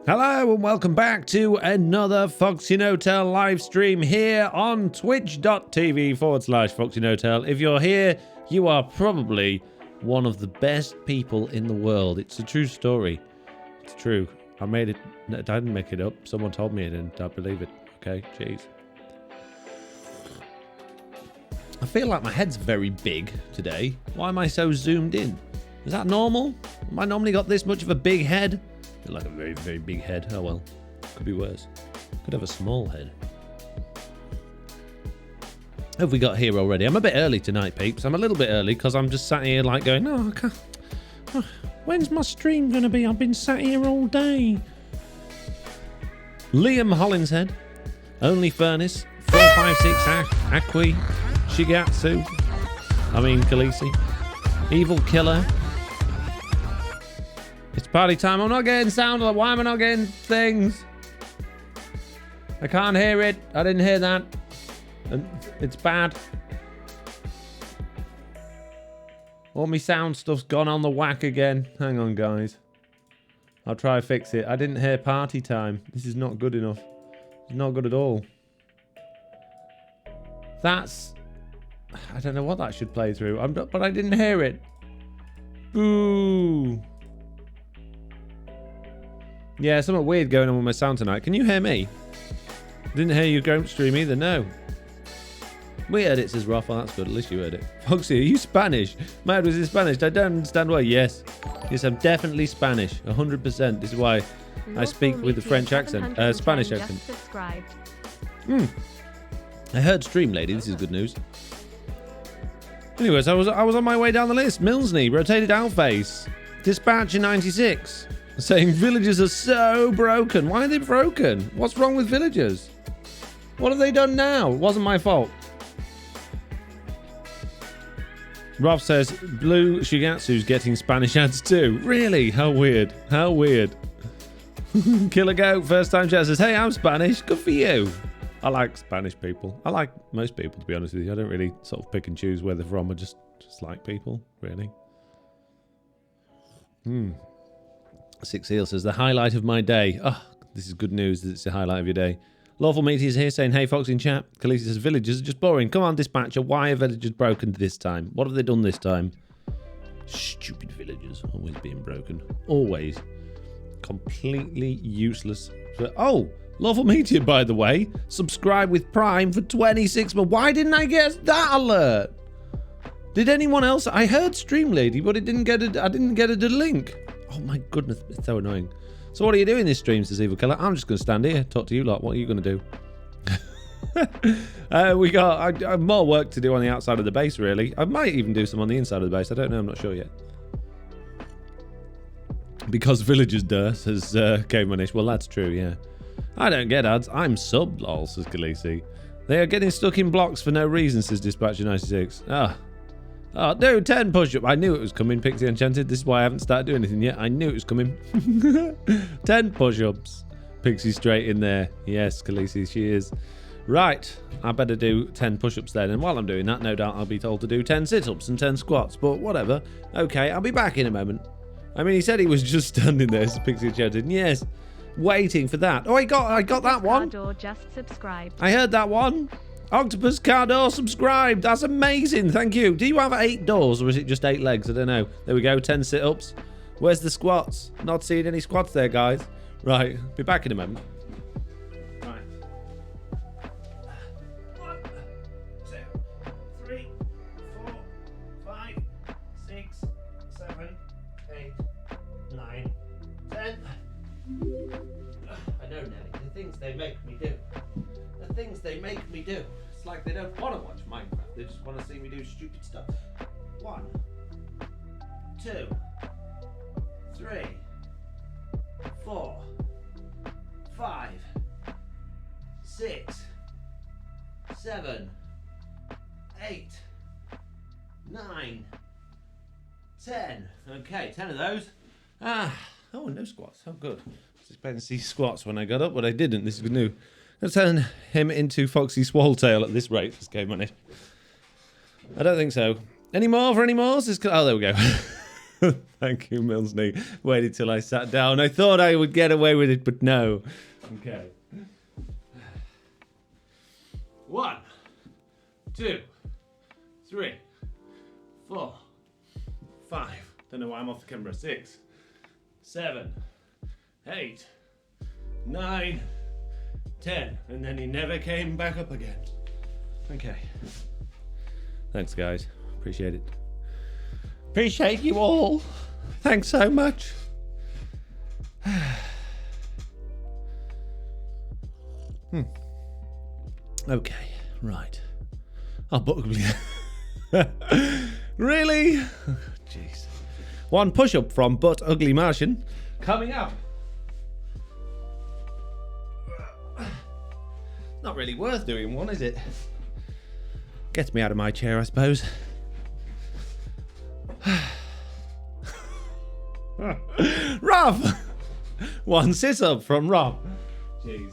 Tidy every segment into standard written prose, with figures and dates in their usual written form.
Hello and welcome back to another Foxy No-Tail live stream here on twitch.tv/Foxy No-Tail. If you're here, you are probably one of the best people in the world. It's a true story. It's true. I made it. I didn't make it up. Someone told me it and I believe it. Okay, jeez. I feel like my head's very big today. Why am I so zoomed in? Is that normal? Have I normally got this much of a big head? I feel like a very, very big head. Oh well. Could be worse. Could have a small head. What have we got here already? I'm a bit early tonight, peeps. I'm a little bit early because I'm just sat here like going, oh, I can't. Oh, when's my stream going to be? I've been sat here all day. Liam Hollinshead. Only Furnace. 456 Aqui. Shigatsu. I mean, Khaleesi. Evil Killer. It's party time. I'm not getting sound. Why am I not getting things? I can't hear it. I didn't hear that. And it's bad. All my sound stuff's gone on the whack again. Hang on, guys. I'll try to fix it. I didn't hear party time. This is not good enough. It's not good at all. That's... I don't know what that should play through. But I didn't hear it. Boo. Yeah, something weird going on with my sound tonight. Can you hear me? Didn't hear you go stream either, no. We heard it, says Roth. Well, that's good. At least you heard it. Foxy, are you Spanish? Mad, was it Spanish? I don't understand why. Yes. Yes, I'm definitely Spanish. 100%. This is why I speak with a French accent. Spanish accent. I heard stream, lady. This is good news. Anyways, I was on my way down the list. Milsney, rotated outface. Dispatcher 96. Saying villagers are so broken. Why are they broken? What's wrong with villagers? What have they done now? It wasn't my fault. Rob says, Blue Shigatsu's getting Spanish ads too. Really? How weird. How weird. Killer Goat, first time chat says, hey, I'm Spanish. Good for you. I like Spanish people. I like most people, to be honest with you. I don't really sort of pick and choose where they're from. I just like people, really. Six Heel says, the highlight of my day. Oh, this is good news that it's the highlight of your day. Lawful Meaty is here saying, hey, Fox in chat. Khaleesi says, villagers are just boring. Come on, Dispatcher. Why are villagers broken this time? What have they done this time? Stupid villagers. Always being broken. Always. Completely useless. Oh, Lawful Meteor, by the way. Subscribe with Prime for 26 months. Why didn't I get that alert? Did anyone else? I heard Stream Lady, but I didn't get a link. Oh my goodness, it's so annoying. So what are you doing this stream, says Evil Killer? I'm just going to stand here, talk to you lot. What are you going to do? We got more work to do on the outside of the base, really. I might even do some on the inside of the base. I don't know, I'm not sure yet. Because villagers do, says Cavemanish. Well, that's true, yeah. I don't get ads. I'm sub, lol, says Khaleesi. They are getting stuck in blocks for no reason, says Dispatcher 96. Oh, dude, 10 push-up. I knew it was coming, Pixie Enchanted. This is why I haven't started doing anything yet. I knew it was coming. 10 push-ups. Pixie straight in there. Yes, Khaleesi, she is. Right, I better do 10 push-ups then. And while I'm doing that, no doubt I'll be told to do 10 sit-ups and 10 squats. But whatever. Okay, I'll be back in a moment. I mean, he said he was just standing there, says Pixie Enchanted. Yes, waiting for that. Oh, I got that one. Just subscribed. I heard that one. Octopus Cardor subscribed. That's amazing. Thank you. Do you have 8 doors or is it just 8 legs? I don't know. There we go. 10 sit-ups. Where's the squats? Not seeing any squats there, guys. Right. Be back in a moment. Right. 1, 2, 3, 4, 5, 6, 7, 8, 9, 10. I know, Nelly. The things they make me do. Things they make me do. It's like they don't want to watch Minecraft. They just want to see me do stupid stuff. 1, 2, 3, 4, 5, 6, 7, 8, 9, 10. Okay, 10 of those. Oh, no squats. Oh, good. I was expecting to see squats when I got up, but I didn't. This is good news. Let's turn him into Foxy Swallowtail at this rate. This game, money. I don't think so. Any more for any more? Oh, there we go. Thank you, Milsney. Waited till I sat down. I thought I would get away with it, but no. Okay. 1, 2, 3, 4, 5. Don't know why I'm off the camera. 6, 7, 8, 9, 10. And then he never came back up again. Okay. Thanks, guys. Appreciate it. Appreciate you all. Thanks so much. Okay, right. Oh, but really? Jeez. 1 push-up from But Ugly Martian coming up. Not really worth doing one, is it? Gets me out of my chair, I suppose. Rob! 1 sit-up from Rob. Jeez.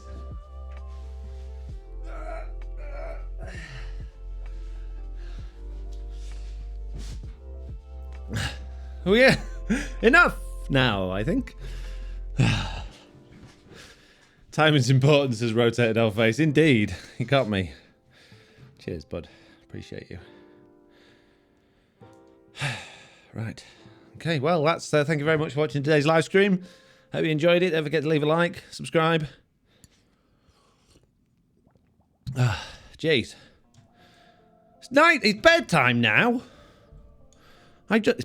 Oh yeah, enough now, I think. Time is important, says Rotated Elfface. Indeed, you got me. Cheers, bud. Appreciate you. Right. Okay, well, that's thank you very much for watching today's live stream. Hope you enjoyed it. Don't forget to leave a like, subscribe. Jeez. It's night. It's bedtime now.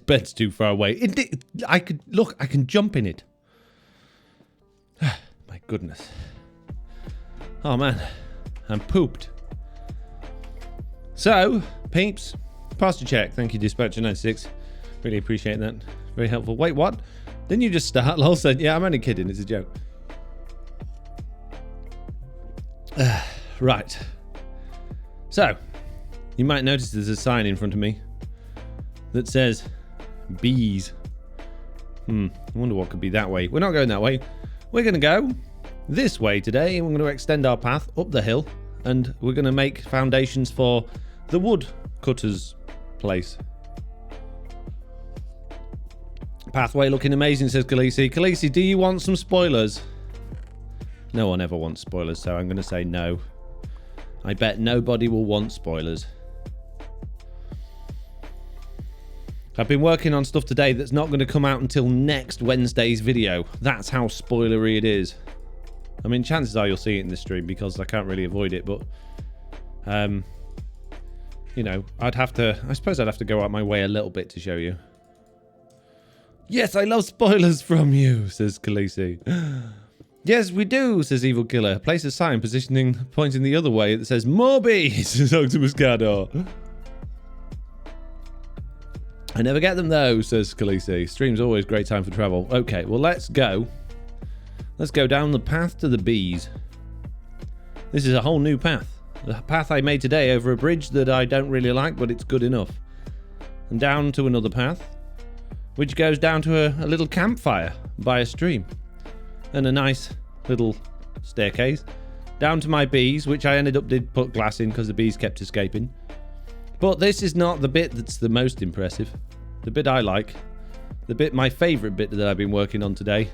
Bed's too far away. I can jump in it. My goodness. Oh man, I'm pooped. So, peeps, posture check. Thank you, Dispatcher96. Really appreciate that. Very helpful. Wait, what? Didn't you just start? Lol said, yeah, I'm only kidding. It's a joke. Right. So, you might notice there's a sign in front of me that says bees. I wonder what could be that way. We're not going that way. We're going to go this way today, and we're going to extend our path up the hill, and we're going to make foundations for the wood cutter's place. Pathway looking amazing, says Khaleesi. Khaleesi, do you want some spoilers? No one ever wants spoilers, so I'm going to say no. I bet nobody will want spoilers. I've been working on stuff today that's not going to come out until next Wednesday's video. That's how spoilery it is. I mean, chances are you'll see it in this stream because I can't really avoid it, but you know, I suppose I'd have to go out my way a little bit to show you. Yes, I love spoilers from you, says Khaleesi. Yes, we do, says Evil Killer. Place a sign pointing the other way that says more bees, says Octopus Cador. I never get them though, says Khaleesi. Stream's always great time for travel. Okay, well let's go. Let's go down the path to the bees. This is a whole new path. The path I made today over a bridge that I don't really like, but it's good enough. And down to another path, which goes down to a little campfire by a stream. And a nice little staircase. Down to my bees, which I did put glass in because the bees kept escaping. But this is not the bit that's the most impressive. The bit I like, my favourite bit that I've been working on today,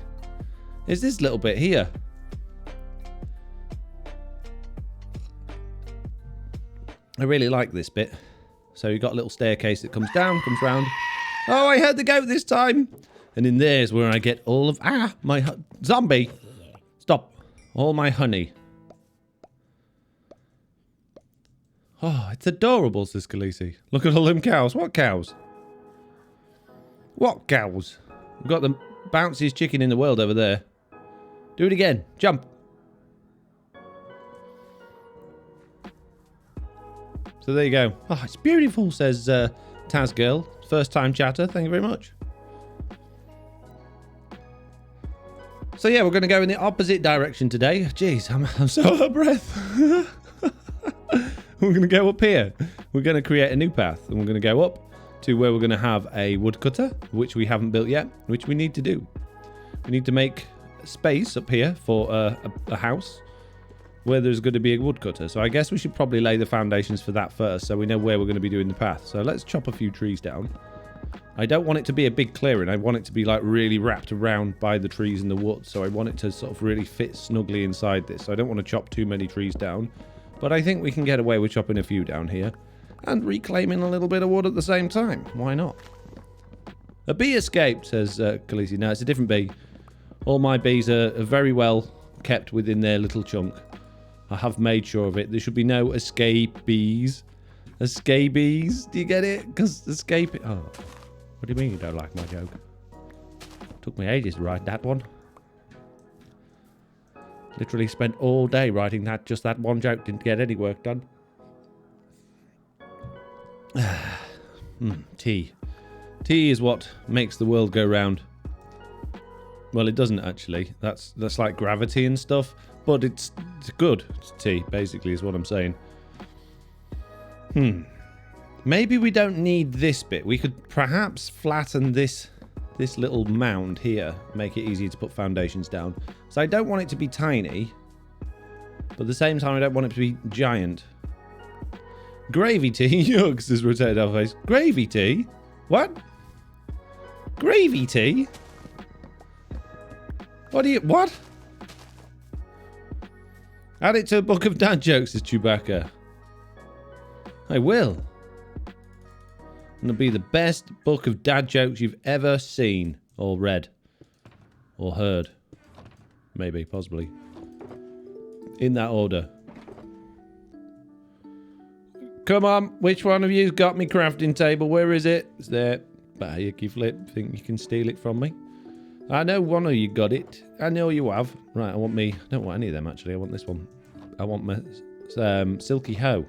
is this little bit here. I really like this bit. So you've got a little staircase that comes down, comes round. Oh, I heard the goat this time. And in there's where I get all of, my zombie. Stop. All my honey. Oh, it's adorable, says Khaleesi. Look at all them cows. What cows? What cows? We've got the bounciest chicken in the world over there. Do it again. Jump. So there you go. Oh, it's beautiful, says Taz Girl. First time chatter. Thank you very much. So yeah, we're going to go in the opposite direction today. Jeez, I'm so out of breath. We're going to go up here. We're going to create a new path, and we're going to go up to where we're going to have a woodcutter, which we haven't built yet, which we need to do. We need to make space up here for a house where there's going to be a woodcutter. So I guess we should probably lay the foundations for that first, so we know where we're going to be doing the path. So let's chop a few trees down. I don't want it to be a big clearing. I want it to be like really wrapped around by the trees and the woods. So I want it to sort of really fit snugly inside this. So I don't want to chop too many trees down. But I think we can get away with chopping a few down here. And reclaiming a little bit of wood at the same time. Why not? A bee escaped, says Khaleesi. No, it's a different bee. All my bees are very well kept within their little chunk. I have made sure of it. There should be no escapees. Escapees? Do you get it? Because escape... Oh... What do you mean you don't like my joke? Took me ages to write that one. Literally spent all day writing just that one joke. Didn't get any work done. Tea. Tea is what makes the world go round. Well, it doesn't actually. That's like gravity and stuff. But it's good. It's tea, basically, is what I'm saying. Maybe we don't need this bit. We could perhaps flatten this little mound here. Make it easier to put foundations down. So I don't want it to be tiny. But at the same time, I don't want it to be giant. Gravy tea? Yugs has rotated our face. Gravy tea? What? Gravy tea? What? Add it to a book of dad jokes, says Chewbacca. I will. And it'll be the best book of dad jokes you've ever seen, or read, or heard. Maybe, possibly. In that order. Come on, which one of you's got me crafting table? Where is it? It's there. Yucky flip. Think you can steal it from me? I know one of you got it. I know you have. Right, I don't want any of them, actually. I want this one. I want my silky hoe.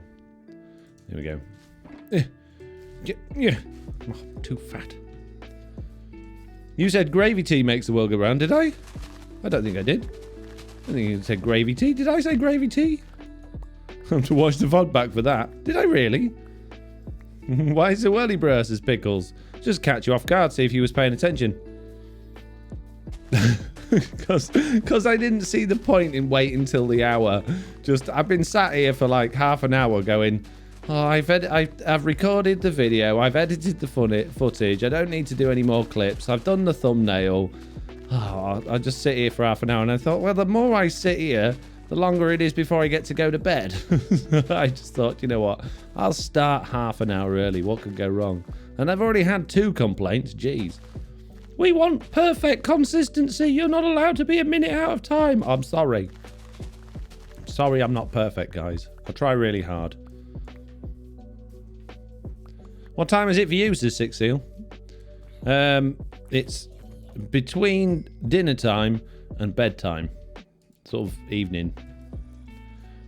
Here we go. Yeah. Oh, too fat. You said gravy tea makes the world go round, did I? I don't think I did. I think you said gravy tea. Did I say gravy tea? I have to watch the VOD back for that. Did I really? Why so early, bro, says Pickles? Just catch you off guard, see if you was paying attention. Because I didn't see the point in waiting till the hour. I've been sat here for like half an hour going... Oh, I've recorded the video. I've edited the footage. I don't need to do any more clips. I've done the thumbnail. Oh, I'll just sit here for half an hour. And I thought, well, the more I sit here, the longer it is before I get to go to bed. I just thought, you know what? I'll start half an hour early. What could go wrong? And I've already had 2 complaints. Jeez. We want perfect consistency. You're not allowed to be a minute out of time. I'm sorry. Sorry, I'm not perfect, guys. I try really hard. What time is it for you, says Six Seal? It's between dinner time and bedtime. Sort of evening.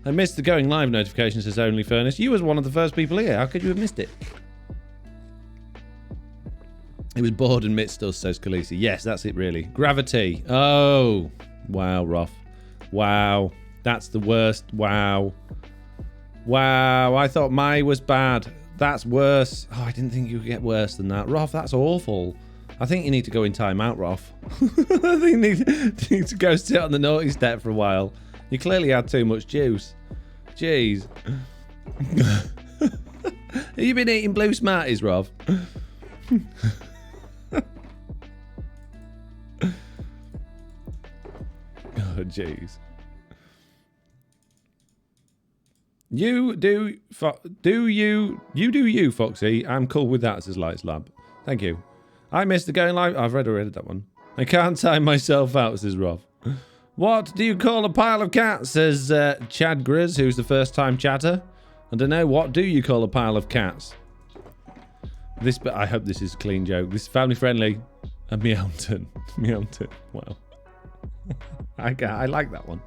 I missed the going live notification, says Only Furnace. You was one of the first people here. How could you have missed it? He was bored and missed us, says Khaleesi. Yes, that's it, really. Gravity. Oh. Wow, Roth. Wow. That's the worst. Wow. Wow. I thought Mai was bad. That's worse. Oh, I didn't think you could get worse than that. Roth, that's awful. I think you need to go in timeout, Roth. I think you need to go sit on the naughty step for a while. You clearly had too much juice. Jeez. Have you been eating blue Smarties, Roth? Oh, jeez. You do you, Foxy. I'm cool with that, says Lights Lab. Thank you. I missed the going live. I've already that one. I can't time myself out, says Rob. What do you call a pile of cats, says Chad Grizz, who's the first time chatter. I don't know, what do you call a pile of cats? I hope this is a clean joke. This is family friendly. A Meowton. Meowton. Wow. I like that one.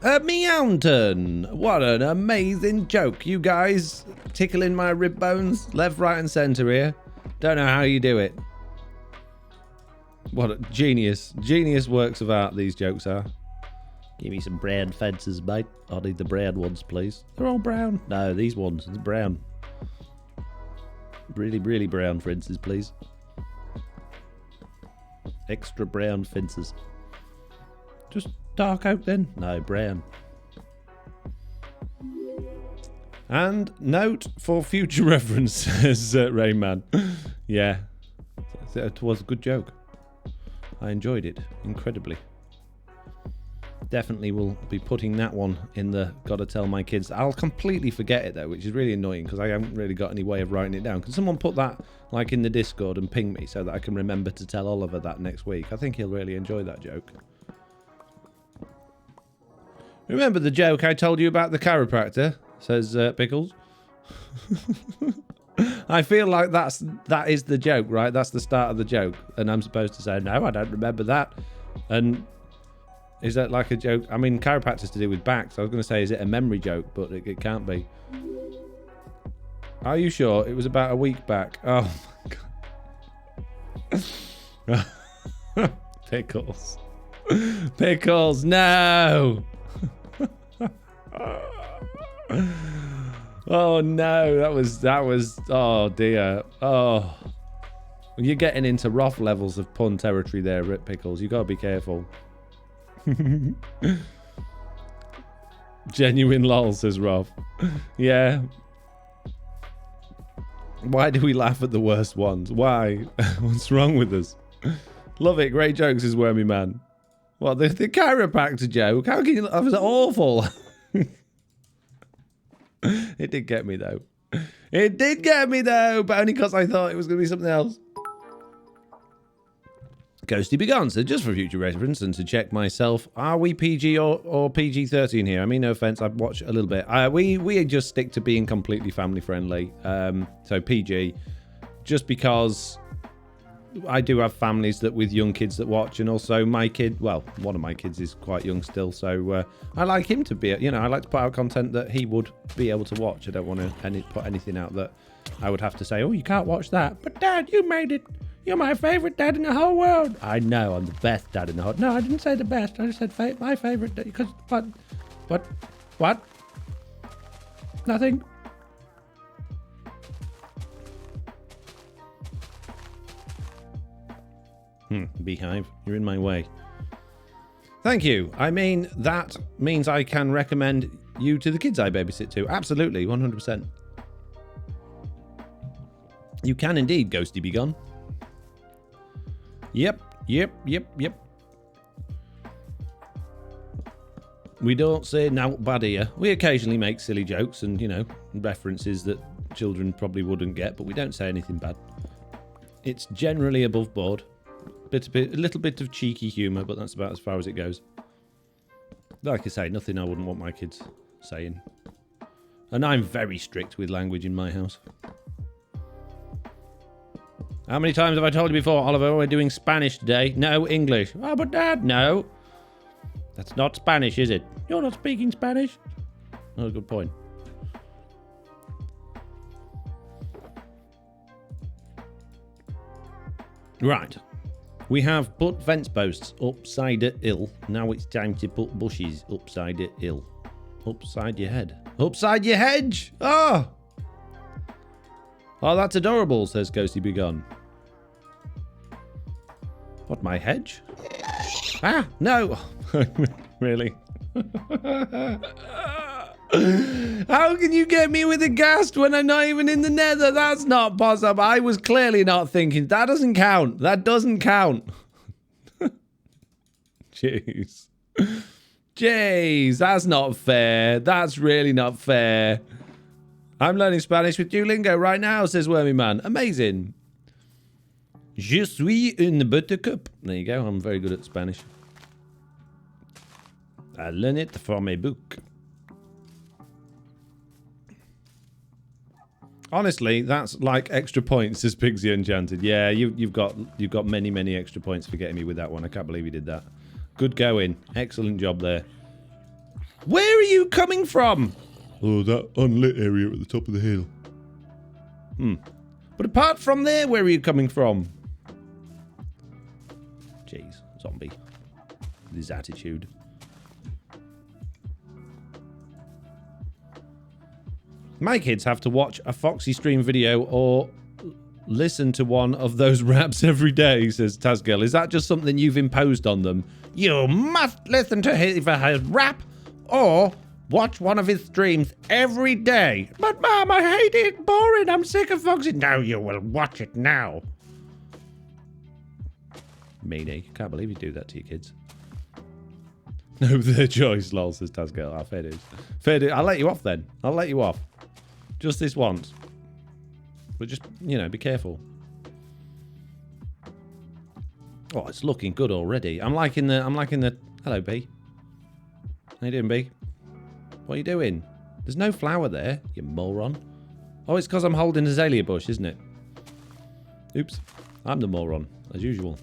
A Meowton. What an amazing joke. You guys tickling my rib bones left, right and centre here. Don't know how you do it. What a genius. Genius works of art these jokes are. Give me some brown fences, mate. I need the brown ones, please. They're all brown. No, these ones. It's brown. Really, really brown fences, please. Extra brown fences. Just dark oak then? No, brown. And note for future reference, says Rayman. Yeah, it was a good joke. I enjoyed it incredibly. Definitely will be putting that one in the gotta tell my kids. I'll completely forget it though, which is really annoying because I haven't really got any way of writing it down. Can someone put that like in the Discord and ping me so that I can remember to tell Oliver that next week? I think he'll really enjoy that joke. Remember the joke I told you about the chiropractor? Says Pickles. I feel like that is the joke, right? That's the start of the joke, and I'm supposed to say no, I don't remember that. And is that like a joke? I mean, chiropractor's to do with backs. I was going to say, is it a memory joke? But it can't be. Are you sure? It was about a week back. Oh my god. Pickles. Pickles, no! Oh no, that was, oh dear. Oh. You're getting into rough levels of pun territory there, Rip Pickles. You gotta be careful. Genuine lol, says Rob. Yeah. Why do we laugh at the worst ones? Why? What's wrong with us? Love it. Great jokes, says Wormy Man. What, the chiropractor joke? How can you... That was awful. It did get me, though. It did get me, though, but only because I thought it was going to be something else. Ghosty Begun said, just for future reference and to check myself, are we PG or PG-13 here? I mean, no offense, I've watched a little bit. We just stick to being completely family friendly. So PG, just because I do have families that with young kids that watch, and also my kid, well, one of my kids is quite young still, so I like him to be, you know, I like to put out content that he would be able to watch. I don't want to put anything out that I would have to say, oh, you can't watch that. But Dad, you made it. You're my favourite dad in the whole world. I know, I'm the best dad in the whole... No, I didn't say the best. I just said my favourite dad. Because, what? Nothing. Beehive, you're in my way. Thank you. I mean, that means I can recommend you to the kids I babysit to. Absolutely, 100%. You can indeed, Ghosty Begun. Yep. We don't say now bad here. We occasionally make silly jokes and, you know, references that children probably wouldn't get, but we don't say anything bad. It's generally above board. A little bit of cheeky humour, but that's about as far as it goes. Like I say, nothing I wouldn't want my kids saying. And I'm very strict with language in my house. How many times have I told you before, Oliver, we're doing Spanish today? No, English. Oh, but Dad, no. That's not Spanish, is it? You're not speaking Spanish? Not a good point. Right. We have put fence posts upside the hill. Now it's time to put bushes upside the hill. Upside your head. Upside your hedge! Oh! Oh, that's adorable, says Ghosty Begun. What, my hedge? Ah, no! Really? How can you get me with a ghast when I'm not even in the nether? That's not possible. I was clearly not thinking. That doesn't count. That doesn't count. Jeez. Jeez, that's not fair. That's really not fair. I'm learning Spanish with Duolingo right now, says Wormy Man. Amazing. Je suis une buttercup. There you go. I'm very good at Spanish. I learn it from a book. Honestly, that's like extra points, says Pigsy Enchanted. Yeah, you've got many extra points for getting me with that one. I can't believe you did that. Good going. Excellent job there. Where are you coming from? Oh, that unlit area at the top of the hill. But apart from there, where are you coming from? Jeez, zombie. With his attitude. My kids have to watch a Foxy stream video or listen to one of those raps every day, says Tazgirl. Is that just something you've imposed on them? You must listen to his rap or Watch one of his streams every day. But Mom, I hate it. Boring. I'm sick of Foxy. No, you will watch it now. Meanie. Can't believe you do that to your kids. No, their choice, lol, says Tazgirl. Ah, fair dues. Fair dues. I'll let you off then. I'll let you off. Just this once. But just, you know, be careful. Oh, it's looking good already. I'm liking the... Hello, B. How you doing, B? What are you doing? There's no flower there, you moron. Oh, it's because I'm holding a azalea bush, isn't it? Oops. I'm the moron, as usual.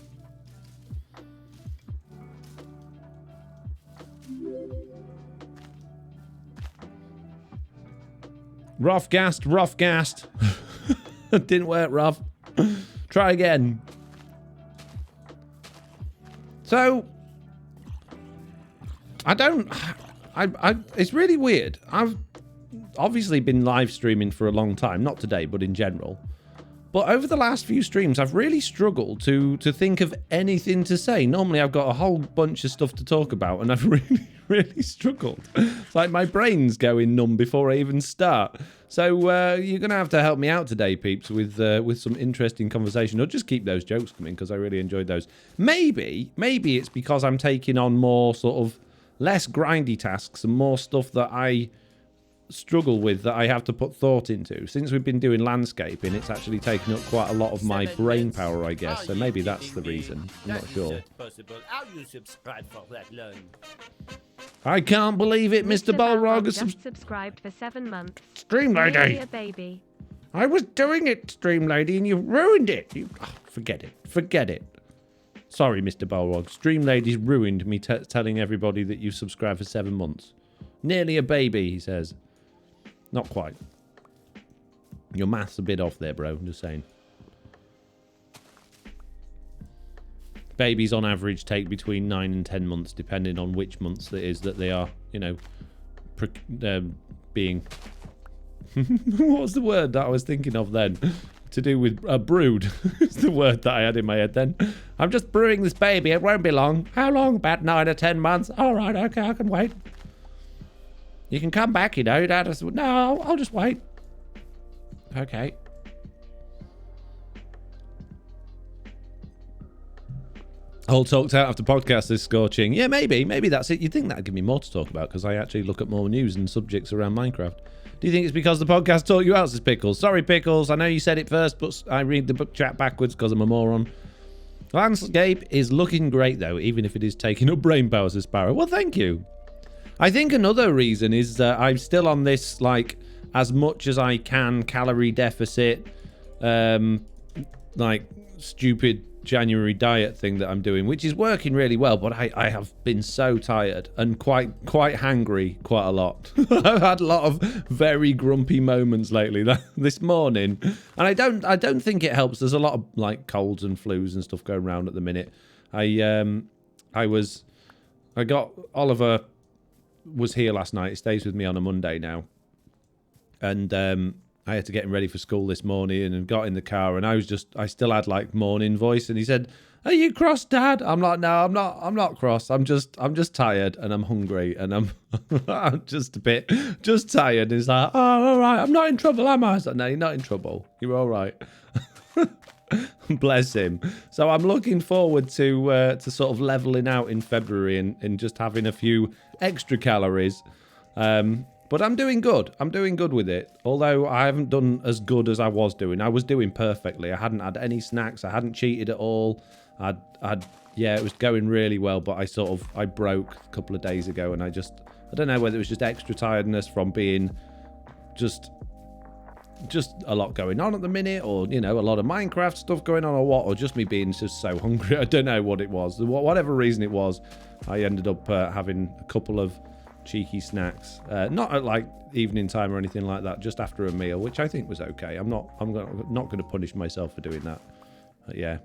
Rough gassed, rough gassed. Didn't work, rough. Try again. So, it's really weird. I've obviously been live streaming for a long time, not today, but in general. But over the last few streams, I've really struggled to think of anything to say. Normally, I've got a whole bunch of stuff to talk about, and I've really struggled. It's like my brain's going numb before I even start. So you're going to have to help me out today, peeps, with some interesting conversation. Or just keep those jokes coming, because I really enjoyed those. Maybe it's because I'm taking on more sort of less grindy tasks and more stuff that I struggle with, that I have to put thought into. Since we've been doing landscaping, it's actually taken up quite a lot of my brain power, I guess. So maybe that's the reason. I'm not sure. I can't believe it, Mr. Balrog has subscribed for 7 months. Stream Lady. A baby. I was doing it, Stream Lady, and you ruined it. Forget it. Forget it. Sorry, Mr. Balrog. Stream Lady's ruined me telling everybody that you subscribed for 7 months. Nearly a baby, he says. Not quite. Your math's a bit off there, bro. I'm just saying. Babies on average take between 9 and 10 months, depending on which months it is that they are, you know, being... What was the word that I was thinking of then? To do with a brood. It's the word that I had in my head then. I'm just brewing this baby. It won't be long. How long? About 9 or 10 months. All right, okay, I can wait. You can come back, you know. Dad, no, I'll just wait. Okay. All talked out after podcast is scorching. Yeah, maybe that's it. You'd think that'd give me more to talk about because I actually look at more news and subjects around Minecraft. Do you think it's because the podcast taught you out, says Pickles? Sorry, Pickles. I know you said it first, but I read the book chat backwards because I'm a moron. Landscape is looking great, though, even if it is taking up brain power, says Sparrow. Well, thank you. I think another reason is that I'm still on this, like, as much as I can calorie deficit, like, stupid January diet thing that I'm doing, which is working really well, but I have been so tired and quite hangry quite a lot. I've had a lot of very grumpy moments lately. This morning, and I don't think it helps. There's a lot of like colds and flus and stuff going around at the minute. Oliver was here last night. He stays with me on a Monday now, and I had to get him ready for school this morning and got in the car, and I still had like morning voice, and he said, "Are you cross, Dad?" I'm like, "No, I'm not cross. I'm just tired and I'm hungry and I'm I'm just tired." And he's like, "Oh, all right. I'm not in trouble, am I?" I was like, "No, you're not in trouble. You're all right." Bless him. So I'm looking forward to sort of leveling out in February and just having a few extra calories. But I'm doing good. I'm doing good with it. Although I haven't done as good as I was doing. I was doing perfectly. I hadn't had any snacks. I hadn't cheated at all. Yeah, it was going really well, but I broke a couple of days ago, and I don't know whether it was just extra tiredness from being just a lot going on at the minute, or, you know, a lot of Minecraft stuff going on, or what, or just me being just so hungry. I don't know what it was. Whatever reason it was, I ended up having a couple of cheeky snacks, not at like evening time or anything like that, just after a meal, which I think was okay. I'm not going to punish myself for doing that. But yeah.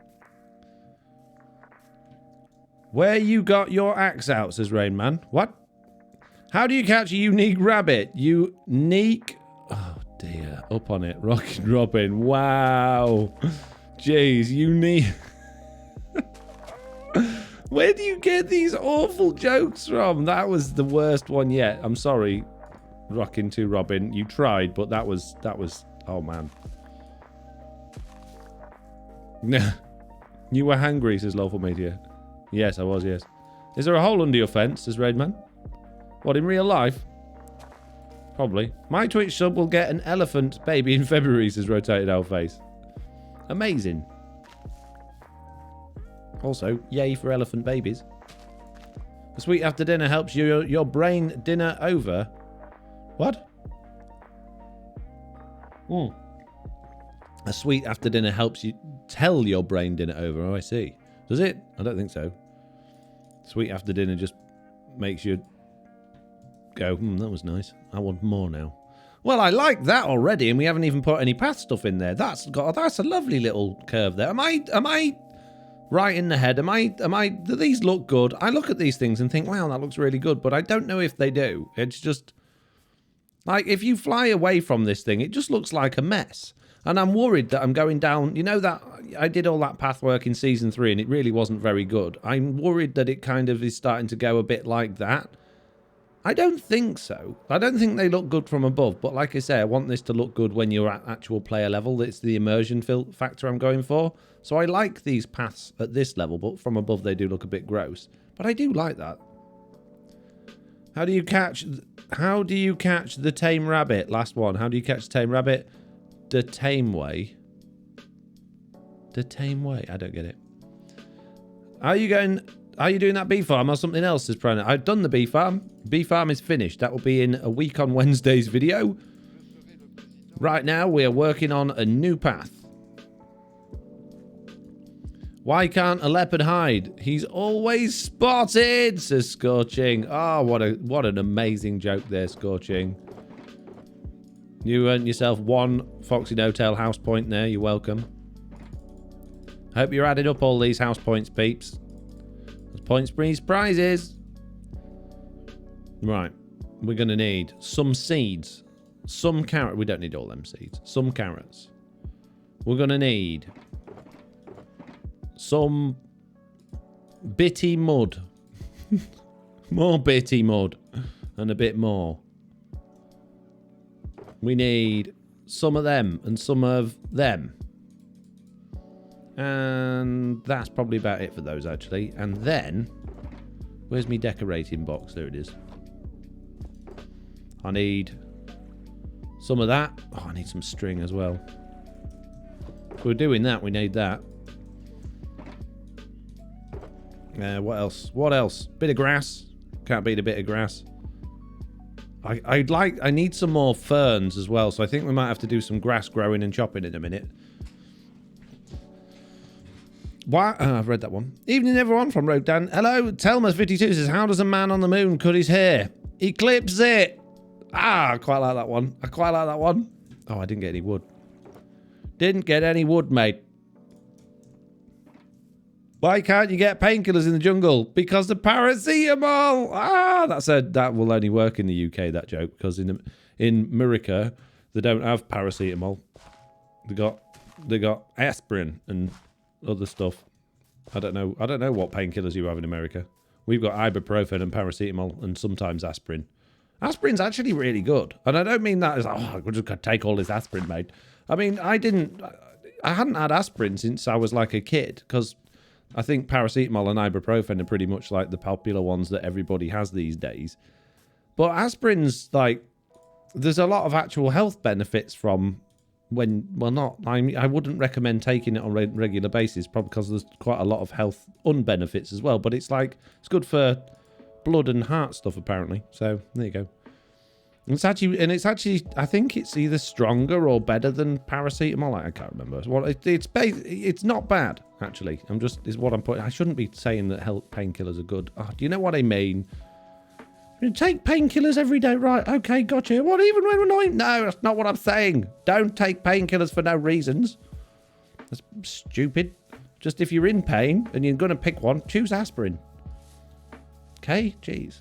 Where you got your axe out, says Rain Man. What? How do you catch a unique rabbit? Unique? Oh dear. Up on it. Rockin' Robin. Wow. Jeez, unique. Where do you get these awful jokes from? That was the worst one yet. I'm sorry, Rockin' to Robin. You tried, but that was, oh man. You were hungry, says Lawful Media. Yes, I was, yes. Is there a hole under your fence, says Redman? What, in real life? Probably. My Twitch sub will get an elephant baby in February, says Rotated Owl Face. Amazing. Also, yay for elephant babies. A sweet after dinner helps your brain dinner over. What? A sweet after dinner helps you tell your brain dinner over. Oh, I see. Does it? I don't think so. Sweet after dinner just makes you go, that was nice. I want more now. Well, I like that already, and we haven't even put any path stuff in there. That's a lovely little curve there. Am I right in the head? Do these look good? I look at these things and think, wow, that looks really good, but I don't know if they do. It's just like, if you fly away from this thing, it just looks like a mess. And I'm worried that I'm going down, you know, that I did all that path work in season 3 and it really wasn't very good. I'm worried that it kind of is starting to go a bit like that. I don't think so. I don't think they look good from above, but like I say, I want this to look good when you're at actual player level. It's the immersion factor I'm going for. So I like these paths at this level, but from above they do look a bit gross. But I do like that. How do you catch the tame rabbit? Last one. How do you catch the tame rabbit? The tame way. The tame way. I don't get it. Are you doing that bee farm or something else, says Prana? I've done the bee farm. Bee farm is finished. That will be in a week on Wednesday's video. Right now, we are working on a new path. Why can't a leopard hide? He's always spotted, says Scorching. Oh, what an amazing joke there, Scorching. You earned yourself 1 Foxy No-Tail house point there. You're welcome. I hope you're adding up all these house points, peeps. Those points brings prizes. Right. We're going to need some seeds. Some carrot. We don't need all them seeds. Some carrots. We're going to need some bitty mud. More bitty mud. And a bit more. We need some of them and some of them. And that's probably about it for those, actually. And then, where's my decorating box? There it is. I need some of that. Oh, I need some string as well. If we're doing that, we need that. What else? What else? Bit of grass. Can't beat a bit of grass. I need some more ferns as well, so I think we might have to do some grass growing and chopping in a minute. Why? I've read that one. Evening, everyone, from Rogue Dan. Hello, Telmas52 says, how does a man on the moon cut his hair? He clips it. Ah, I quite like that one. I quite like that one. Oh, I didn't get any wood. Didn't get any wood, mate. Why can't you get painkillers in the jungle? Because the paracetamol. Ah, that will only work in the UK, that joke, because in America they don't have paracetamol. They got aspirin and other stuff. I don't know what painkillers you have in America. We've got ibuprofen and paracetamol and sometimes aspirin. Aspirin's actually really good, and I don't mean that as we're just gonna take all this aspirin, mate. I mean, I hadn't had aspirin since I was like a kid, because I think paracetamol and ibuprofen are pretty much like the popular ones that everybody has these days. But aspirin's like, there's a lot of actual health benefits from I wouldn't recommend taking it on a regular basis, probably because there's quite a lot of health unbenefits as well. But it's good for blood and heart stuff apparently. So there you go. It's actually, I think it's either stronger or better than paracetamol. I can't remember. It's not bad actually. Is what I'm putting. I shouldn't be saying that painkillers are good. Oh, do you know what I mean? You take painkillers every day, right? Okay, gotcha. What, even when we're not? No, that's not what I'm saying. Don't take painkillers for no reasons. That's stupid. Just if you're in pain and you're going to pick one, choose aspirin. Okay, jeez.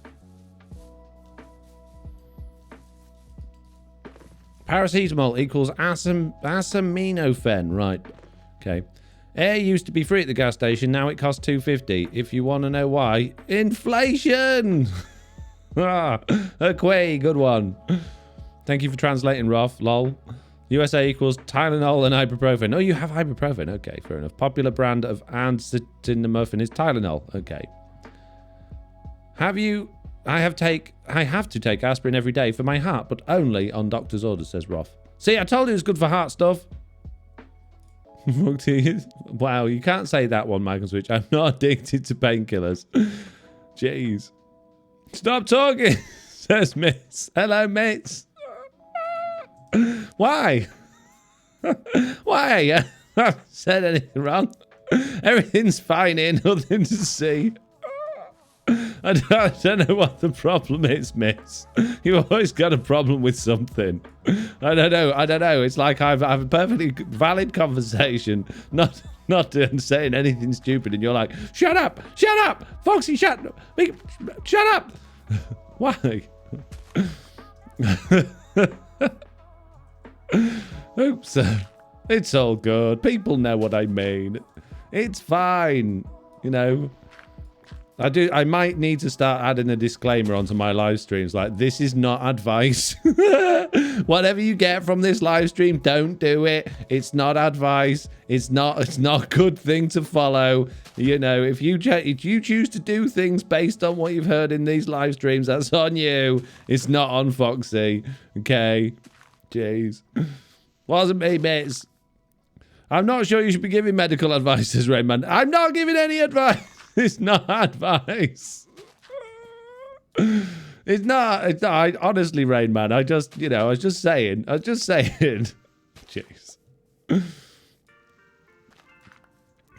Paracetamol equals acetaminophen, right? Okay. Air used to be free at the gas station. Now it costs $2.50. If you want to know why, inflation. A quay, good one. Thank you for translating, Roth. Lol. USA equals Tylenol and ibuprofen. Oh, you have ibuprofen. Okay, fair enough. Popular brand of acetaminophen is Tylenol. Okay. I have to take aspirin every day for my heart, but only on doctor's orders, says Roth. See, I told you it was good for heart stuff. Wow, you can't say that one, Michael Switch. I'm not addicted to painkillers. Jeez. Stop talking, says Miss. Hello, mates. Why? Why? I haven't said anything wrong. Everything's fine here, nothing to see. I don't know what the problem is, miss. You've always got a problem with something. I don't know. It's like I've a perfectly valid conversation, not saying anything stupid, and you're like, shut up, Foxy, shut up. Why? Oops. It's all good. People know what I mean. It's fine. You know. I might need to start adding a disclaimer onto my live streams. Like, this is not advice. Whatever you get from this live stream, don't do it. It's not advice. It's not a good thing to follow. You know, if you choose to do things based on what you've heard in these live streams, that's on you. It's not on Foxy. Okay. Jeez. Wasn't me, mates. I'm not sure you should be giving medical advice, says Rayman. I'm not giving any advice. It's not advice. It's not. Honestly, Rayman, I was just saying. Jeez.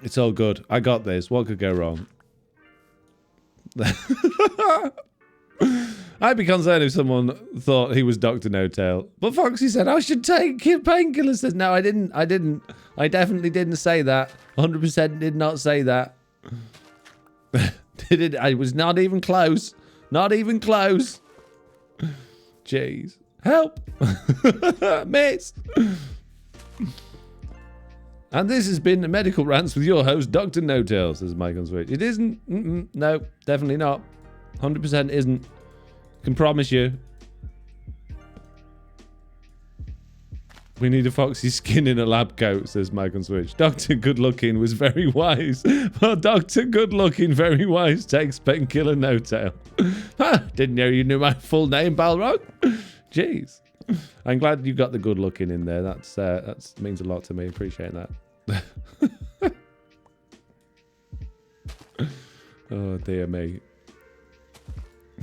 It's all good. I got this. What could go wrong? I'd be concerned if someone thought he was Dr. No-Tail. But Foxy said, I should take painkillers. Says, no, I didn't. I definitely didn't say that. 100% did not say that. I was not even close. Not even close. Jeez. Help. Mates. And this has been Medical Rants with your host, Dr. No-Tail, says Mike on Switch. It isn't. No, definitely not. 100% isn't. Can promise you. We need a Foxy skin in a lab coat, says Mike on Switch. Dr. Good Looking was very wise. Well, Dr. Good Looking, very wise, takes painkiller No-Tail. Didn't know you knew my full name, Balrog. Jeez. I'm glad you got the good looking in there. That means a lot to me. Appreciate that. Oh, dear me.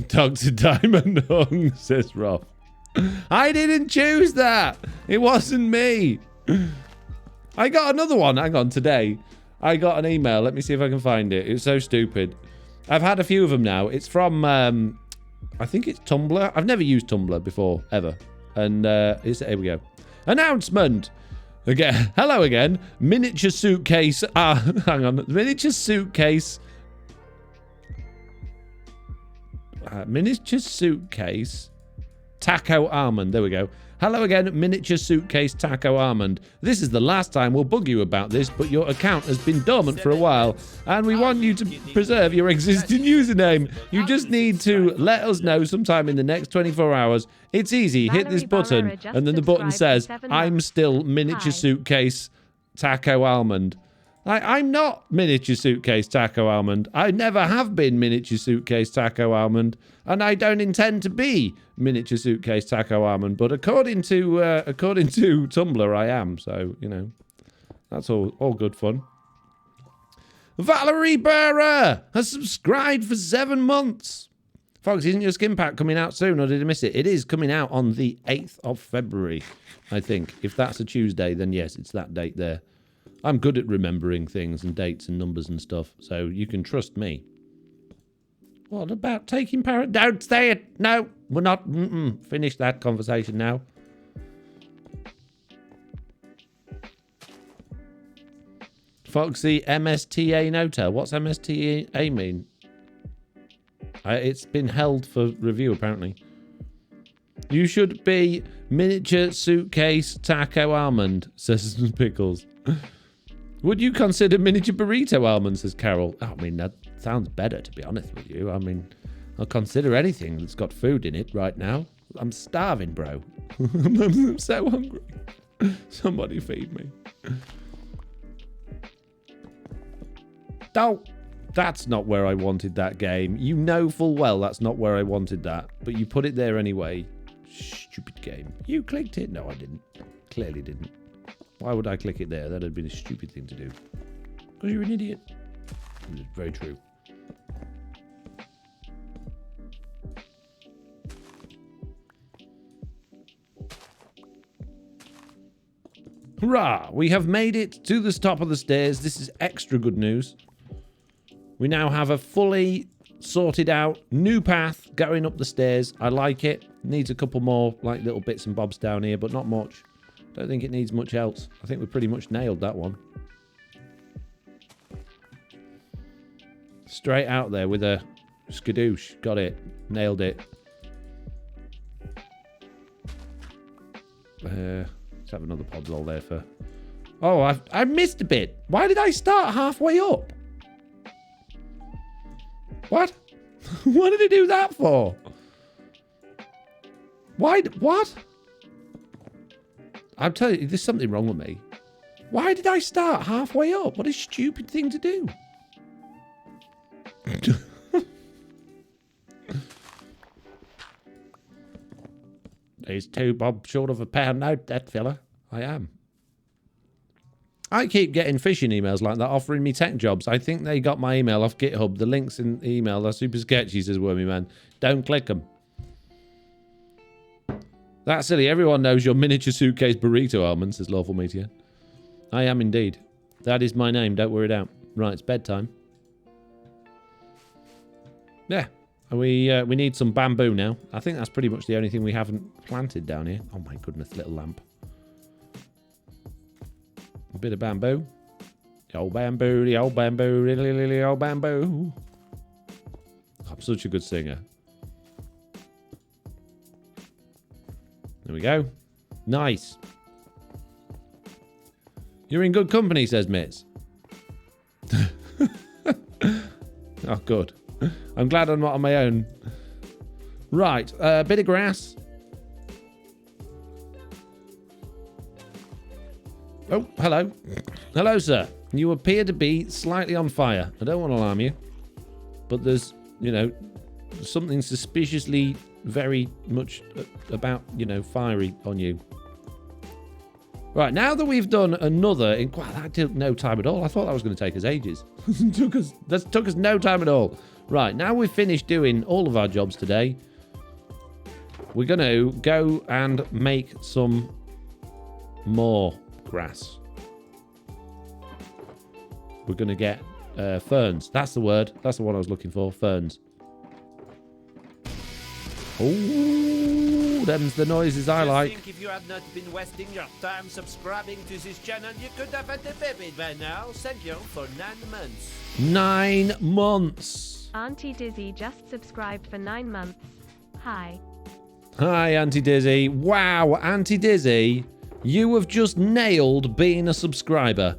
Dr. Diamond Hung, says Rob. I didn't choose that. It wasn't me. I got another one. Hang on, today. I got an email. Let me see if I can find it. It's so stupid. I've had a few of them now. It's from, I think it's Tumblr. I've never used Tumblr before, ever. And here we go. Announcement. Again. Hello again. Miniature suitcase. Hang on. Miniature suitcase. Miniature suitcase. Taco almond. There we go. Hello again, miniature suitcase taco almond. This is the last time we'll bug you about this, but your account has been dormant for a while, and we want you to preserve your existing username. You just need to let us know sometime in the next 24 hours. It's easy. Hit this button, and then the button says, I'm still miniature suitcase taco almond. I'm not miniature suitcase taco almond. I never have been miniature suitcase taco almond, and I don't intend to be miniature suitcase taco almond. But according to Tumblr, I am. So you know, that's all good fun. Valerie Bearer has subscribed for 7 months. Fox, isn't your skin pack coming out soon, or did I miss it? It is coming out on the 8th of February, I think. If that's a Tuesday, then yes, it's that date there. I'm good at remembering things and dates and numbers and stuff, so you can trust me. What about taking parrot? Don't say it! No, we're not. Finish that conversation now. Foxy MSTA No-Tail. What's MSTA mean? It's been held for review, apparently. You should be miniature suitcase taco almond, says Pickles. Would you consider miniature burrito almonds, says Carol? I mean, that sounds better, to be honest with you. I mean, I'll consider anything that's got food in it right now. I'm starving, bro. I'm so hungry. Somebody feed me. Oh, that's not where I wanted that game. You know full well that's not where I wanted that. But you put it there anyway. Stupid game. You clicked it? No, I didn't. Clearly didn't. Why would I click it there? That would have been a stupid thing to do. Because you're an idiot. It's very true. Hurrah! We have made it to the top of the stairs. This is extra good news. We now have a fully sorted out new path going up the stairs. I like it. Needs a couple more like little bits and bobs down here, but not much. Don't think it needs much else. I think we pretty much nailed that one. Straight out there with a skadoosh. Got it. Nailed it. Let's have another podzol there for... Oh, I missed a bit. Why did I start halfway up? What? What did I do that for? Why? What? I'm telling you, there's something wrong with me. Why did I start halfway up? What a stupid thing to do. He's 2 bob short of a pound note, that fella. I am. I keep getting phishing emails like that offering me tech jobs. I think they got my email off GitHub. The links in the email are super sketchy, says Wormy Man. Don't click them. That's silly. Everyone knows your miniature suitcase burrito almond, says Lawful Meteor. I am indeed. That is my name. Don't worry it out. Right, it's bedtime. Yeah. We need some bamboo now. I think that's pretty much the only thing we haven't planted down here. Oh my goodness, little lamp. A bit of bamboo. The old bamboo, the old bamboo, the old bamboo. I'm such a good singer. There we go. Nice. You're in good company, says Mitz. Oh, good. I'm glad I'm not on my own. Right, a bit of grass. Oh, hello. Hello, sir. You appear to be slightly on fire. I don't want to alarm you. But there's, you know, something suspiciously very much about, you know, fiery on you. Right, now that we've done another... Wow, that took no time at all. I thought that was going to take us ages. That took us no time at all. Right, now we've finished doing all of our jobs today. We're going to go and make some more grass. We're going to get ferns. That's the word. That's the one I was looking for. Ferns. Oh, them's the noises I like. Think if you had not been wasting your time subscribing to this channel, you could have had a baby by now. Thank you for 9 months. 9 months. Auntie Dizzy just subscribed for 9 months. Hi. Hi, Auntie Dizzy. Wow, Auntie Dizzy, you have just nailed being a subscriber.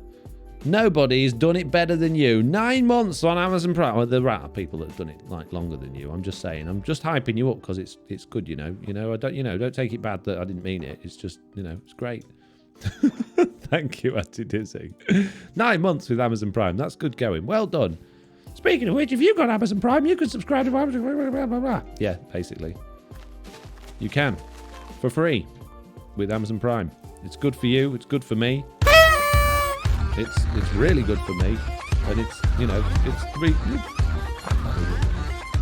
Nobody's done it better than you. 9 months on Amazon Prime. Well, there are people that have done it like longer than you. I'm just saying. I'm just hyping you up because it's good. You know. I don't take it bad that I didn't mean it. It's just it's great. Thank you, Auntie Dizzy. 9 months with Amazon Prime. That's good going. Well done. Speaking of which, if you've got Amazon Prime, you can subscribe to Amazon. Blah, blah, blah. Yeah, basically, you can for free with Amazon Prime. It's good for you. It's good for me. It's really good for me, and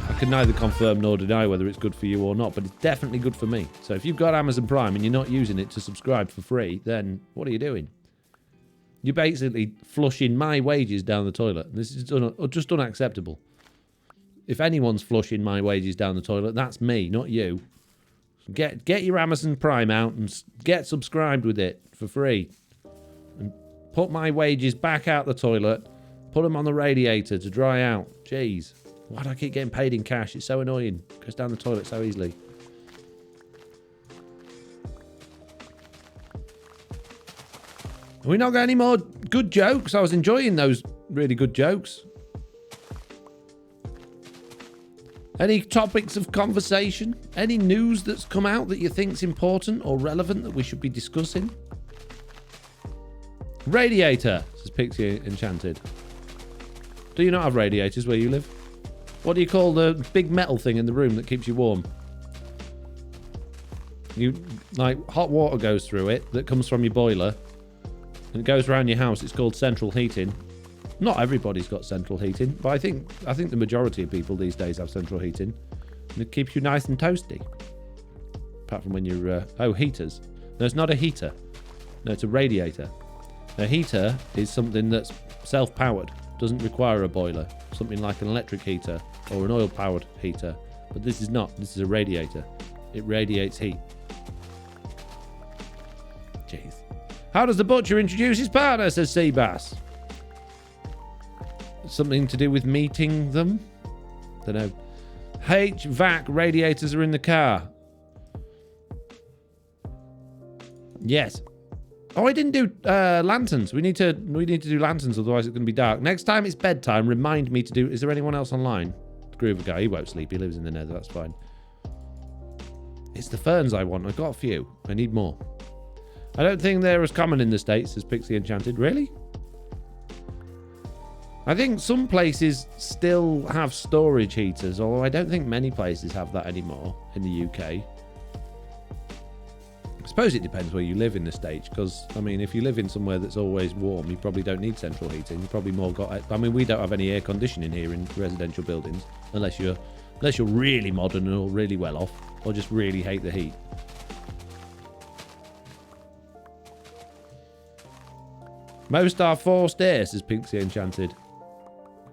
I can neither confirm nor deny whether it's good for you or not, but it's definitely good for me. So if you've got Amazon Prime and you're not using it to subscribe for free, then what are you doing? You're basically flushing my wages down the toilet. This is just unacceptable. If anyone's flushing my wages down the toilet, that's me, not you. Get your Amazon Prime out and get subscribed with it for free. Put my wages back out the toilet. Put them on the radiator to dry out. Jeez. Why do I keep getting paid in cash? It's so annoying. It goes down the toilet so easily. Have we not got any more good jokes? I was enjoying those really good jokes. Any topics of conversation? Any news that's come out that you think's important or relevant that we should be discussing? Radiator, says Pixie Enchanted. Do you not have radiators where you live? What do you call the big metal thing in the room that keeps you warm? Hot water goes through it that comes from your boiler and it goes around your house. It's called central heating. Not everybody's got central heating, but I think the majority of people these days have central heating. And it keeps you nice and toasty. Apart from when you're... heaters. No, it's not a heater. No, it's a radiator. A heater is something that's self-powered. Doesn't require a boiler. Something like an electric heater or an oil-powered heater. But this is not. This is a radiator. It radiates heat. Jeez. How does the butcher introduce his partner, says Seabass. Something to do with meeting them? Don't know. HVAC radiators are in the car. Yes. Oh, I didn't do lanterns. We need to do lanterns, otherwise it's going to be dark. Next time it's bedtime, remind me to do... Is there anyone else online? The Groover guy, he won't sleep. He lives in the nether, that's fine. It's the ferns I want. I've got a few. I need more. I don't think they're as common in the States as Pixie Enchanted. Really? I think some places still have storage heaters, although I don't think many places have that anymore in the UK. I suppose it depends where you live in the States, because, I mean, if you live in somewhere that's always warm, you probably don't need central heating. You probably more got... I mean, we don't have any air conditioning here in residential buildings, unless you're really modern or really well off, or just really hate the heat. Most are forced air, says Pixie Enchanted.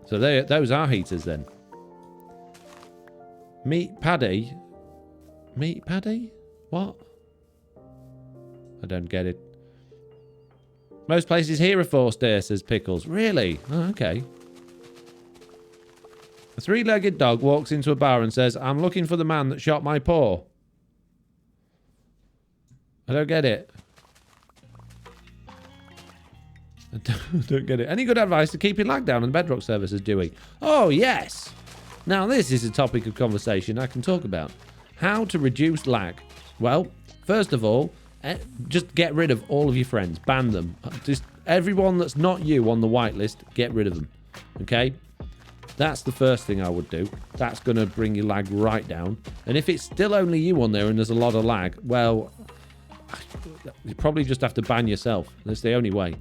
So those are heaters then. Meat Paddy? Meat Paddy? What? I don't get it. Most places here are forced air, says Pickles. Really? Oh, okay. A three-legged dog walks into a bar and says, I'm looking for the man that shot my paw. I don't get it. I don't get it. Any good advice to keeping lag down on the Bedrock services, Dewey? Oh, yes. Now, this is a topic of conversation I can talk about. How to reduce lag. Well, first of all, just get rid of all of your friends. Ban them. Just everyone that's not you on the whitelist, get rid of them. Okay? That's the first thing I would do. That's going to bring your lag right down. And if it's still only you on there and there's a lot of lag, well, you probably just have to ban yourself. That's the only way.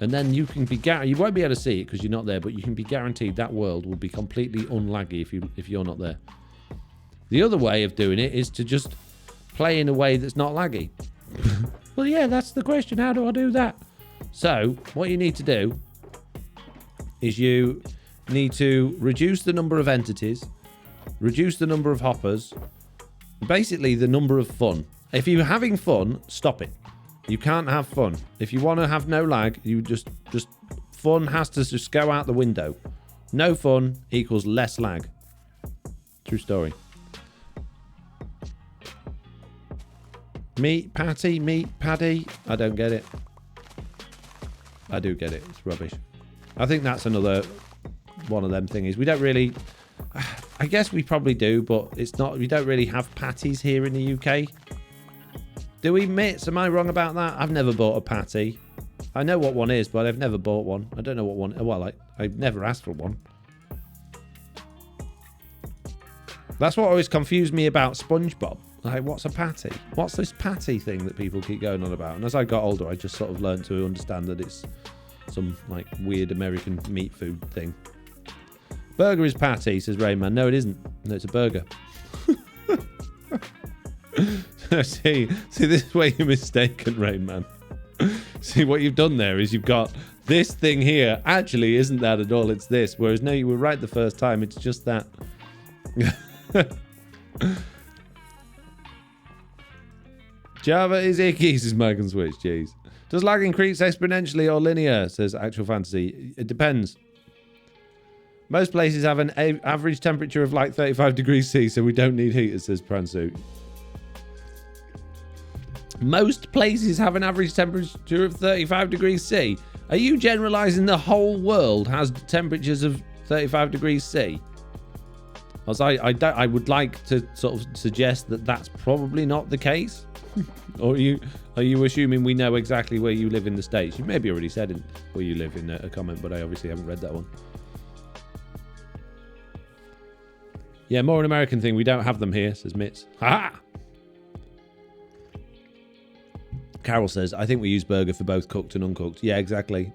And then you can be you won't be able to see it because you're not there, but you can be guaranteed that world will be completely unlaggy if you're not there. The other way of doing it is to just play in a way that's not laggy. Well, yeah, that's the question. How do I do that? So, what you need to do is you need to reduce the number of entities, reduce the number of hoppers, basically the number of fun. If you're having fun, stop it. You can't have fun. If you want to have no lag, you just fun has to just go out the window. No fun equals less lag. True story. Meat Paddy. I don't get it. I do get it. It's rubbish. I think that's another one of them things. We don't really... I guess we probably do, but it's not... We don't really have patties here in the UK. Do we, Mitts? Am I wrong about that? I've never bought a patty. I know what one is, but I've never bought one. I don't know what one... Well, I've never asked for one. That's what always confused me about SpongeBob. Like, what's a patty? What's this patty thing that people keep going on about? And as I got older, I just sort of learned to understand that it's some, like, weird American meat food thing. Burger is patty, says Rainman. No, it isn't. No, it's a burger. See, this is where you're mistaken, Rainman. See, what you've done there is you've got this thing here. Actually, isn't that at all? It's this. Whereas, no, you were right the first time. It's just that. Java is icky, says Mike and Switch. Jeez. Does lag increase exponentially or linear, says Actual Fantasy? It depends. Most places have an average temperature of like 35 degrees C, so we don't need heaters, says Pransuit. Most places have an average temperature of 35 degrees C. Are you generalising the whole world has temperatures of 35 degrees C? As I would like to sort of suggest that that's probably not the case. Or are you assuming we know exactly where you live in the States? You maybe already said where you live in a comment, but I obviously haven't read that one. Yeah, more an American thing. We don't have them here, says Mitz. Ha! Carol says, I think we use burger for both cooked and uncooked. Yeah, exactly.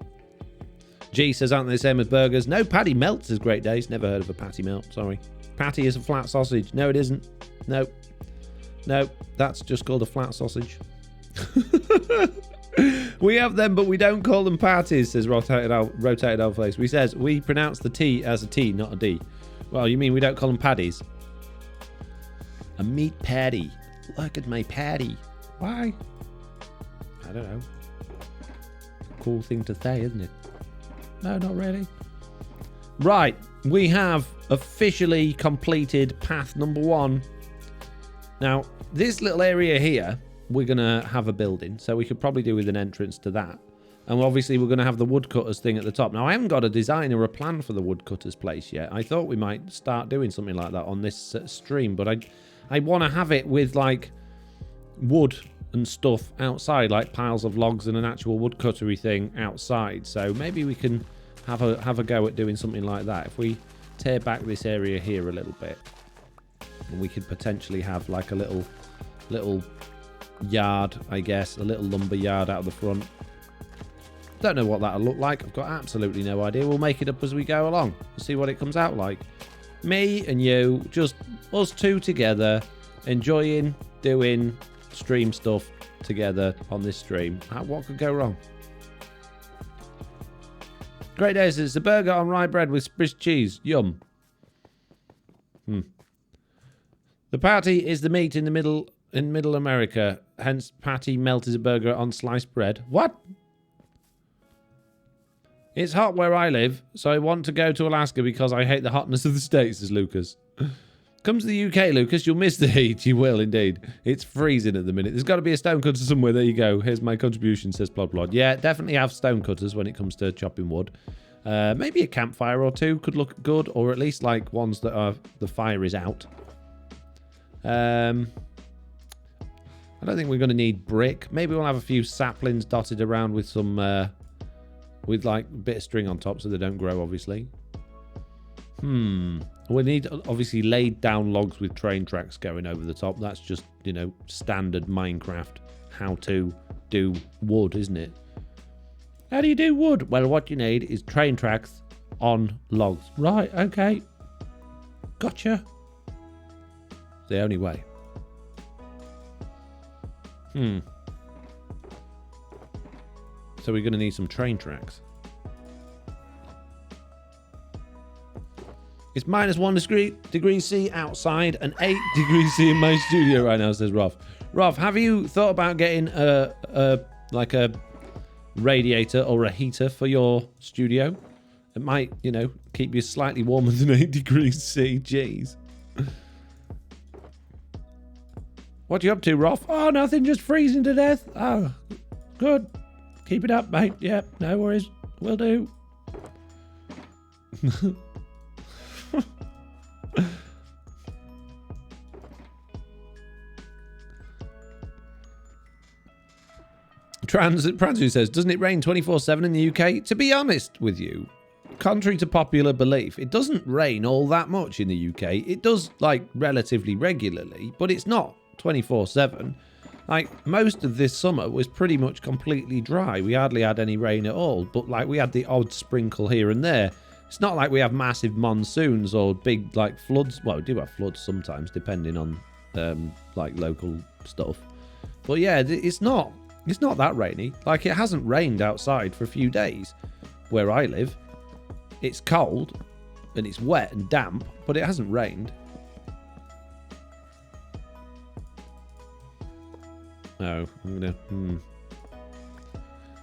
G says, aren't they the same as burgers? No, patty melt, says Great Days. Never heard of a patty melt, sorry. Patty is a flat sausage. No, it isn't. No. No, that's just called a flat sausage. We have them, but we don't call them patties, says Rotated Old Face. We pronounce the T as a T, not a D. Well, you mean we don't call them paddies? A meat patty. Look at my patty. Why? I don't know. Cool thing to say, isn't it? No, not really. Right, we have officially completed path number 1. Now, this little area here, we're going to have a building, so we could probably do with an entrance to that. And obviously, we're going to have the woodcutters thing at the top. Now, I haven't got a design or a plan for the woodcutters place yet. I thought we might start doing something like that on this stream, but I want to have it with, like, wood and stuff outside, like piles of logs and an actual woodcuttery thing outside. So maybe we can have a go at doing something like that. If we tear back this area here a little bit, and we could potentially have like a little yard, I guess, a little lumber yard out of the front. Don't know what that'll look like. I've got absolutely no idea. We'll make it up as we go along. We'll see what it comes out like. Me and you, just us two together, enjoying doing stream stuff together on this stream. What could go wrong? Great Days, it's a burger on rye bread with Swiss cheese. Yum. The patty is the meat in the middle in Middle America. Hence, patty melt is a burger on sliced bread. What? It's hot where I live, so I want to go to Alaska because I hate the hotness of the States, says Lucas. Come to the UK, Lucas. You'll miss the heat. You will, indeed. It's freezing at the minute. There's got to be a stonecutter somewhere. There you go. Here's my contribution, says Plod Plod. Yeah, definitely have stonecutters when it comes to chopping wood. Maybe a campfire or two could look good, or at least like ones that are the fire is out. I don't think we're going to need brick. Maybe we'll have a few saplings dotted around with some, with like a bit of string on top so they don't grow, obviously. We need, obviously, laid down logs with train tracks going over the top. That's just, you know, standard Minecraft how to do wood, isn't it? How do you do wood? Well, what you need is train tracks on logs. Right, okay. Gotcha. The only way. So we're going to need some train tracks. It's -1 degree C outside and 8 degrees C in my studio right now, says Rolf. Rolf, have you thought about getting like a radiator or a heater for your studio? It might, you know, keep you slightly warmer than 8 degrees C. Jeez. What you up to, Rolf? Oh, nothing, just freezing to death. Oh, good. Keep it up, mate. Yep, no worries. Will do. Transu says, doesn't it rain 24/7 in the UK? To be honest with you, contrary to popular belief, it doesn't rain all that much in the UK. It does, like, relatively regularly, but it's not 24/7. Like, most of this summer was pretty much completely dry. We hardly had any rain at all, but, like, we had the odd sprinkle here and there. It's not like we have massive monsoons or big, like, floods. Well, we do have floods sometimes, depending on, like, local stuff. But, yeah, it's not that rainy. Like, it hasn't rained outside for a few days where I live. It's cold, and it's wet and damp, but it hasn't rained. Oh, I'm gonna...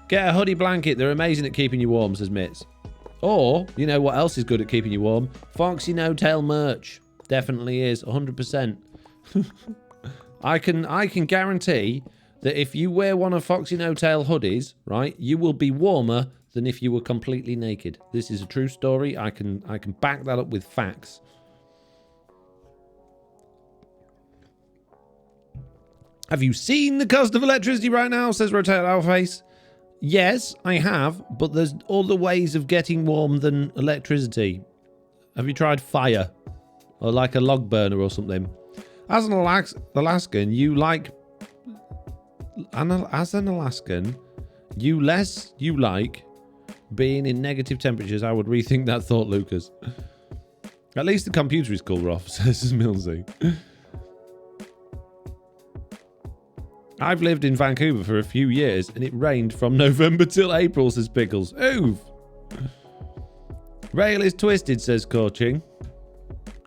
Get a hoodie blanket. They're amazing at keeping you warm, says Mitz. Or, you know what else is good at keeping you warm? Foxy No Tail merch. Definitely is, 100%. I can guarantee that if you wear one of Foxy No Tail hoodies, right, you will be warmer than if you were completely naked. This is a true story. I can back that up with facts. Have you seen the cost of electricity right now? Says Rotate Outface. Yes, I have, but there's other ways of getting warm than electricity. Have you tried fire? Or like a log burner or something? As an Alaskan, you like... As an Alaskan, you like being in negative temperatures. I would rethink that thought, Lucas. At least the computer is cool, Roth, says Millsy. I've lived in Vancouver for a few years, and it rained from November till April, says Pickles. Oof. Rail is twisted, says Coaching.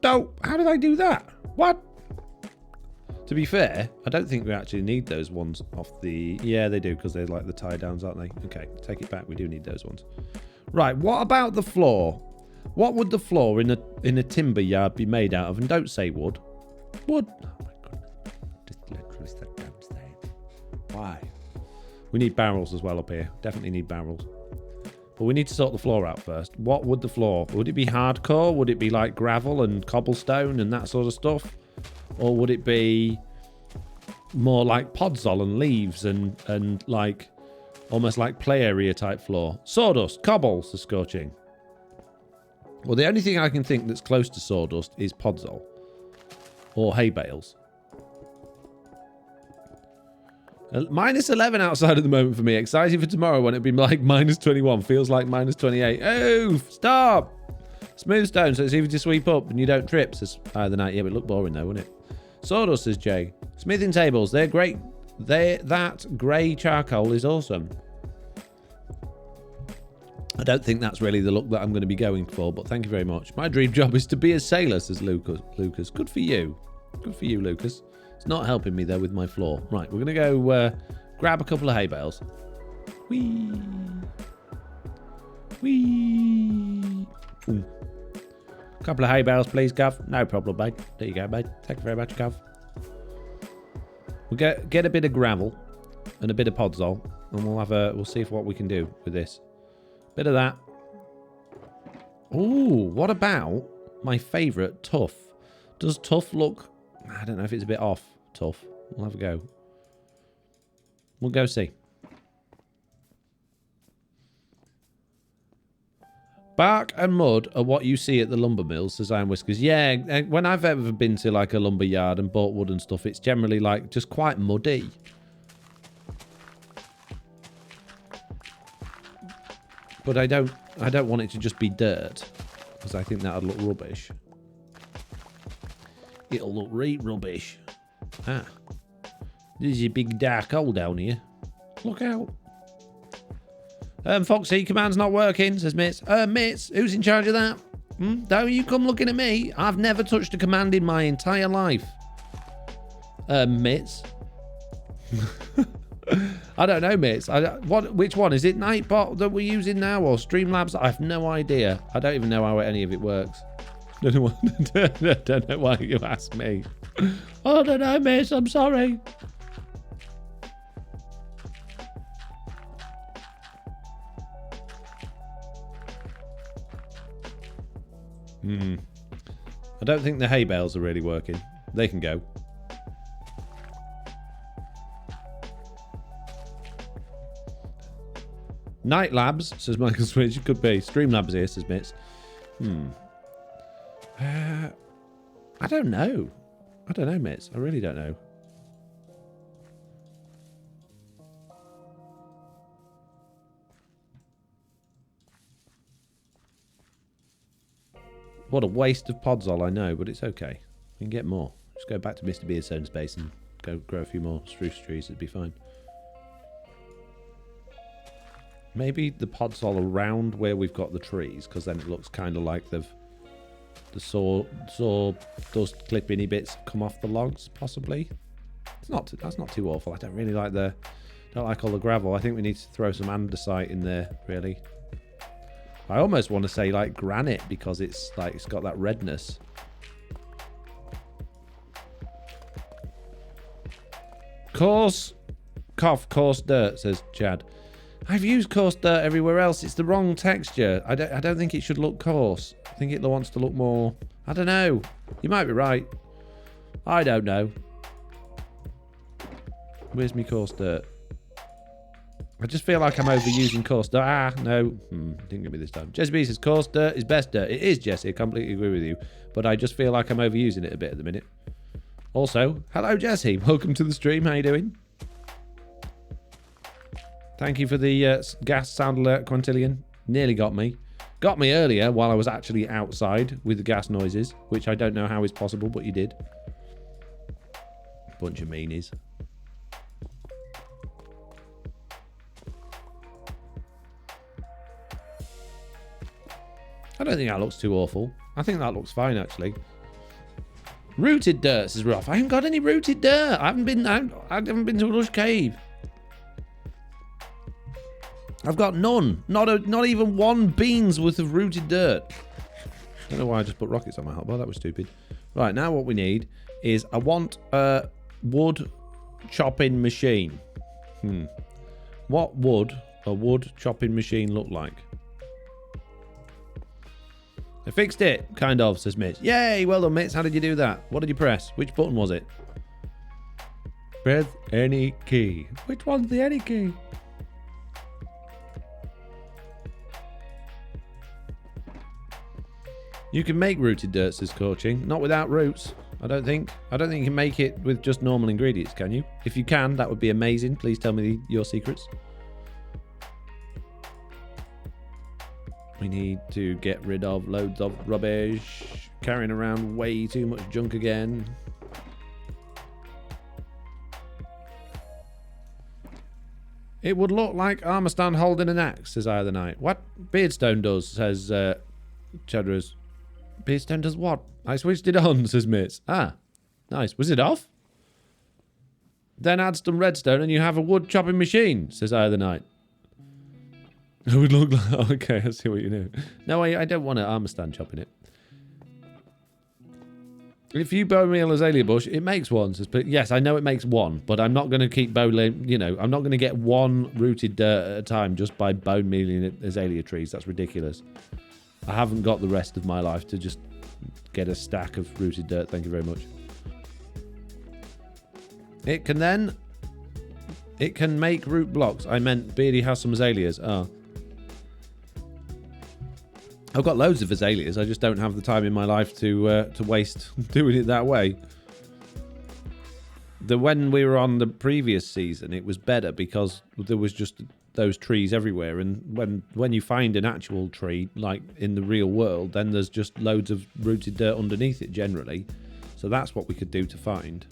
No, how did I do that? What? To be fair, I don't think we actually need those ones off the... Yeah, they do, because they're like the tie-downs, aren't they? Okay, take it back. We do need those ones. Right, what about the floor? What would the floor in a timber yard be made out of? And don't say wood. Wood. Oh, my goodness. Just literally said damn thing. Why? We need barrels as well up here. Definitely need barrels. But we need to sort the floor out first. What would the floor... Would it be hardcore? Would it be like gravel and cobblestone and that sort of stuff? Or would it be more like podzol and leaves and like almost like play area type floor? Sawdust, cobbles, the scorching. Well, the only thing I can think that's close to sawdust is podzol or hay bales. Minus 11 outside at the moment for me. Excited for tomorrow when it'd be like minus 21. Feels like minus 28. Oh, stop! Smooth stone, so it's easy to sweep up and you don't trip, says the night. Yeah, but it looked boring though, wouldn't it? Sawdust, says Jay. Smithing tables, they're great. That grey charcoal is awesome. I don't think that's really the look that I'm going to be going for, but thank you very much. My dream job is to be a sailor, says Lucas. Good for you. Good for you, Lucas. It's not helping me, though, with my floor. Right, we're going to go grab a couple of hay bales. Whee! Whee! Ooh. Couple of hay bales, please, Gav. No problem, mate. There you go, mate. Thank you very much, Gav. We'll get a bit of gravel and a bit of podzol, and we'll see what we can do with this. Bit of that. Ooh, what about my favourite, Tough? Does Tough look... I don't know if it's a bit off, Tough. We'll have a go. We'll go see. Bark and mud are what you see at the lumber mills, says Iron Whiskers. Yeah, when I've ever been to like a lumber yard and bought wood and stuff, it's generally like just quite muddy. But I don't want it to just be dirt, because I think that would look rubbish. It'll look right rubbish. Ah. There's a big dark hole down here. Look out. Foxy, command's not working, says Mitz. Mitz, who's in charge of that? Don't you come looking at me. I've never touched a command in my entire life. Mitz. I don't know, Mitz. Which one? Is it Nightbot that we're using now or Streamlabs? I have no idea. I don't even know how any of it works. Don't know why you asked me. I don't know, Mitz. I'm sorry. I don't think the hay bales are really working. They can go. Night Labs, says Michael Switch. It could be. Streamlabs here, says Mitz. I don't know. I don't know, Mitz. I really don't know. What a waste of podzol, I know, but it's okay. We can get more. Just go back to Mr. Beardstone space and go grow a few more spruce trees. It'd be fine. Maybe the podzol around where we've got the trees, because then it looks kind of like the saw dust clipping-y bits come off the logs, possibly. That's not too awful. I don't really like don't like all the gravel. I think we need to throw some andesite in there, really. I almost want to say like granite, because it's got that redness. Of course, Cough, coarse dirt, says Chad. I've used coarse dirt everywhere else. It's the wrong texture. I don't think it should look coarse. I think it wants to look more... I don't know. You might be right. I don't know. Where's me coarse dirt? I just feel like I'm overusing coarse dirt. Ah, no. Didn't get me this time. Jesse B says coarse dirt is best dirt. It is, Jesse. I completely agree with you. But I just feel like I'm overusing it a bit at the minute. Also, hello, Jesse. Welcome to the stream. How you doing? Thank you for the gas sound alert, Quintillion. Nearly got me. Got me earlier while I was actually outside with the gas noises, which I don't know how is possible, but you did. Bunch of meanies. I don't think that looks too awful. I think that looks fine, actually. Rooted dirt is rough. I haven't got any rooted dirt. I haven't been to a lush cave. I've got none. Not even one bean's worth of rooted dirt. I don't know why I just put rockets on my hotbar. That was stupid. Right, now what we need is I want a wood chopping machine. What would a wood chopping machine look like? I fixed it, kind of, says Mitch. Yay, well done, Mitch. How did you do that? What did you press? Which button was it? Press any key. Which one's the any key? You can make rooted dirt, says Coaching. Not without roots, I don't think. I don't think you can make it with just normal ingredients, can you? If you can, that would be amazing. Please tell me your secrets. We need to get rid of loads of rubbish. Carrying around way too much junk again. It would look like armor stand holding an axe, says Eye of the Night. What Beardstone does, says Cheddar's. Beardstone does what? I switched it on, says Mitz. Ah, nice. Was it off? Then add some redstone and you have a wood chopping machine, says Eye of the Night. It would look like... Okay, I see what you do. No, I don't want an armor stand chopping it. If you bone meal azalea bush, it makes one. But yes, I know it makes one, but I'm not going to keep bone... You know, I'm not going to get one rooted dirt at a time just by bone mealing azalea trees. That's ridiculous. I haven't got the rest of my life to just get a stack of rooted dirt. Thank you very much. It can then... It can make root blocks. I meant Beardy has some azaleas. Oh. I've got loads of azaleas. I just don't have the time in my life to waste doing it that way. When we were on the previous season, it was better because there was just those trees everywhere. And when you find an actual tree, like in the real world, then there's just loads of rooted dirt underneath it generally. So that's what we could do to find.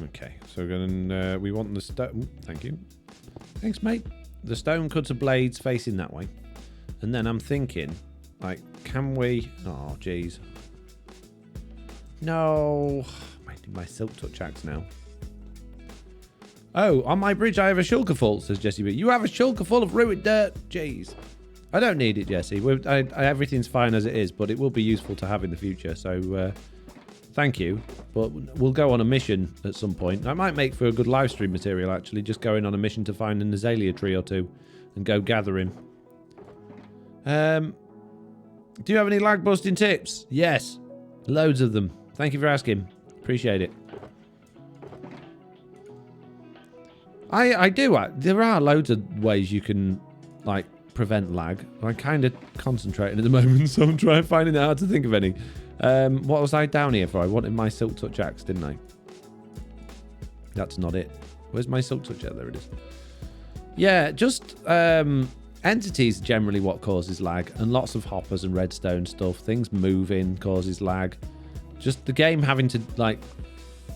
Okay, so we're going we want the stone. Thank you. Thanks, mate. The stone cutter blades facing that way. And then I'm thinking, like, can we... Oh, jeez. No. I need my silk touch axe now. Oh, on my bridge I have a shulker full, says Jesse B. You have a shulker full of rooted dirt? Jeez. I don't need it, Jesse. Everything's fine as it is, but it will be useful to have in the future, so... Thank you, but we'll go on a mission at some point. That might make for a good live stream material, actually, just going on a mission to find an azalea tree or two and go gathering. Do you have any lag busting tips? Yes, loads of them. Thank you for asking. Appreciate it. I do. There are loads of ways you can, like, prevent lag. I'm kind of concentrating at the moment, so I'm trying finding out how to think of any. What was I down here for? I wanted my silk touch axe, didn't I? That's not it. Where's my silk touch axe? There it is. Yeah, just entities generally what causes lag, and lots of hoppers and redstone stuff. Things moving causes lag. Just the game having to like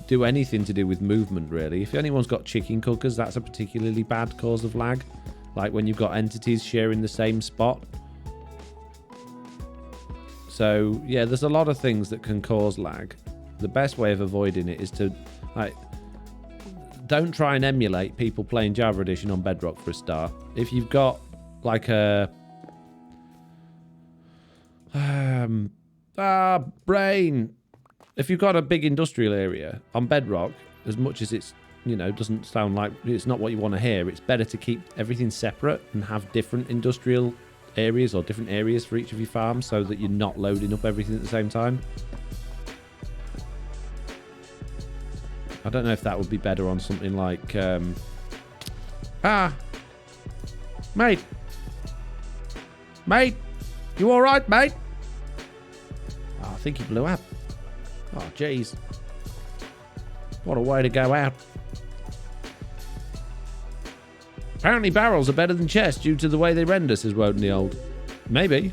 do anything to do with movement, really. If anyone's got chicken cookers, that's a particularly bad cause of lag. Like when you've got entities sharing the same spot. So, yeah, there's a lot of things that can cause lag. The best way of avoiding it is to, like, don't try and emulate people playing Java Edition on Bedrock for a start. If you've got, like, a Brain. If you've got a big industrial area on Bedrock, as much as it's, you know, doesn't sound like it's not what you want to hear, it's better to keep everything separate and have different industrial areas or different areas for each of your farms so that you're not loading up everything at the same time. I don't know if that would be better on something like... Mate! Mate! You alright, mate? Oh, I think he blew up. Oh, jeez. What a way to go out. Apparently barrels are better than chests due to the way they render, says Woden the Old. Maybe.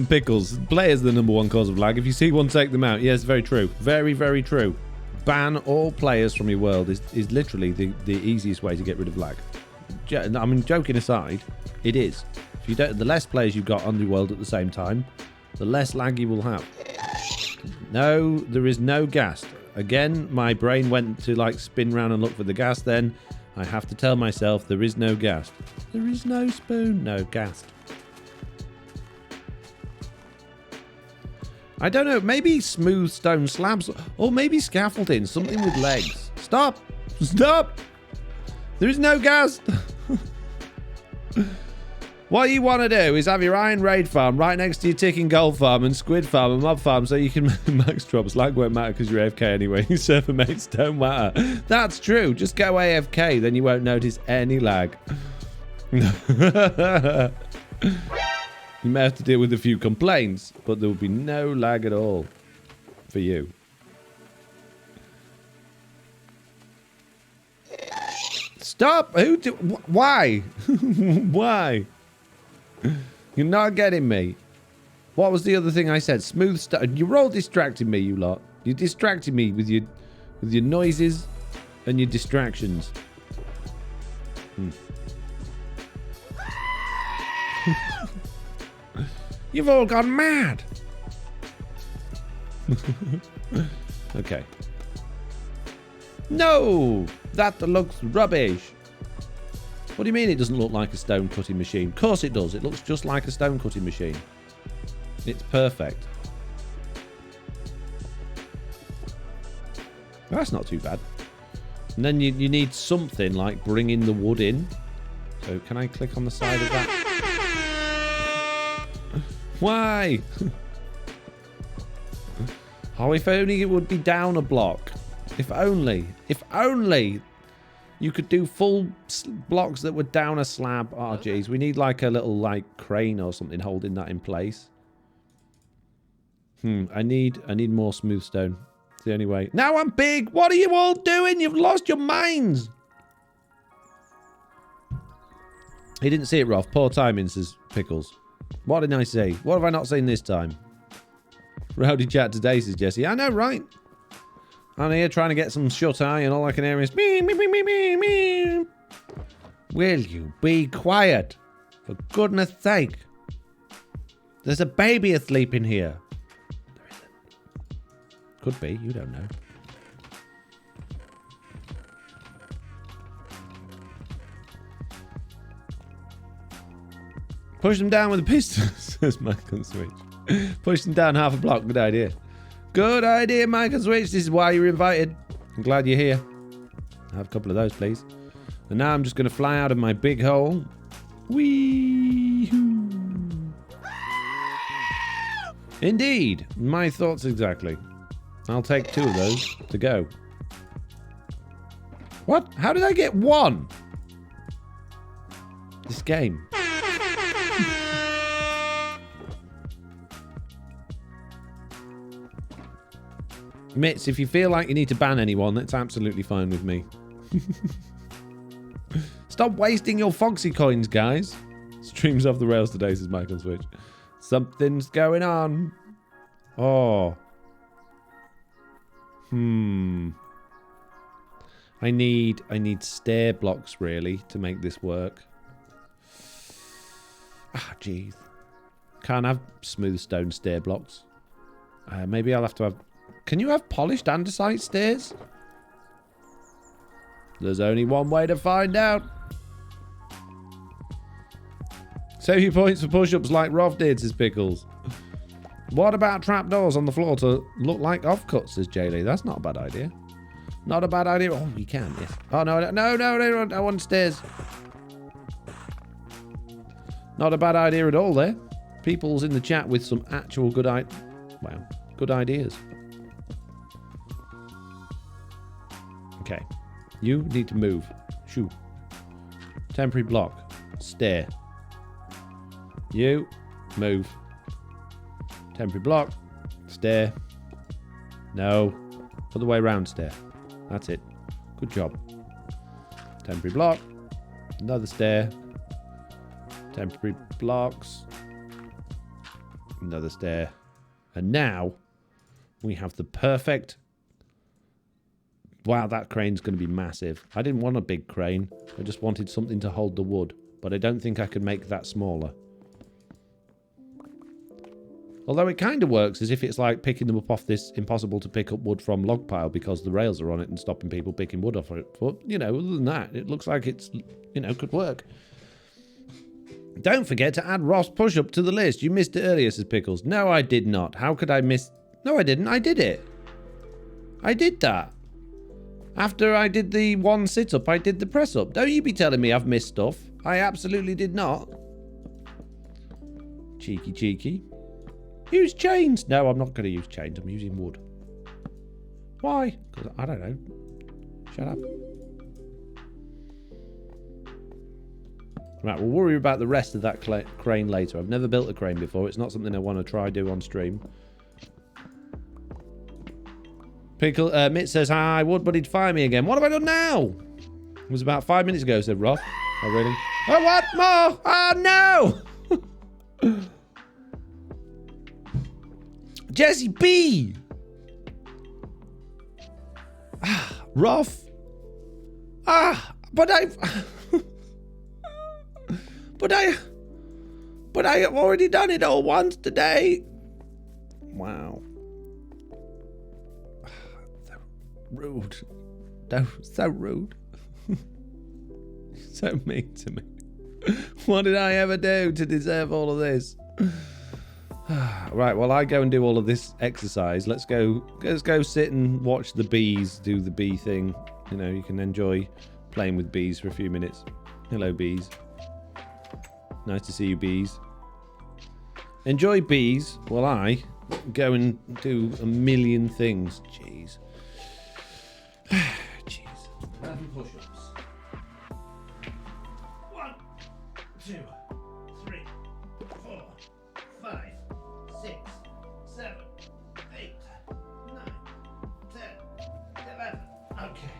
Pickles. Players are the #1 cause of lag. If you see one, take them out. Yes, very true. Very, very true. Ban all players from your world is literally the easiest way to get rid of lag. I mean, joking aside, it is. If you don't, the less players you've got on your world at the same time, the less lag you will have. No, there is no ghast. Again, my brain went to like spin round and look for the ghast. Then I have to tell myself there is no ghast. There is no spoon, no ghast. I don't know, maybe smooth stone slabs or maybe scaffolding, something with legs. Stop! Stop! There is no ghast. What you want to do is have your iron raid farm right next to your ticking gold farm and squid farm and mob farm so you can max drops. Lag won't matter because you're AFK anyway. Your server mates don't matter. That's true. Just go AFK, then you won't notice any lag. You may have to deal with a few complaints, but there will be no lag at all for you. Stop! Why? Why? You're not getting me. What was the other thing I said? Smooth stuff. You're all distracting me, you lot. You're distracting me with your noises and your distractions. You've all gone mad. Okay. No! That looks rubbish. What do you mean it doesn't look like a stone cutting machine? Of course it does. It looks just like a stone cutting machine. It's perfect. That's not too bad. And then you need something like bringing the wood in. So can I click on the side of that? Why? Oh, if only it would be down a block. If only. If only you could do full blocks that were down a slab. Oh, jeez. We need like a little like crane or something holding that in place. I need more smooth stone. It's the only way. Now I'm big. What are you all doing? You've lost your minds. He didn't see it, Rolf. Poor timing, says Pickles. What did I say? What have I not seen this time? Rowdy chat today, says Jesse. I know, right? I'm here trying to get some shut-eye and all I can hear is... Will you be quiet? For goodness sake. There's a baby asleep in here. There isn't. Could be, you don't know. Push them down with a pistol, says Mike on Switch. Push them down half a block, good idea. Good idea, Mike and Switch. This is why you're invited. I'm glad you're here. I'll have a couple of those, please. And now I'm just going to fly out of my big hole. Wee-hoo. Indeed. My thoughts exactly. I'll take 2 of those to go. What? How did I get 1? This game. Mitz, if you feel like you need to ban anyone, that's absolutely fine with me. Stop wasting your Foxy coins, guys. Streams off the rails today, says Mike on Switch. Something's going on. Oh. I need stair blocks, really, to make this work. Ah, jeez. Can't have smooth stone stair blocks. Maybe I'll have to have... Can you have polished andesite stairs? There's only one way to find out. Save your points for push-ups like Roth did, says Pickles. What about trapdoors on the floor to look like offcuts, says Jaylee. That's not a bad idea. Not a bad idea. Oh, you can, yes. Oh, no, I want stairs. Not a bad idea at all there. People's in the chat with some actual good ideas. Okay. You need to move. Shoo. Temporary block. Stair. You move. Temporary block. Stair. No. Other way around stair. That's it. Good job. Temporary block. Another stair. Temporary blocks. Another stair. And now we have the perfect... Wow, that crane's going to be massive. I didn't want a big crane. I just wanted something to hold the wood. But I don't think I could make that smaller. Although it kind of works as if it's like picking them up off this impossible to pick up wood from log pile because the rails are on it and stopping people picking wood off it. But, you know, other than that, it looks like it's, you know, could work. Don't forget to add Ross push-up to the list. You missed it earlier, says Pickles. No, I did not. How could I miss... No, I didn't. I did it. I did that. After I did the one sit-up, I did the press-up. Don't you be telling me I've missed stuff. I absolutely did not. Cheeky, cheeky. Use chains. No, I'm not going to use chains. I'm using wood. Why? Because I don't know. Shut up. Right, we'll worry about the rest of that crane later. I've never built a crane before. It's not something I want to try do on stream. Mitt says, hi, would, but he'd fire me again. What have I done now? It was about 5 minutes ago, said Roth. Oh, really? Oh, what? More? Oh, no! Jesse B! Roth. But I have already done it all once today. Wow. So rude. So rude. So mean to me. What did I ever do to deserve all of this? Right, well, I go and do all of this exercise. Let's go sit and watch the bees do the bee thing. You know, you can enjoy playing with bees for a few minutes. Hello, bees. Nice to see you, bees. Enjoy bees while I go and do a million things. Jeez. Jeez. 11 push-ups. 1, 2, 3, 4, 5, 6, 7, 8, 9, 10, 11. Okay.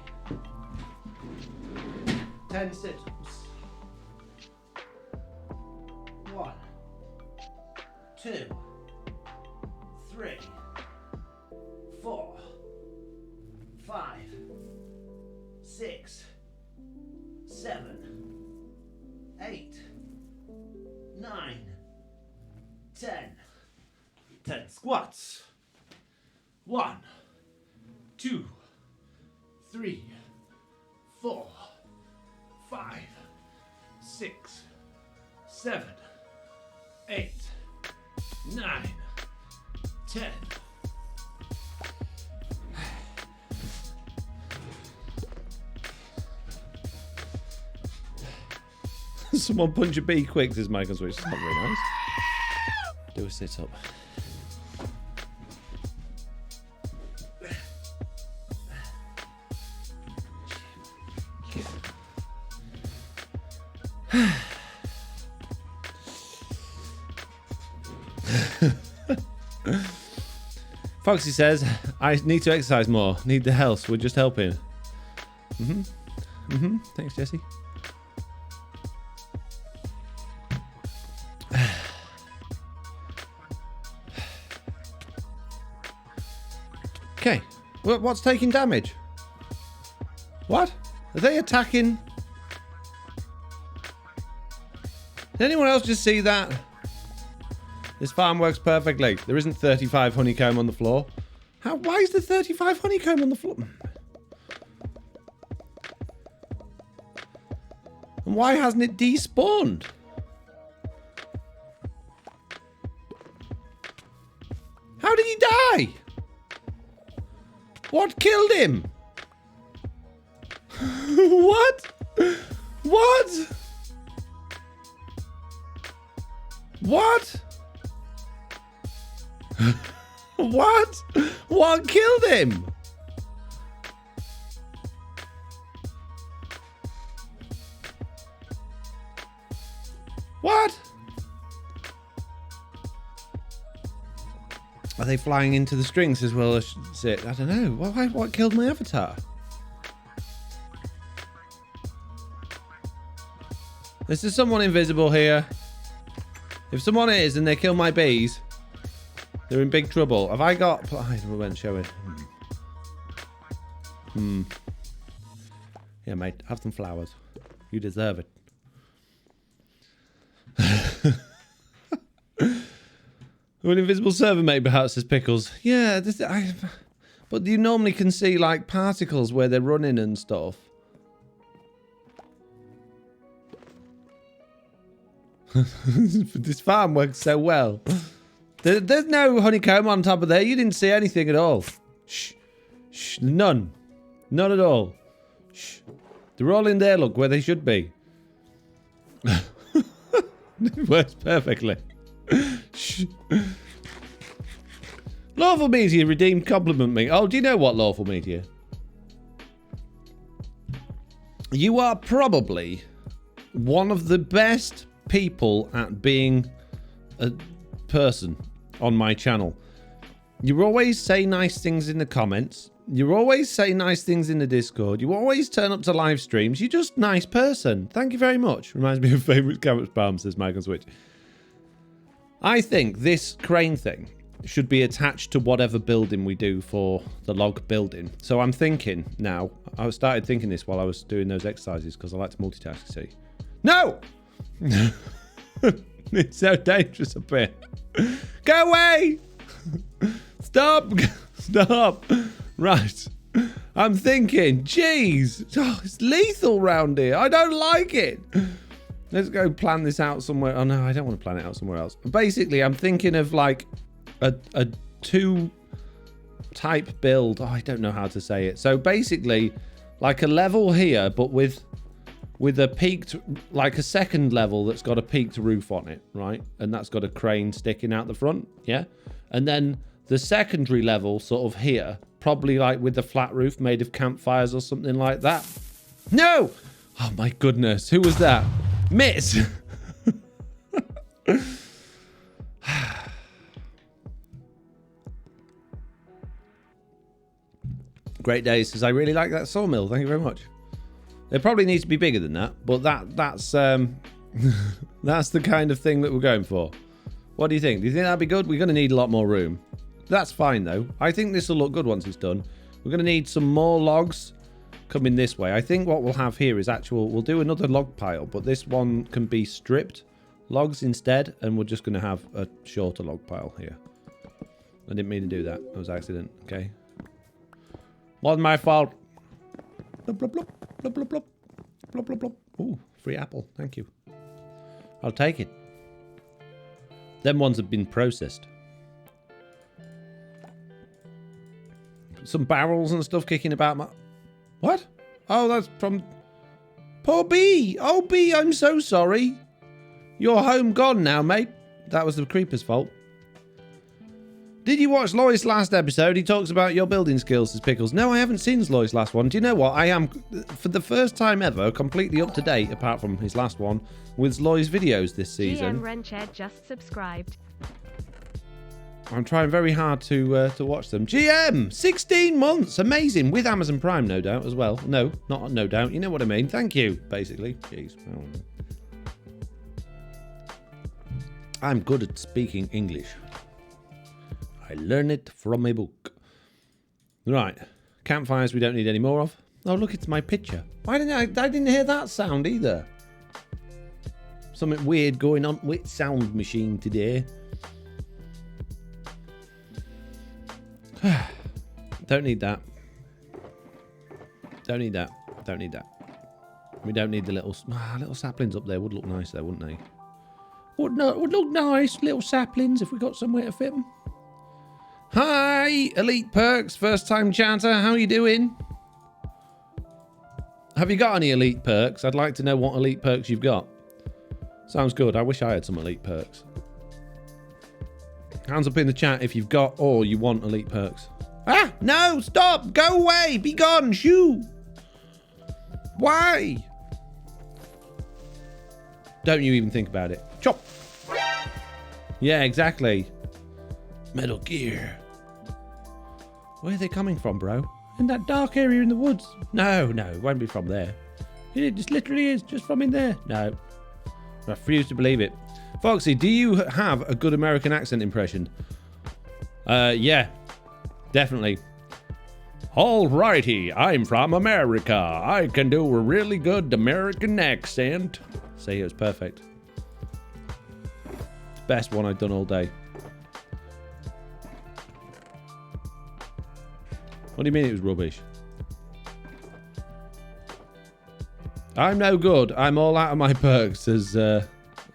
10 sit-ups. 1, 2, 3, 4, 5, 6, 7, 8, 9, 10. 10 squats. 1, 2, 3, 4, 5, 6, 7, 8, 9, 10. Someone punch a bee quick, says Michael Switch. It's not very nice. Do a sit up. Foxy says, I need to exercise more. Need the health. We're just helping. Thanks, Jesse. Okay. What's taking damage? What? Are they attacking? Did anyone else just see that? This farm works perfectly. There isn't 35 honeycomb on the floor. Why is there 35 honeycomb on the floor? And why hasn't it despawned? What killed him? What? What? What? What? What killed him? What? Are they flying into the strings as well as it? I don't know. What killed my avatar? Is there someone invisible here? If someone is and they kill my bees, they're in big trouble. Have I got... I won't show it. Yeah, mate. Have some flowers. You deserve it. An invisible server mate, perhaps, says Pickles. Yeah, but you normally can see, like, particles where they're running and stuff. This farm works so well. There's no honeycomb on top of there. You didn't see anything at all. Shh. Shh. None. None at all. Shh. They're all in there, look, where they should be. It works perfectly. Shh. Lawful Media redeemed compliment me. Oh, do you know what, Lawful Media? You are probably one of the best people at being a person on my channel. You always say nice things in the comments. You always say nice things in the Discord. You always turn up to live streams. You're just a nice person. Thank you very much. Reminds me of favourite carrot palm, says Mike on Switch. I think this crane thing should be attached to whatever building we do for the log building. So I'm thinking now, I started thinking this while I was doing those exercises because I like to multitask, see. No! It's so dangerous up here. Go away! Stop! Stop! Right. I'm thinking, jeez, it's lethal round here. I don't like it. Let's go plan this out somewhere. Oh no, I don't want to plan it out somewhere else. Basically, I'm thinking of like a two type build. Oh, I don't know how to say it. So basically, like a level here, but with a peaked, like a second level that's got a peaked roof on it, right? And that's got a crane sticking out the front, yeah? And then the secondary level sort of here, probably like with the flat roof made of campfires or something like that. No! Oh my goodness, who was that? Mitz! Great Day says, I really like that sawmill. Thank you very much. It probably needs to be bigger than that, but that's that's the kind of thing that we're going for. What do you think? Do you think that'd be good? We're going to need a lot more room. That's fine, though. I think this will look good once it's done. We're going to need some more logs coming this way. I think what we'll have here is we'll do another log pile, but this one can be stripped logs instead, and we're just going to have a shorter log pile here. I didn't mean to do that. It was an accident, okay? Wasn't my fault. Blub, blub, blub, blub, blub, blub, blub, blub, blub. Ooh, free apple. Thank you. I'll take it. Them ones have been processed. Some barrels and stuff kicking about my... What? Oh, that's from... Poor Bee! Oh, Bee, I'm so sorry. You're home gone now, mate. That was the creeper's fault. Did you watch Lois' last episode? He talks about your building skills, says Pickles. No, I haven't seen Lois' last one. Do you know what? I am, for the first time ever, completely up to date, apart from his last one, with Lois' videos this season. GM Wrenched just subscribed. I'm trying very hard to watch them. GM! 16 months! Amazing! With Amazon Prime, no doubt, as well. No, not no doubt. You know what I mean. Thank you, basically. Jeez. I'm good at speaking English. I learn it from a book. Right. Campfires we don't need any more of. Oh, look, it's my picture. Why didn't I didn't hear that sound either. Something weird going on with sound machine today. Don't need that. Don't need that. Don't need that. We don't need the little saplings up there. Would look nice there, wouldn't they? Would look nice, little saplings, if we got somewhere to fit them. Hi, Elite Perks, first time chatter. How are you doing? Have you got any Elite Perks? I'd like to know what Elite Perks you've got. Sounds good. I wish I had some Elite Perks. Hands up in the chat if you've got or you want Elite Perks. Ah, no, stop, go away, be gone, shoo. Why? Don't you even think about it. Chop. Yeah, exactly. Metal Gear. Where are they coming from, bro? In that dark area in the woods. No, it won't be from there. It just literally is, just from in there. No. I refuse to believe it. Foxy, do you have a good American accent impression? Yeah. Definitely. Alrighty, I'm from America. I can do a really good American accent. See, it was perfect. Best one I've done all day. What do you mean it was rubbish? I'm no good. I'm all out of my perks as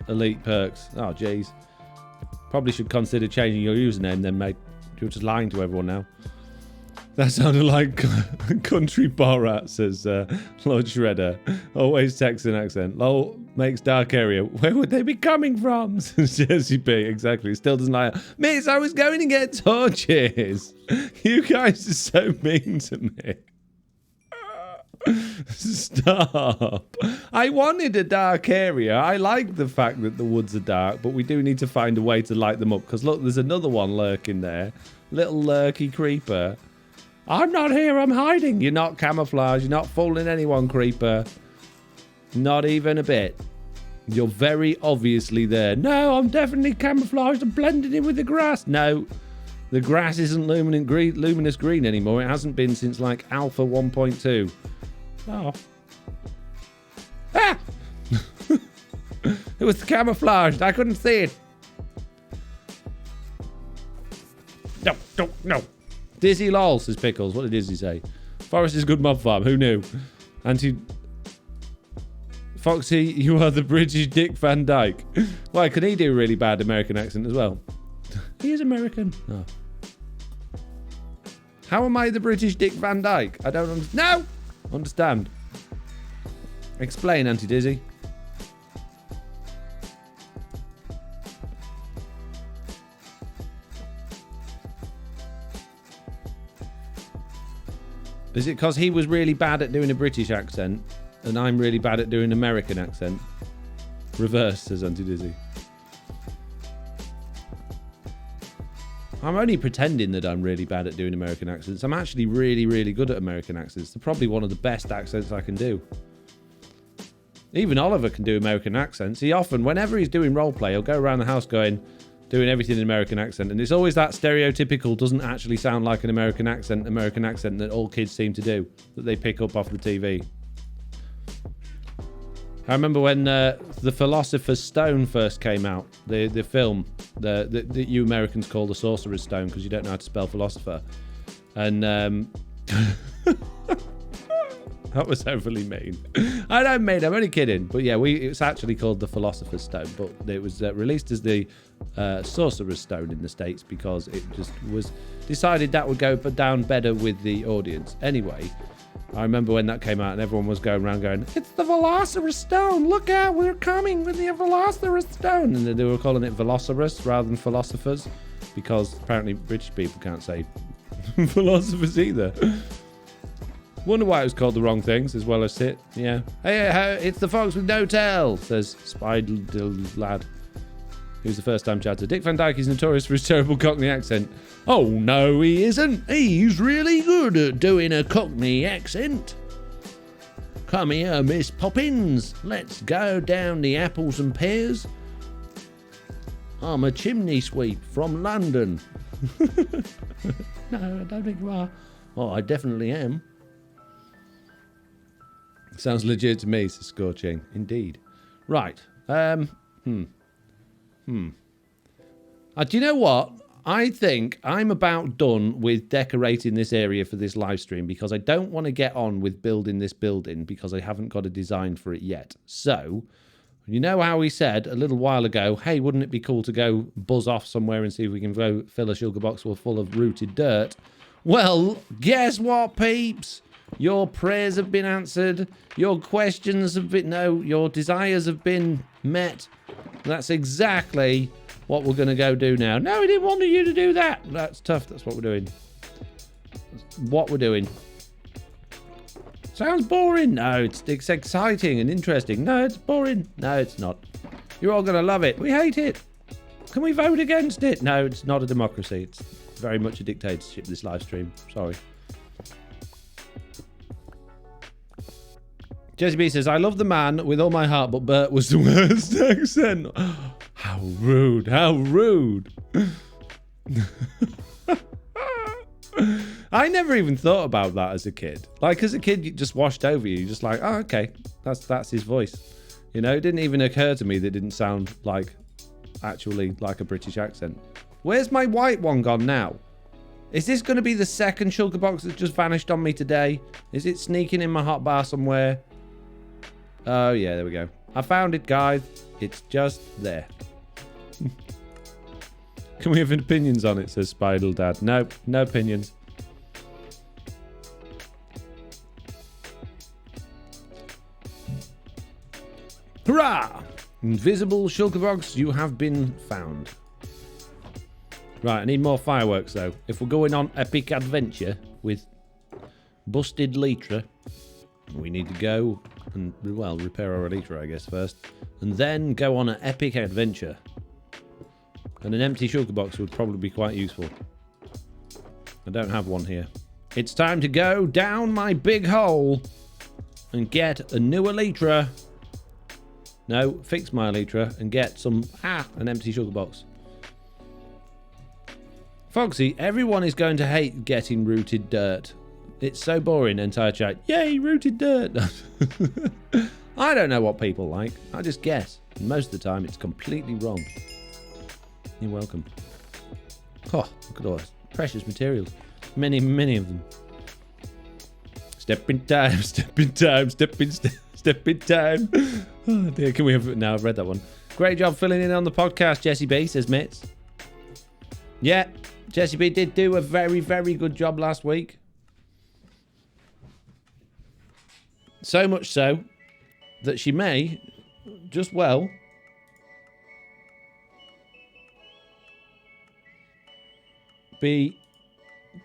Elite Perks. Oh, jeez. Probably should consider changing your username then, mate. You're just lying to everyone now. That sounded like country Borat, says Lord Shredder. Always Texan accent. Lol makes dark area. Where would they be coming from? Says Jesse B. Exactly. Still doesn't like it. Miss, I was going to get torches. You guys are so mean to me. Stop. I wanted a dark area. I like the fact that the woods are dark, but we do need to find a way to light them up. Because look, there's another one lurking there. Little lurky creeper. I'm not here, I'm hiding. You're not camouflaged. You're not fooling anyone, creeper. Not even a bit. You're very obviously there. No, I'm definitely camouflaged. I'm blended in with the grass. No, the grass isn't luminous green anymore. It hasn't been since like Alpha 1.2. Oh. Ah! It was camouflaged. I couldn't see it. No. Dizzy lol, says Pickles. What did Dizzy say? Forest is good mob farm. Who knew? Foxy, you are the British Dick Van Dyke. Why, can he do a really bad American accent as well? He is American. Oh. How am I the British Dick Van Dyke? I don't understand. No! Understand. Explain, Auntie Dizzy. Is it because he was really bad at doing a British accent and I'm really bad at doing an American accent? Reverse, says Auntie Dizzy. I'm only pretending that I'm really bad at doing American accents. I'm actually really, really good at American accents. They're probably one of the best accents I can do. Even Oliver can do American accents. He often, whenever he's doing roleplay, he'll go around the house doing everything in American accent. And it's always that stereotypical, doesn't actually sound like an American accent that all kids seem to do, that they pick up off the TV. I remember when the Philosopher's Stone first came out, the film that you Americans call the Sorcerer's Stone because you don't know how to spell philosopher. And that was overly mean. I don't mean, I'm only kidding. But yeah, it's actually called the Philosopher's Stone, but it was released as the Sorcerer's Stone in the States because it just was decided that would go down better with the audience. Anyway, I remember when that came out and everyone was going around going, it's the Philosopher's Stone. Look out, we're coming with the Philosopher's Stone. And they were calling it Velocirus rather than philosophers because apparently British people can't say philosophers either. Wonder why it was called the wrong things as well as it. Yeah. Hey, it's the fox with no tail, says Spider Lad. Who's the first time chatter. Dick Van Dyke is notorious for his terrible Cockney accent. Oh, no, he isn't. He's really good at doing a Cockney accent. Come here, Miss Poppins. Let's go down the apples and pears. I'm a chimney sweep from London. No, I don't think you are. Oh, I definitely am. Sounds legit to me, says Scorching. Indeed. Right. Do you know what? I think I'm about done with decorating this area for this live stream because I don't want to get on with building this building because I haven't got a design for it yet. So, You know how he said a little while ago, hey, wouldn't it be cool to go buzz off somewhere and see if we can go fill a sugar box full of rooted dirt? Well, guess what, peeps? Your prayers have been answered. Your questions have been... No, your desires have been met. That's exactly what we're going to go do now. No, we didn't want you to do that. That's tough. That's what we're doing. What we're doing. Sounds boring. No, it's exciting and interesting. No, it's boring. No, it's not. You're all going to love it. We hate it. Can we vote against it? No, it's not a democracy. It's very much a dictatorship, this live stream. Sorry. Jesse B says, I love the man with all my heart, but Bert was the worst accent. How rude. How rude. I never even thought about that as a kid. Like, as a kid, you just washed over you. You're just like, oh, okay, that's his voice. You know, it didn't even occur to me that it didn't sound like, actually, like a British accent. Where's my white one gone now? Is this going to be the second sugar box that just vanished on me today? Is it sneaking in my hotbar somewhere? Oh, yeah, there we go. I found it, guys. It's just there. Can we have opinions on it, says Spidal Dad. Nope, no opinions. Hurrah! Invisible sugar box, you have been found. Right, I need more fireworks, though. If we're going on epic adventure with busted Elytra, we need to go and, well, repair our Elytra, I guess, first. And then go on an epic adventure. And an empty sugar box would probably be quite useful. I don't have one here. It's time to go down my big hole and get a new Elytra. No, fix my Elytra and get an empty sugar box. Foxy, everyone is going to hate getting rooted dirt. It's so boring, entire chat. Yay, rooted dirt. I don't know what people like. I just guess. And most of the time, it's completely wrong. You're welcome. Oh, look at all this precious materials. Many, many of them. Step in time, step in time, step in time. Oh dear, can we have it now? I've read that one. Great job filling in on the podcast, Jesse B, says Mitz. Yeah, Jesse B did do a very, very good job last week. So much so that she may just well be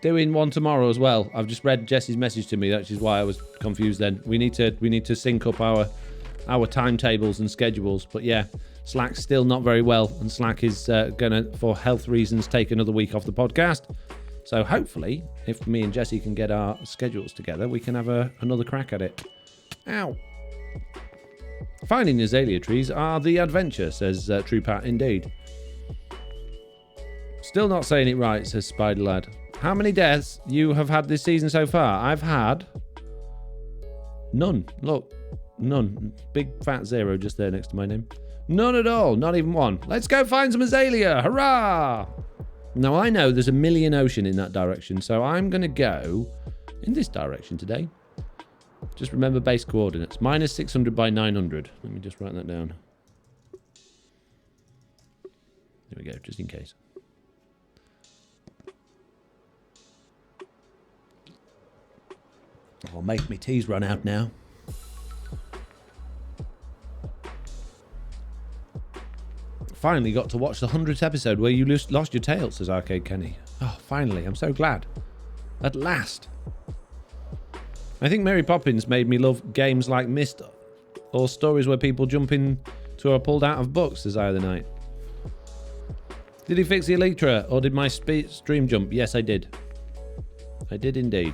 doing one tomorrow as well. I've just read Jesse's message to me, which is why I was confused then. We need to sync up our timetables and schedules. But yeah, Slack's still not very well, and Slack is gonna, for health reasons, take another week off the podcast. So hopefully, if me and Jesse can get our schedules together, we can have another crack at it. Ow. Finding azalea trees are the adventure, says True Pat. Indeed. Still not saying it right, says Spider Lad. How many deaths you have had this season so far? I've had none. Look, none. Big fat 0 just there next to my name. None at all. Not even one. Let's go find some azalea. Hurrah! Now, I know there's a million ocean in that direction, so I'm going to go in this direction today. Just remember base coordinates. Minus 600 by 900. Let me just write that down. There we go, just in case. I'll make my teas run out now. Finally got to watch the 100th episode where you lost your tail, says Arcade Kenny. Oh, finally. I'm so glad. At last. I think Mary Poppins made me love games like Myst or stories where people jump into or pulled out of books, says I the Night. Did he fix the Elytra or did my stream jump? Yes, I did. I did indeed.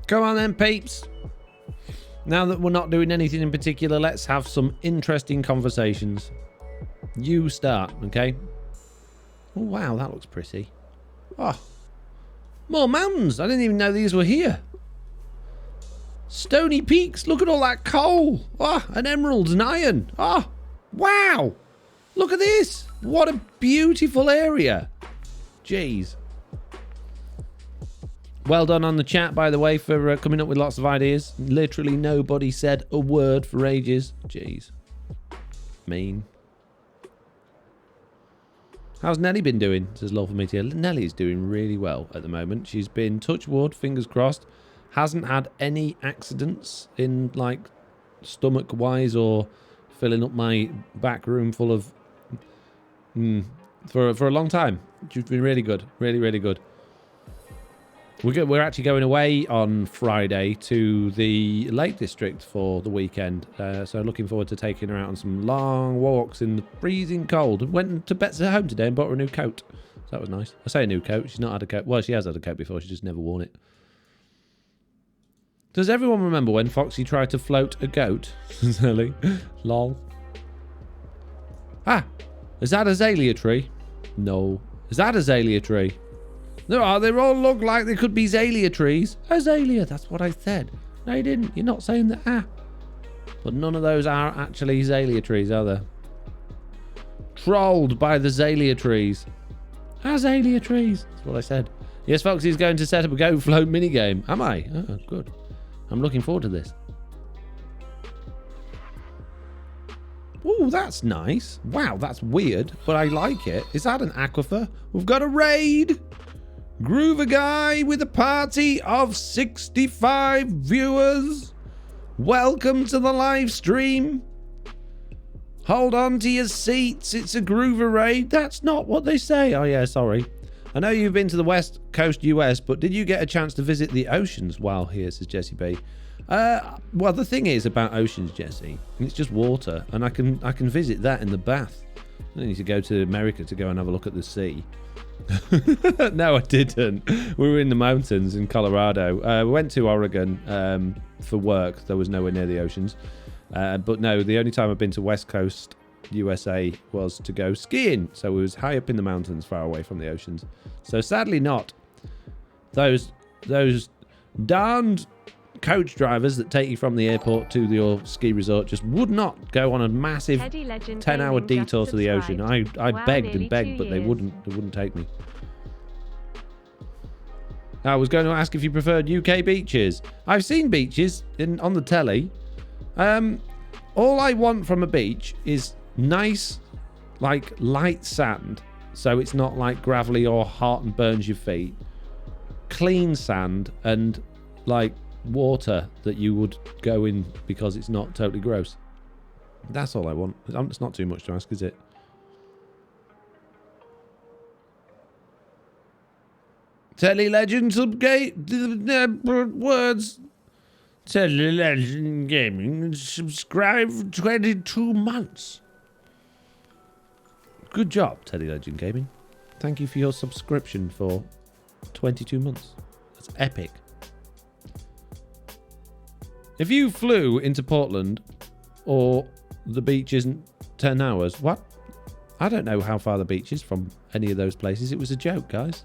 Come on then, peeps. Now that we're not doing anything in particular, let's have some interesting conversations. You start, okay? Oh, wow, that looks pretty. Oh, more mountains. I didn't even know these were here. Stony peaks. Look at all that coal. Oh, and emeralds and iron. Oh, wow. Look at this. What a beautiful area. Jeez. Well done on the chat, by the way, for coming up with lots of ideas. Literally nobody said a word for ages. Jeez. Mean. How's Nelly been doing? Says Lawful Meteor. Nelly's doing really well at the moment. She's been, touch wood, fingers crossed, hasn't had any accidents in, like, stomach-wise or filling up my back room full of... for a long time. She's been really good. Really, really good. We're actually going away on Friday to the Lake District for the weekend. So looking forward to taking her out on some long walks in the freezing cold. Went to Bet's home today and bought her a new coat. So that was nice. I say a new coat. She's not had a coat. Well, she has had a coat before. She just never worn it. Does everyone remember when Foxy tried to float a goat? Silly. Lol. Ah! Is that a azalea tree? No. Is that a azalea tree? No, they all look like they could be azalea trees. Azalea, that's what I said. No, you didn't. You're not saying that. Ah. But none of those are actually azalea trees, are they? Trolled by the azalea trees. Azalea trees. That's what I said. Yes, Foxy's going to set up a Go Float minigame. Am I? Oh, good. I'm looking forward to this. Oh, that's nice. Wow, that's weird, but I like it. Is that an aquifer? We've got a raid. Groover guy with a party of 65 viewers. Welcome to the live stream. Hold on to your seats. It's a Groover raid. That's not what they say. Oh, yeah, sorry. I know you've been to the West Coast US, but did you get a chance to visit the oceans while here, says Jesse B? Well, the thing is about oceans, Jesse, it's just water, and I can visit that in the bath. I don't need to go to America to go and have a look at the sea. No, I didn't. We were in the mountains in Colorado. We went to Oregon for work. There was nowhere near the oceans. But no, the only time I've been to West Coast USA was to go skiing. So we was high up in the mountains, far away from the oceans. So sadly not. Those darned coach drivers that take you from the airport to your ski resort just would not go on a massive 10-hour detour to the ocean. I begged and begged, but they wouldn't take me. I was going to ask if you preferred UK beaches. I've seen beaches on the telly. All I want from a beach is nice, like, light sand, so it's not like gravelly or hot and burns your feet. Clean sand and, like, water that you would go in because it's not totally gross. That's all I want. It's not too much to ask, is it? Telly Legends update words. Telly Legend Gaming subscribed for 22 months. Good job, Telly Legend Gaming. Thank you for your subscription for 22 months. That's epic. If you flew into Portland or the beach isn't 10 hours, what? I don't know how far the beach is from any of those places. It was a joke, guys.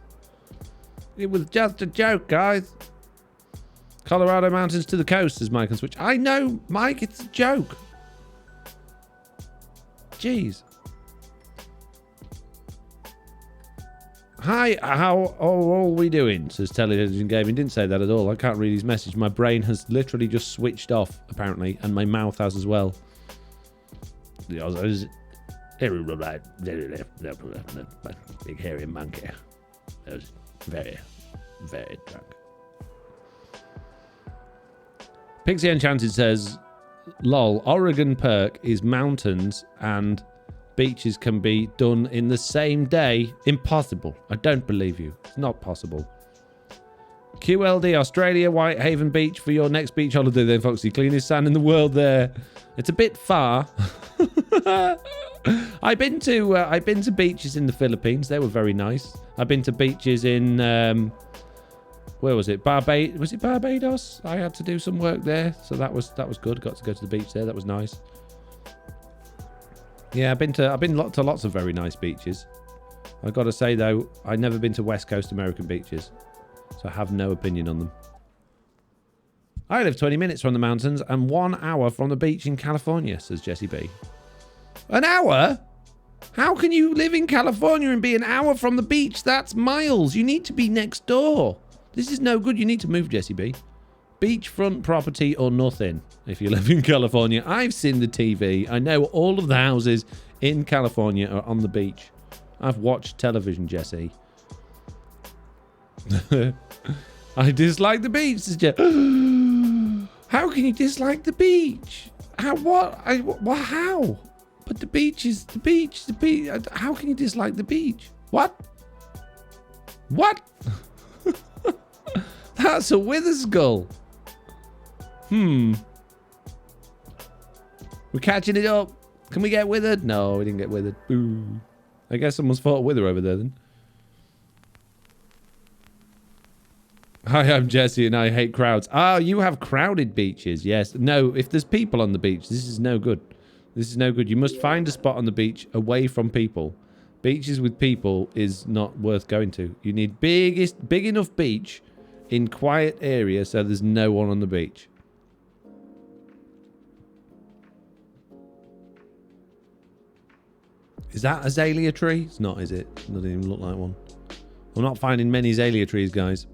It was just a joke, guys. Colorado mountains to the coast, says Mike on Switch. I know, Mike, it's a joke. Jeez. Hi, how are we doing? Says Television Gaming. Didn't say that at all. I can't read his message. My brain has literally just switched off, apparently, and my mouth has as well. Big hairy monkey. That was very, very drunk. Pixie Enchanted says, lol, Oregon perk is mountains and beaches can be done in the same day. Impossible. I don't believe you. It's not possible. QLD Australia, Whitehaven Beach for your next beach holiday then, Foxy. Cleanest sand in the world there. It's a bit far. I've been to beaches in the Philippines. They were very nice. I've been to beaches in where was it? Was it Barbados? I had to do some work there, so that was good. Got to go to the beach there. That was nice. Yeah, I've been to lots of very nice beaches. I've got to say though, I've never been to West Coast American beaches, so I have no opinion on them. I live 20 minutes from the mountains and 1 hour from the beach in California, says Jesse B. An hour? How can you live in California and be an hour from the beach? That's miles. You need to be next door. This is no good. You need to move, Jesse B. Beachfront property or nothing if you live in California. I've seen the TV. I know all of the houses in California are on the beach. I've watched television, Jesse. I dislike the beach, says Jeff. How can you dislike the beach? How? What? How? But the beach is the beach. The beach. How can you dislike the beach? What? What? That's a wither skull. We're catching it up. Can we get withered? No, we didn't get withered. Boo. I guess someone's fought a wither over there then. Hi, I'm Jesse and I hate crowds. Oh, you have crowded beaches. Yes. No, if there's people on the beach, this is no good. This is no good. You must find a spot on the beach away from people. Beaches with people is not worth going to. You need big enough beach in quiet area so there's no one on the beach. Is that a azalea tree? It's not, is it? It doesn't even look like one. I'm not finding many azalea trees, guys.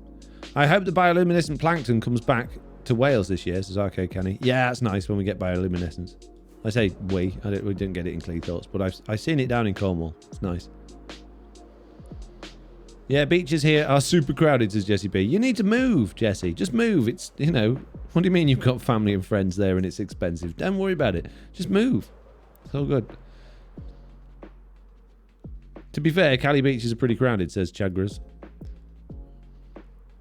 I hope the bioluminescent plankton comes back to Wales this year, says Arcade Canny. Yeah, that's nice when we get bioluminescence. I say we didn't get it in Cleethorpes, but I've seen it down in Cornwall. It's nice. Yeah, beaches here are super crowded, says Jesse B. You need to move, Jesse. Just move. It's, you know, what do you mean you've got family and friends there and it's expensive? Don't worry about it. Just move. It's all good. To be fair, Cali beaches are pretty crowded, says Chagras.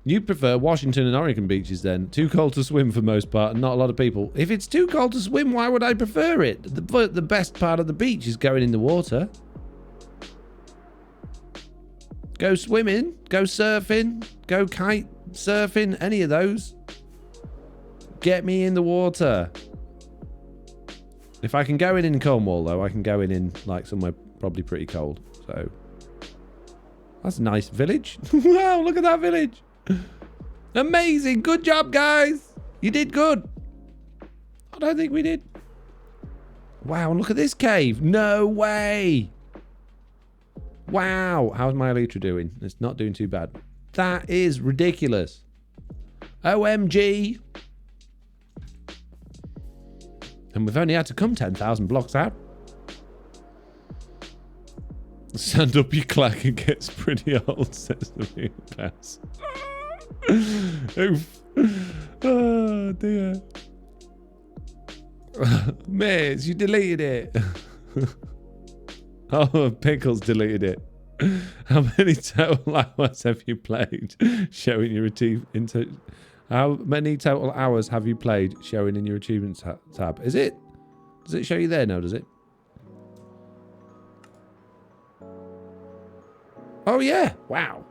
You prefer Washington and Oregon beaches then? Too cold to swim for most part and not a lot of people. If it's too cold to swim, why would I prefer it? The best part of the beach is going in the water. Go swimming, go surfing, go kite surfing, any of those. Get me in the water. If I can go in Cornwall, though, I can go in like somewhere probably pretty cold. So that's a nice village. Wow, look at that village. Amazing. Good job, guys. You did good. I don't think we did. Wow, look at this cave. No way. Wow. How's my elytra doing? It's not doing too bad. That is ridiculous. OMG. And we've only had to come 10,000 blocks out. Stand up, you clack, it gets pretty old, says the real pass. Oof. Oh, dear. Maze, you deleted it. Oh, Pickles deleted it. How many total hours have you played? Showing your achievement. How many total hours have you played? Showing in your achievements tab. Is it? Does it show you there now, does it? Oh, yeah. Wow.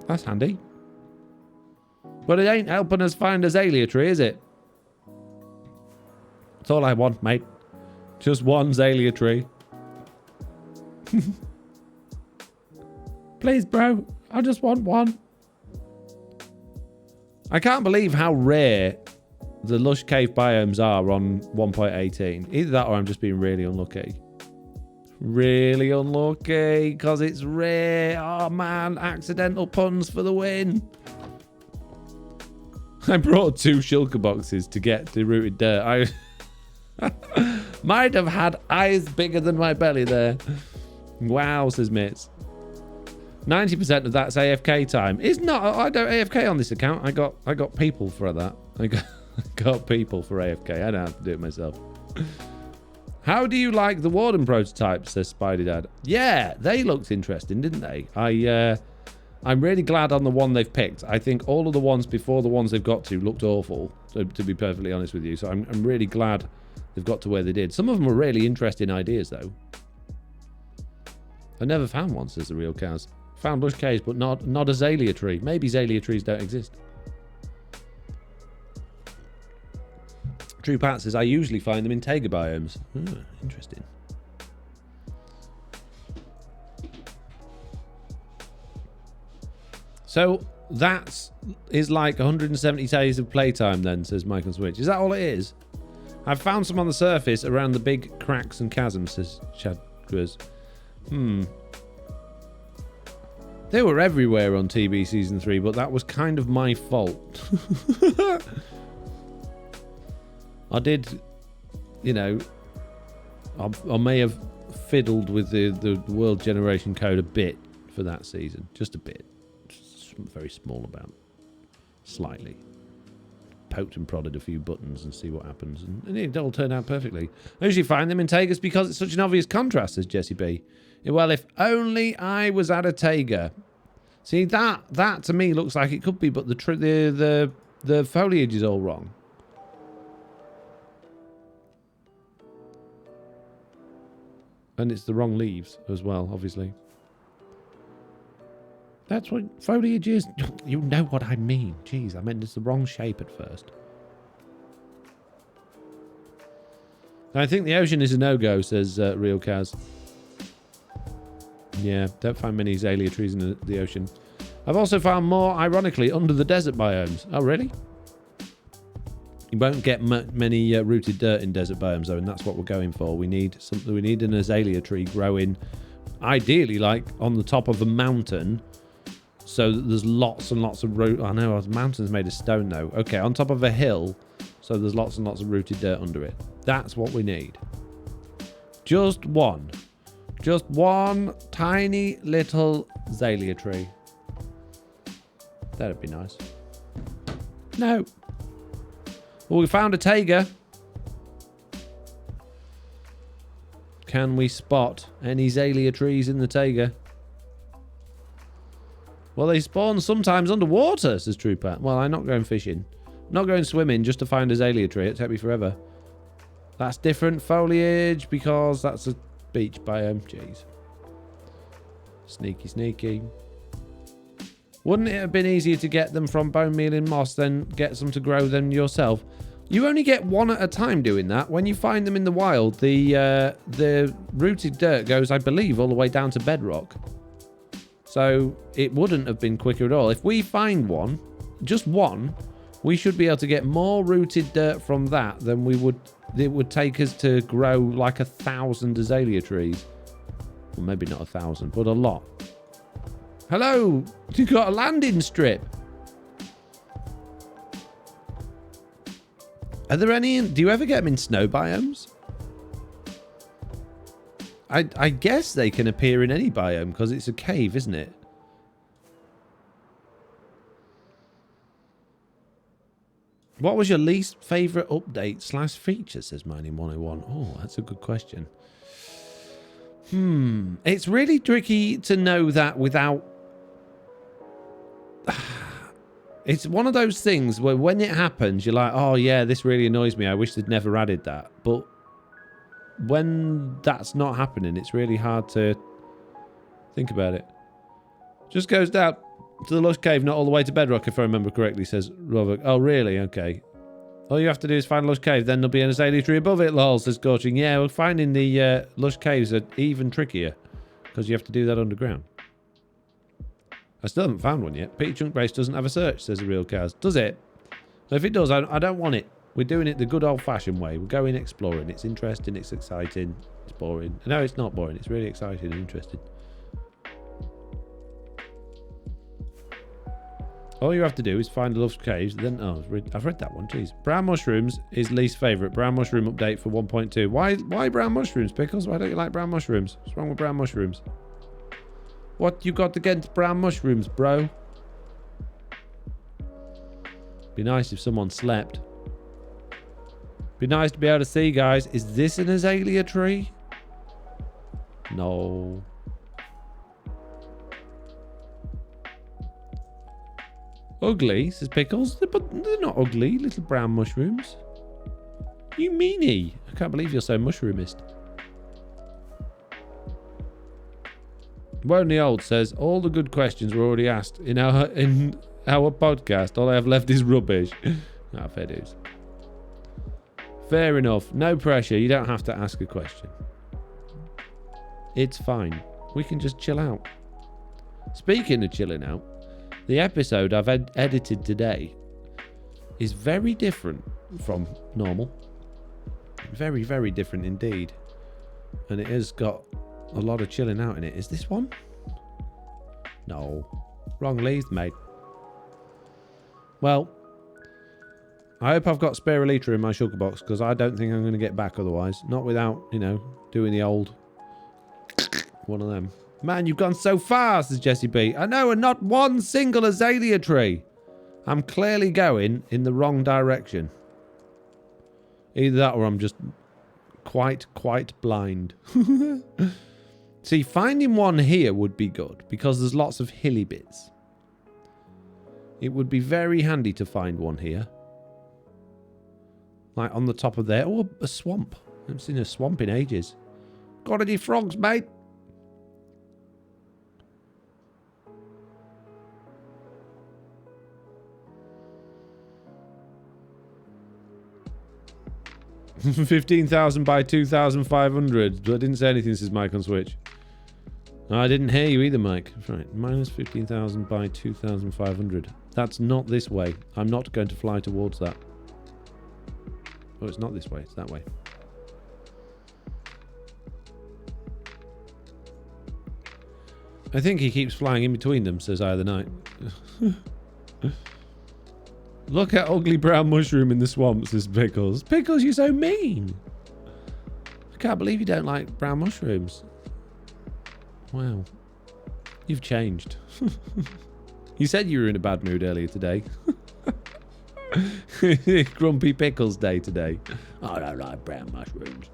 That's handy. But it ain't helping us find a azalea tree, is it? That's all I want, mate. Just one azalea tree. Please, bro. I just want one. I can't believe how rare the lush cave biomes are on 1.18. Either that or I'm just being really unlucky. Really unlucky because it's rare. Oh man, accidental puns for the win. I brought 2 shulker boxes to get the rooted dirt. I might have had eyes bigger than my belly there. Wow, says Mitz. 90% of that's AFK time. It's not. I don't AFK on this account. I got people for that. I got people for AFK. I don't have to do it myself. How do you like the Warden prototypes, says Spidey Dad. Yeah, they looked interesting, didn't they? I'm really glad on the one they've picked. I think all of the ones before the ones they've got to looked awful, to be perfectly honest with you. So I'm really glad they've got to where they did. Some of them were really interesting ideas, though. I never found one, says the real Kaz. Found lush caves, but not azalea tree. Maybe azalea trees don't exist. True Pat says, I usually find them in taiga biomes. Interesting. So that is like 170 days of playtime then, says Michael Switch. Is that all it is? I've found some on the surface around the big cracks and chasms, says Chad Grizz. They were everywhere on TV Season 3, but that was kind of my fault. I did, you know, I may have fiddled with the world generation code a bit for that season. Just a bit. Just a very small amount. Slightly. Poked and prodded a few buttons and see what happens. And it all turned out perfectly. I usually find them in Tagas because it's such an obvious contrast, says Jessie B. Well, if only I was at a Taiga. See, that to me looks like it could be, but the foliage is all wrong. And it's the wrong leaves as well, obviously. That's what foliage is. You know what I mean. Jeez, I meant it's the wrong shape at first. I think the ocean is a no-go, says Real Kaz. Yeah, don't find many azalea trees in the ocean. I've also found more, ironically, under the desert biomes. Oh, really? You won't get many rooted dirt in desert biomes, though, and that's what we're going for. We need something. We need an azalea tree growing, ideally, like on the top of a mountain, so that there's lots and lots of root. I know the mountain's made of stone, though. Okay, on top of a hill, so there's lots and lots of rooted dirt under it. That's what we need. Just one. Just one tiny little azalea tree. That'd be nice. No. Well, we found a Taiga. Can we spot any azalea trees in the Taiga? Well, they spawn sometimes underwater, says Trooper. Well, I'm not going fishing. I'm not going swimming just to find a azalea tree. It'd take me forever. That's different foliage because that's a beach biome. Jeez. Sneaky, sneaky. Wouldn't it have been easier to get them from bone meal and moss than get some to grow them yourself? You only get one at a time doing that. When you find them in the wild, the rooted dirt goes, I believe, all the way down to bedrock. So it wouldn't have been quicker at all. If we find one, just one, we should be able to get more rooted dirt from that than we would. It would take us to grow like 1,000 azalea trees. Well, maybe not 1,000, but a lot. Hello, you got a landing strip. Are there any? Do you ever get them in snow biomes? I guess they can appear in any biome because it's a cave, isn't it? What was your least favourite update / feature, says Mining 101. Oh, that's a good question. It's really tricky to know that without... It's one of those things where when it happens, you're like, oh yeah, this really annoys me. I wish they'd never added that. But when that's not happening, it's really hard to think about it. Just goes down to the lush cave, not all the way to bedrock, if I remember correctly, says Robert. Oh, really? Okay. All you have to do is find a lush cave, then there'll be an azalea tree above it, lol, says Scorching. Yeah, well, finding the lush caves are even trickier, because you have to do that underground. I still haven't found one yet. Peter Chunk Brace doesn't have a search, says the Real Cars. Does it? If it does, I don't want it. We're doing it the good old-fashioned way. We're going exploring. It's interesting, it's exciting, it's boring. No, it's not boring. It's really exciting and interesting. All you have to do is find the lush caves. Then, oh, I've read that one. Jeez. Brown mushrooms is least favourite. Brown mushroom update for 1.2. Why brown mushrooms, Pickles? Why don't you like brown mushrooms? What's wrong with brown mushrooms? What you got against brown mushrooms, bro? Be nice if someone slept. Be nice to be able to see, guys. Is this an azalea tree? No. Ugly, says Pickles. But they're not ugly, little brown mushrooms. You meanie. I can't believe you're so mushroomist. Won't the Old says, all the good questions were already asked in our podcast. All I have left is rubbish. Ah, fair dues. Fair enough. No pressure. You don't have to ask a question. It's fine. We can just chill out. Speaking of chilling out, the episode I've edited today is very different from normal. Very, very different indeed. And it has got a lot of chilling out in it. Is this one? No. Wrong leaves, mate. Well, I hope I've got spare a litre in my sugar box, because I don't think I'm going to get back otherwise. Not without, you know, doing the old one of them. Man, you've gone so far, says Jessie B. I know, and not one single azalea tree. I'm clearly going in the wrong direction. Either that or I'm just quite blind. See, finding one here would be good, because there's lots of hilly bits. It would be very handy to find one here. Like on the top of there. Oh, a swamp. I haven't seen a swamp in ages. Got any frogs, mate? $15,000 by 2,500. I didn't say anything, says Mike on Switch. No, I didn't hear you either, Mike. Right, minus 15,000 by 2,500. That's not this way. I'm not going to fly towards that. Oh, it's not this way. It's that way. I think he keeps flying in between them, says I the Night. Look at ugly brown mushroom in the swamp, says Pickles. Pickles, you're so mean. I can't believe you don't like brown mushrooms. Wow. You've changed. You said you were in a bad mood earlier today. Grumpy Pickles day today. I don't like brown mushrooms.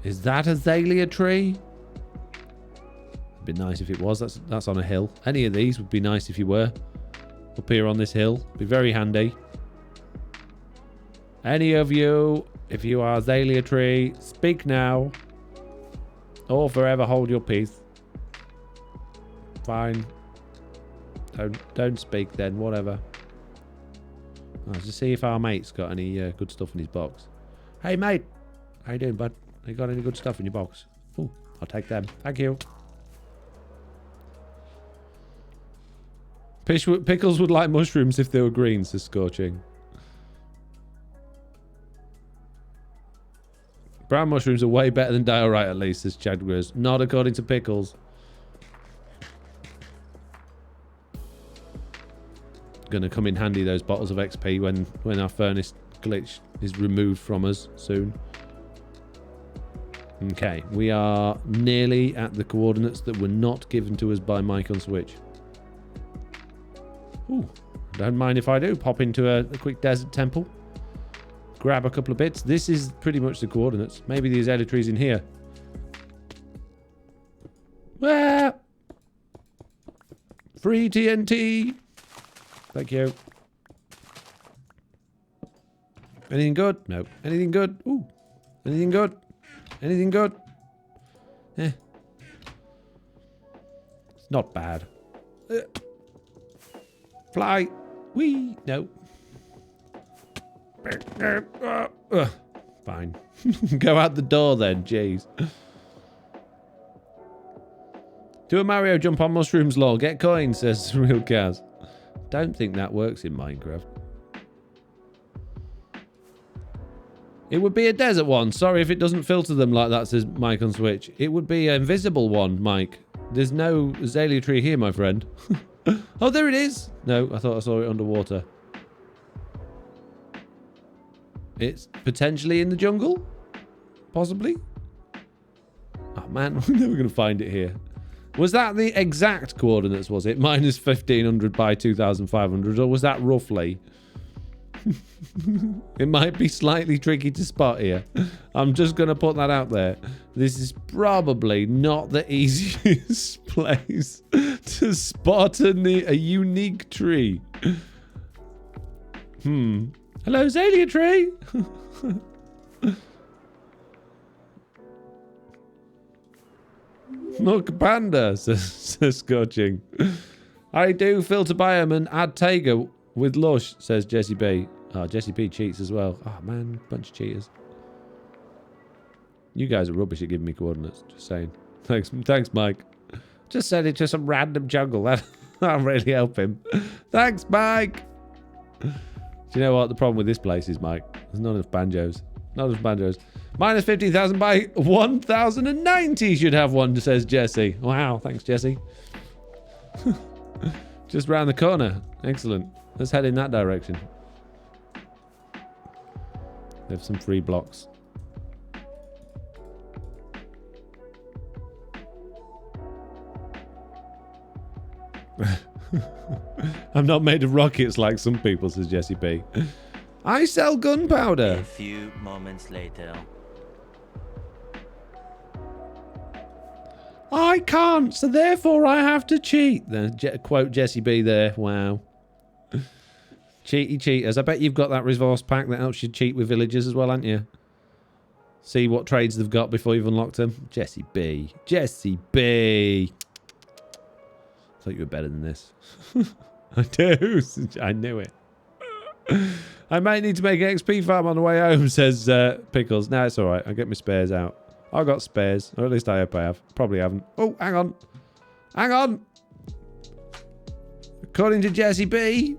Is that a azalea tree? It'd be nice if it was. That's on a hill. Any of these would be nice if you were. Up here on this hill. Be very handy. Any of you, if you are azalea tree, speak now. Or forever hold your peace. Fine. Don't speak then, whatever. Let's just see if our mate's got any good stuff in his box. Hey mate, how you doing, bud? You got any good stuff in your box? Oh, I'll take them. Thank you. Pickles would like mushrooms if they were green, says Scorching. Brown mushrooms are way better than diorite at least, says Chadwers. Not according to Pickles. Gonna come in handy, those bottles of XP, when our furnace glitch is removed from us soon. Okay, we are nearly at the coordinates that were not given to us by Mike on Switch. Ooh, don't mind if I do. Pop into a quick desert temple. Grab a couple of bits. This is pretty much the coordinates. Maybe the azalea tree's in here. Ah! Free TNT! Thank you. Anything good? No. Anything good? Ooh. Anything good? Anything good? Eh. It's not bad. Fly. Whee. No. Fine. Go out the door then. Jeez. Do a Mario jump on mushrooms, lol. Get coins, says Real Kaz. Don't think that works in Minecraft. It would be a desert one. Sorry if it doesn't filter them like that, says Mike on Switch. It would be an invisible one, Mike. There's no azalea tree here, my friend. Oh, there it is. No, I thought I saw it underwater. It's potentially in the jungle? Possibly? Oh, man. We're never going to find it here. Was that the exact coordinates, was it? Minus 1500 by 2500, or was that roughly? It might be slightly tricky to spot here. I'm just going to put that out there. This is probably not the easiest place to spot a unique tree. Hello, azalea tree. Look, panda, says Scorching. I do filter biome and add Taiga with Lush, says Jessie B. Oh, Jessie B cheats as well. Oh, man, bunch of cheaters. You guys are rubbish at giving me coordinates. Just saying. Thanks, Mike. Just send it to some random jungle. That'll really help him. Thanks, Mike. Do you know what the problem with this place is, Mike? There's not enough banjos. Not enough banjos. Minus 15,000 by 1,090 should have one, says Jesse. Wow, thanks, Jesse. Just round the corner. Excellent. Let's head in that direction. They have some free blocks. I'm not made of rockets like some people, says Jesse B. I sell gunpowder. A few moments later. I can't, so therefore I have to cheat. Quote Jesse B there. Wow. Cheaty cheaters. I bet you've got that resource pack that helps you cheat with villagers as well, haven't you? See what trades they've got before you've unlocked them. Jesse B. Jesse B. I thought you were better than this. I do. I knew it. I might need to make an XP farm on the way home, says Pickles. No, it's alright. I'll get my spares out. I've got spares. Or at least I hope I have. Probably haven't. Oh, hang on. Hang on. According to Jesse B,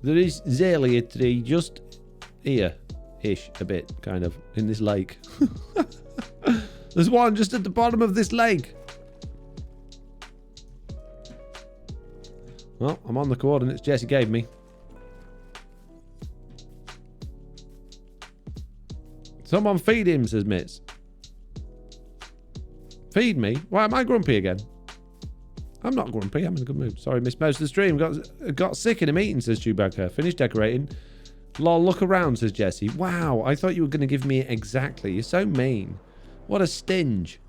there is Zalia tree just here-ish, a bit, kind of, in this lake. There's one just at the bottom of this lake. Well, I'm on the coordinates Jesse gave me. Someone feed him, says Mitz. Feed me? Why am I grumpy again? I'm not grumpy. I'm in a good mood. Sorry, missed most of the stream. Got sick in a meeting, says Chewbacca. Finished decorating. Lol, look around, says Jesse. Wow, I thought you were going to give me it exactly. You're so mean. What a stinge.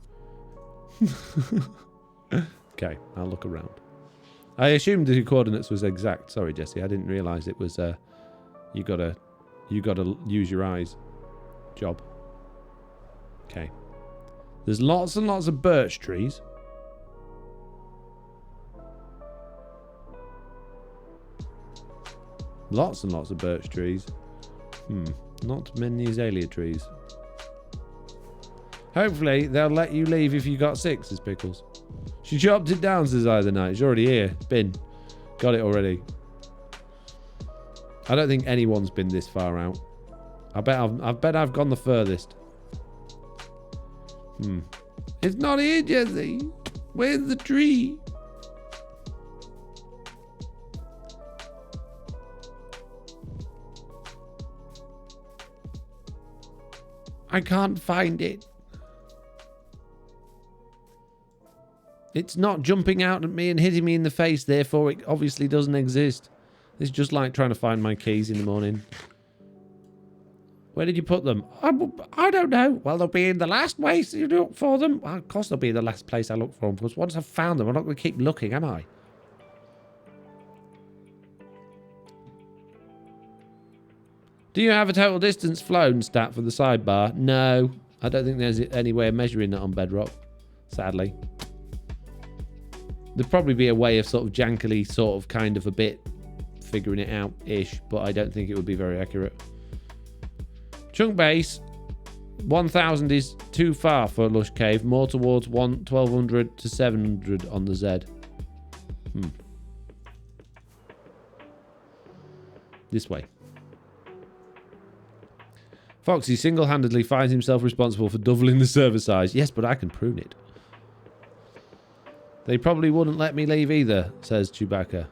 Okay, I'll look around. I assumed the coordinates was exact. Sorry, Jesse. I didn't realise it was you gotta use your eyes. Job. Okay. There's lots and lots of birch trees. Lots and lots of birch trees. Not many azalea trees. Hopefully they'll let you leave if you got 6, says Pickles. She chopped it down, says I the night. It's already here. Bin. Got it already. I don't think anyone's been this far out. I bet I've gone the furthest. It's not here, Jesse. Where's the tree? I can't find it. It's not jumping out at me and hitting me in the face, therefore it obviously doesn't exist. It's just like trying to find my keys in the morning. Where did you put them? I don't know. Well, they'll be in the last place you look for them. Well, of course they'll be in the last place I look for them, because once I've found them, I'm not going to keep looking, am I? Do you have a total distance flown stat for the sidebar? No. I don't think there's any way of measuring that on Bedrock, sadly. There'd probably be a way of sort of jankily, sort of kind of a bit figuring it out-ish, but I don't think it would be very accurate. Chunk base, 1,000 is too far for a lush cave. More towards 1,200 to 700 on the Z. This way. Foxy single-handedly finds himself responsible for doubling the server size. Yes, but I can prune it. They probably wouldn't let me leave either, says Chewbacca.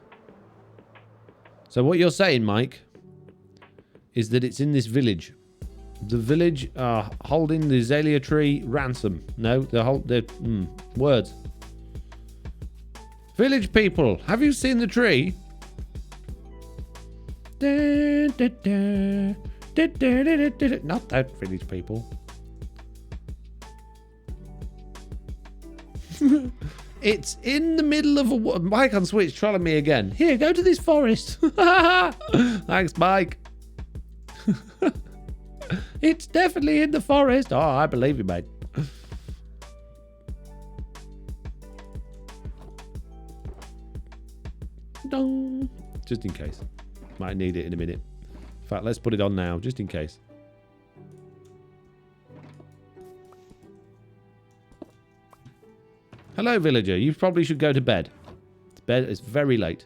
So what you're saying, Mike, is that it's in this village. The village are holding the azalea tree ransom. No, they're words. Village people, have you seen the tree? Not that village people. It's in the middle of a... Mike on Switch trolling me again. Here, go to this forest. Thanks, Mike. It's definitely in the forest. Oh, I believe you, mate. Dong. Just in case. Might need it in a minute. In fact, let's put it on now, just in case. Hello, villager. You probably should go to bed. It's very late.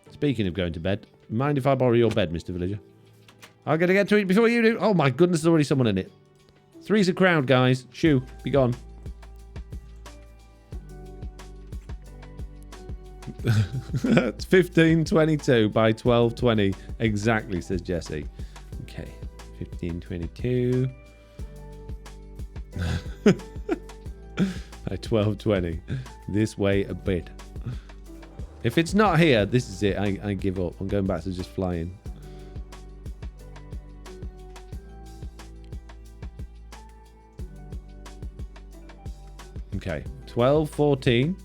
Speaking of going to bed, mind if I borrow your bed, Mr. Villager? I'm going to get to it before you do. Oh my goodness, there's already someone in it. Three's a crowd, guys. Shoo, be gone. It's 15:22 by 12:20 exactly, says Jesse. Okay, 15:22 by 12:20. This way a bit. If it's not here, this is it. I give up. I'm going back to just flying. Okay, 12:14.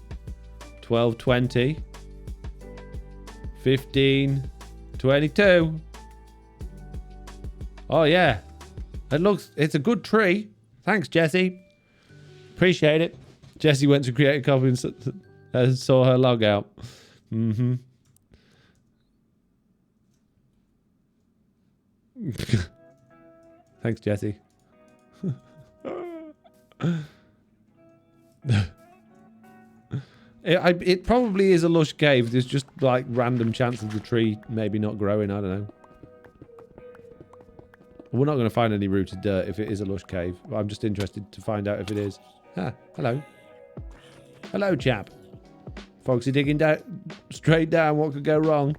12:20, 15:22. Oh yeah, it's a good tree. Thanks, Jesse. Appreciate it. Jesse went to create a copy and saw her log out. Thanks, Jesse. It probably is a lush cave. There's just like random chance of the tree maybe not growing. I don't know. We're not going to find any rooted dirt if it is a lush cave. I'm just interested to find out if it is. Ah, hello. Hello, chap. Foxy digging down, straight down. What could go wrong?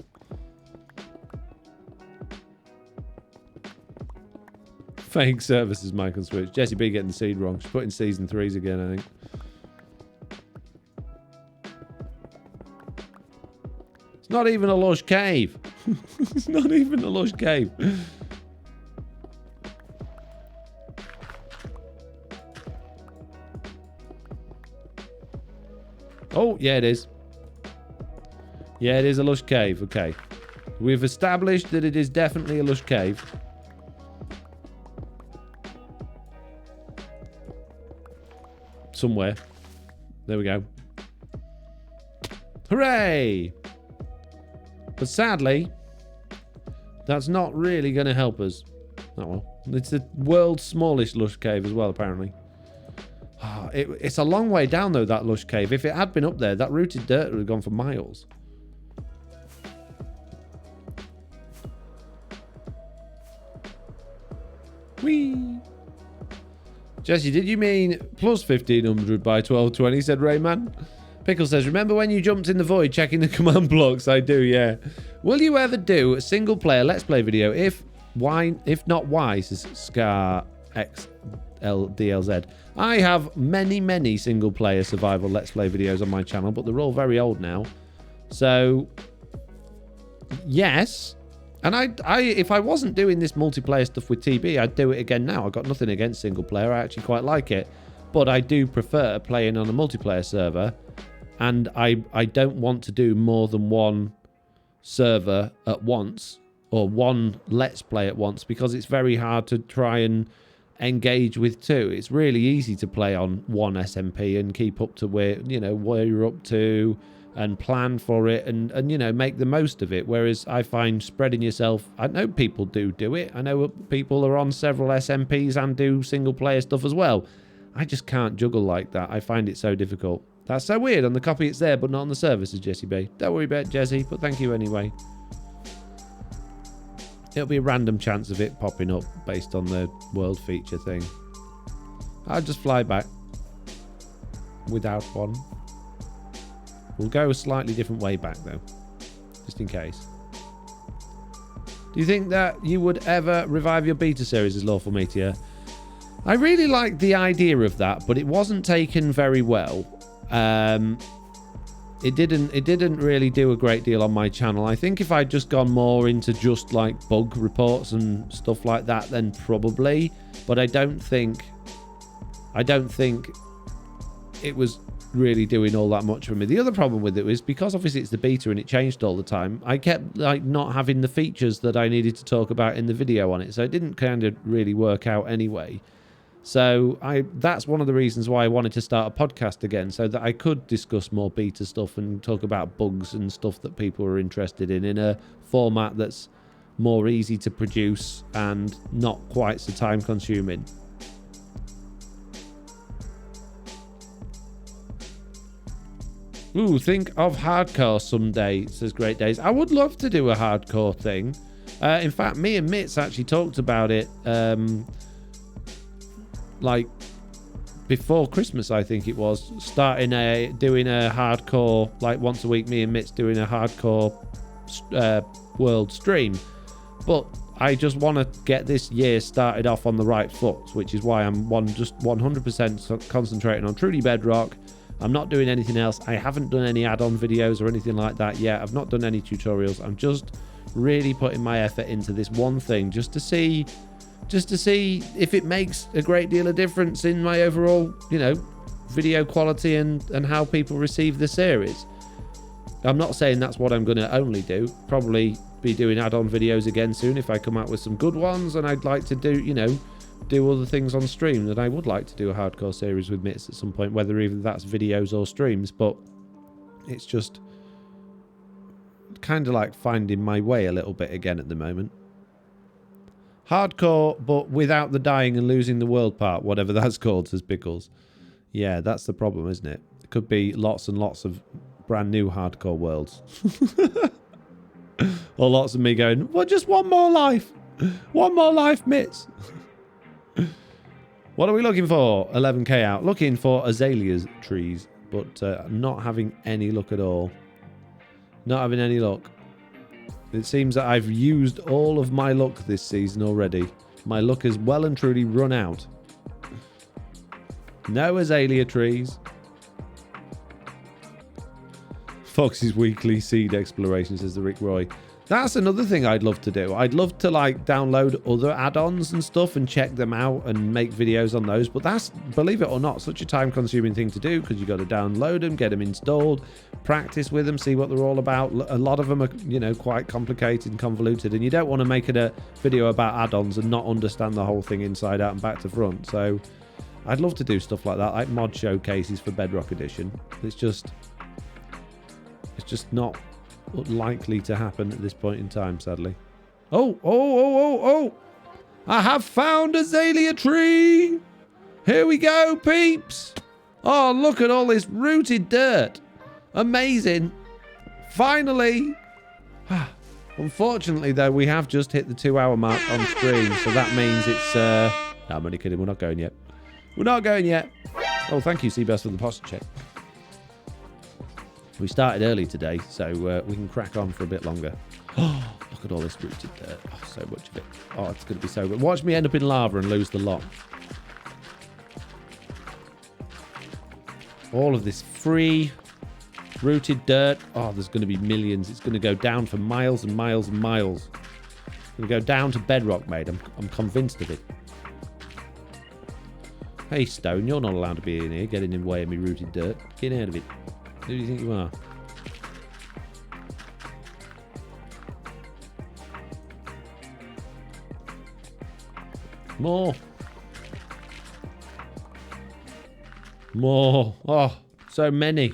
Fake services, Michael Switch. Jessie B getting the seed wrong. She's putting season 3s again, I think. It's not even a lush cave. It's not even a lush cave. Oh, yeah, it is. Yeah, it is a lush cave. Okay. We've established that it is definitely a lush cave. Somewhere. There we go. Hooray! But sadly, that's not really going to help us. Oh well. It's the world's smallest lush cave as well, apparently. Oh, it's a long way down, though, that lush cave. If it had been up there, that rooted dirt would have gone for miles. Whee! Jesse, did you mean plus 1500 by 1220, said Rayman. Pickle says, remember when you jumped in the void checking the command blocks? I do, yeah. Will you ever do a single player let's play video? If not, why, says Scar XLDLZ. I have many single player survival let's play videos on my channel, but they're all very old now. So, yes. And I if I wasn't doing this multiplayer stuff with TB, I'd do it again now. I've got nothing against single player. I actually quite like it. But I do prefer playing on a multiplayer server. And I don't want to do more than one server at once. Or one let's play at once. Because it's very hard to try and engage with two. It's really easy to play on one SMP and keep up to where you're up to. And plan for it and make the most of it. Whereas I find spreading yourself, I know people do it. I know people are on several SMPs and do single player stuff as well. I just can't juggle like that. I find it so difficult. That's so weird. On the copy it's there, but not on the server, says Jessie B. Don't worry about it, Jessie, but thank you anyway. It'll be a random chance of it popping up based on the world feature thing. I'll just fly back without one. We'll go a slightly different way back, though, just in case. Do you think that you would ever revive your beta series as Lawful Meteor? I really liked the idea of that, but it wasn't taken very well. It didn't really do a great deal on my channel. I think if I'd just gone more into just like bug reports and stuff like that, then probably. But I don't think it was really doing all that much for me. The other problem with it was because obviously it's the beta and it changed all the time, I kept like not having the features that I needed to talk about in the video on it, so it didn't kind of really work out anyway. So that's one of the reasons why I wanted to start a podcast again, so that I could discuss more beta stuff and talk about bugs and stuff that people are interested in a format that's more easy to produce and not quite so time consuming. Ooh, think of hardcore someday, says Great Days. I would love to do a hardcore thing. In fact, me and Mitz actually talked about it, like before Christmas, I think it was, doing a hardcore, like once a week, me and Mitz doing a hardcore world stream. But I just want to get this year started off on the right foot, which is why I'm just 100% concentrating on truly Bedrock. I'm not doing anything else. I haven't done any add-on videos or anything like that yet. I've not done any tutorials. I'm just really putting my effort into this one thing just to see if it makes a great deal of difference in my overall, you know, video quality and how people receive the series. I'm not saying that's what I'm going to only do. Probably be doing add-on videos again soon if I come out with some good ones, and I'd like to do, you know, do other things on stream. That I would like to do a hardcore series with Mitz at some point, whether either that's videos or streams, but it's just kind of like finding my way a little bit again at the moment. Hardcore, but without the dying and losing the world part, whatever that's called, says Pickles. Yeah, that's the problem, isn't it? It could be lots and lots of brand new hardcore worlds. Or lots of me going, well, just one more life. One more life, Mitz. What are we looking for? 11k out. Looking for azaleas trees, but not having any luck at all. Not having any luck. It seems that I've used all of my luck this season already. My luck has well and truly run out. No azalea trees. Fox's weekly seed exploration, says the Rick Roy. That's another thing I'd love to do. I'd love to like download other add-ons and stuff and check them out and make videos on those. But that's, believe it or not, such a time-consuming thing to do because you've got to download them, get them installed, practice with them, see what they're all about. A lot of them are, you know, quite complicated and convoluted, and you don't want to make it a video about add-ons and not understand the whole thing inside out and back to front. So I'd love to do stuff like that, like mod showcases for Bedrock Edition. It's just not likely to happen at this point in time, sadly. Oh! I have found a azalea tree! Here we go, peeps! Oh, look at all this rooted dirt! Amazing! Finally! Unfortunately, though, we have just hit the 2-hour mark on stream, so that means it's... No, I'm only kidding, we're not going yet. We're not going yet! Oh, thank you, Seabass, for the posture check. We started early today, so we can crack on for a bit longer. Oh, look at all this rooted dirt. Oh, so much of it. Oh, it's going to be so good. Watch me end up in lava and lose the lot. All of this free rooted dirt. Oh, there's going to be millions. It's going to go down for miles and miles and miles. It's going to go down to bedrock, mate. I'm convinced of it. Hey, Stone, you're not allowed to be in here getting in the way of me rooted dirt. Get out of it. Who do you think you are? More. Oh, so many.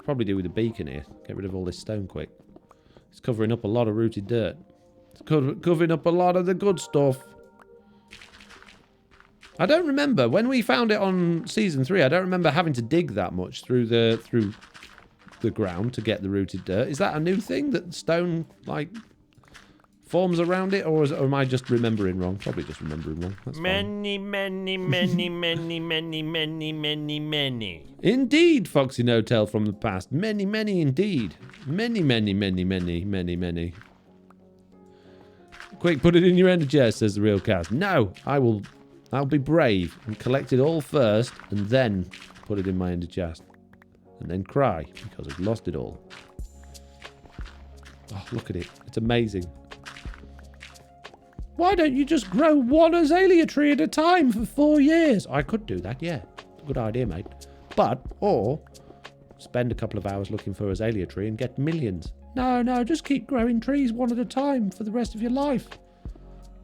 Probably do with a beacon here. Get rid of all this stone quick. It's covering up a lot of rooted dirt. It's covering up a lot of the good stuff. I don't remember when we found it on season 3. I don't remember having to dig that much through the ground to get the rooted dirt. Is that a new thing that stone like forms around it, or am I just remembering wrong? Probably just remembering wrong. That's many, many, many, many, many, many, many, many. Indeed, Foxy No-Tail from the past. Many, many indeed. Many, many, many, many, many, many. Quick, put it in your ender chest, says the real cast. No, I'll be brave and collect it all first and then put it in my ender chest. And then cry because I've lost it all. Oh, look at it. It's amazing. Why don't you just grow one azalea tree at a time for 4 years? I could do that, yeah. Good idea, mate. Or spend a couple of hours looking for azalea tree and get millions. No, just keep growing trees one at a time for the rest of your life.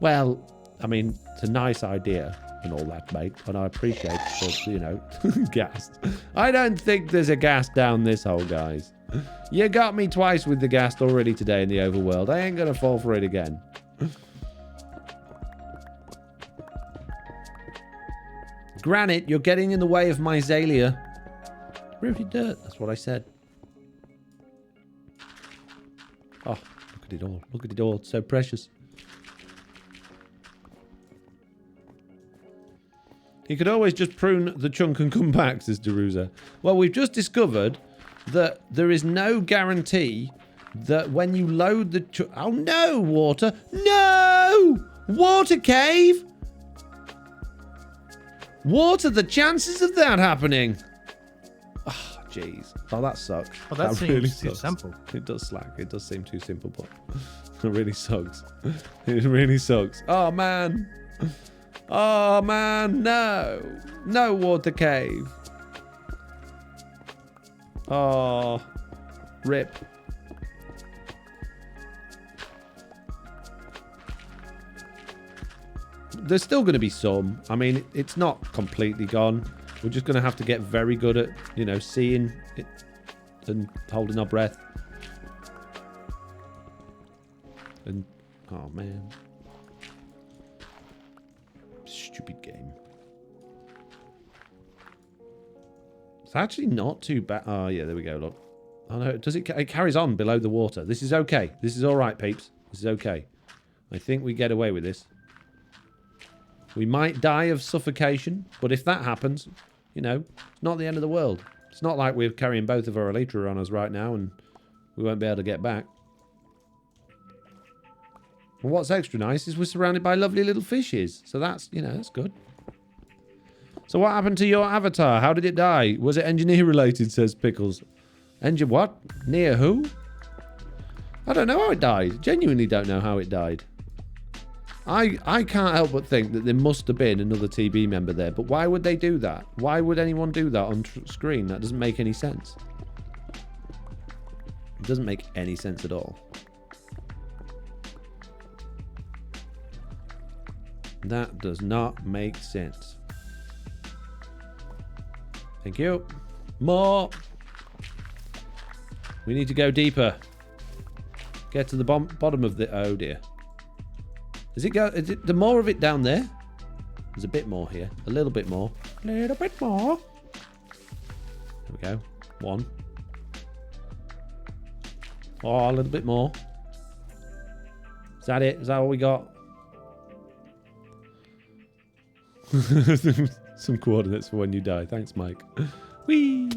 Well, I mean, it's a nice idea and all that, mate, and I appreciate the, you know, gas. I don't think there's a gas down this hole, guys. You got me twice with the gas already today in the overworld. I ain't gonna fall for it again. Granite, you're getting in the way of my azalea. Rooted dirt, that's what I said. Oh, look at it all. Look at it all. It's so precious. You could always just prune the chunk and come back, says Deruza. Well, we've just discovered that there is no guarantee that when you load the... Oh, no, water. No! Water cave! What are the chances of that happening? Oh, jeez. Oh, that sucks. Oh, that seems really too sucks. simple. It does slack. It does seem too simple, but it really sucks. It really sucks. Oh, man. Oh, man. No. No water cave. Oh. Rip. There's still going to be some. I mean, it's not completely gone. We're just going to have to get very good at, you know, seeing it and holding our breath. And, oh, man. Stupid game. It's actually not too bad. Oh, yeah, there we go, look. Oh, no, does it carries on below the water. This is okay. This is all right, peeps. This is okay. I think we get away with this. We might die of suffocation, but if that happens, you know, it's not the end of the world. It's not like we're carrying both of our elytra on us right now and we won't be able to get back. And what's extra nice is we're surrounded by lovely little fishes. So that's, you know, that's good. So what happened to your avatar? How did it die? Was it engineer related, says Pickles. Engine what? Near who? I don't know how it died. Genuinely don't know how it died. I can't help but think that there must have been another TB member there. But why would they do that? Why would anyone do that on screen? That doesn't make any sense. It doesn't make any sense at all. That does not make sense. Thank you. More. We need to go deeper. Get to the bottom of the... Oh, dear. Is it the more of it down there? There's a bit more here. A little bit more. A little bit more. There we go. One. Oh, a little bit more. Is that it? Is that all we got? Some coordinates for when you die. Thanks, Mike. Whee!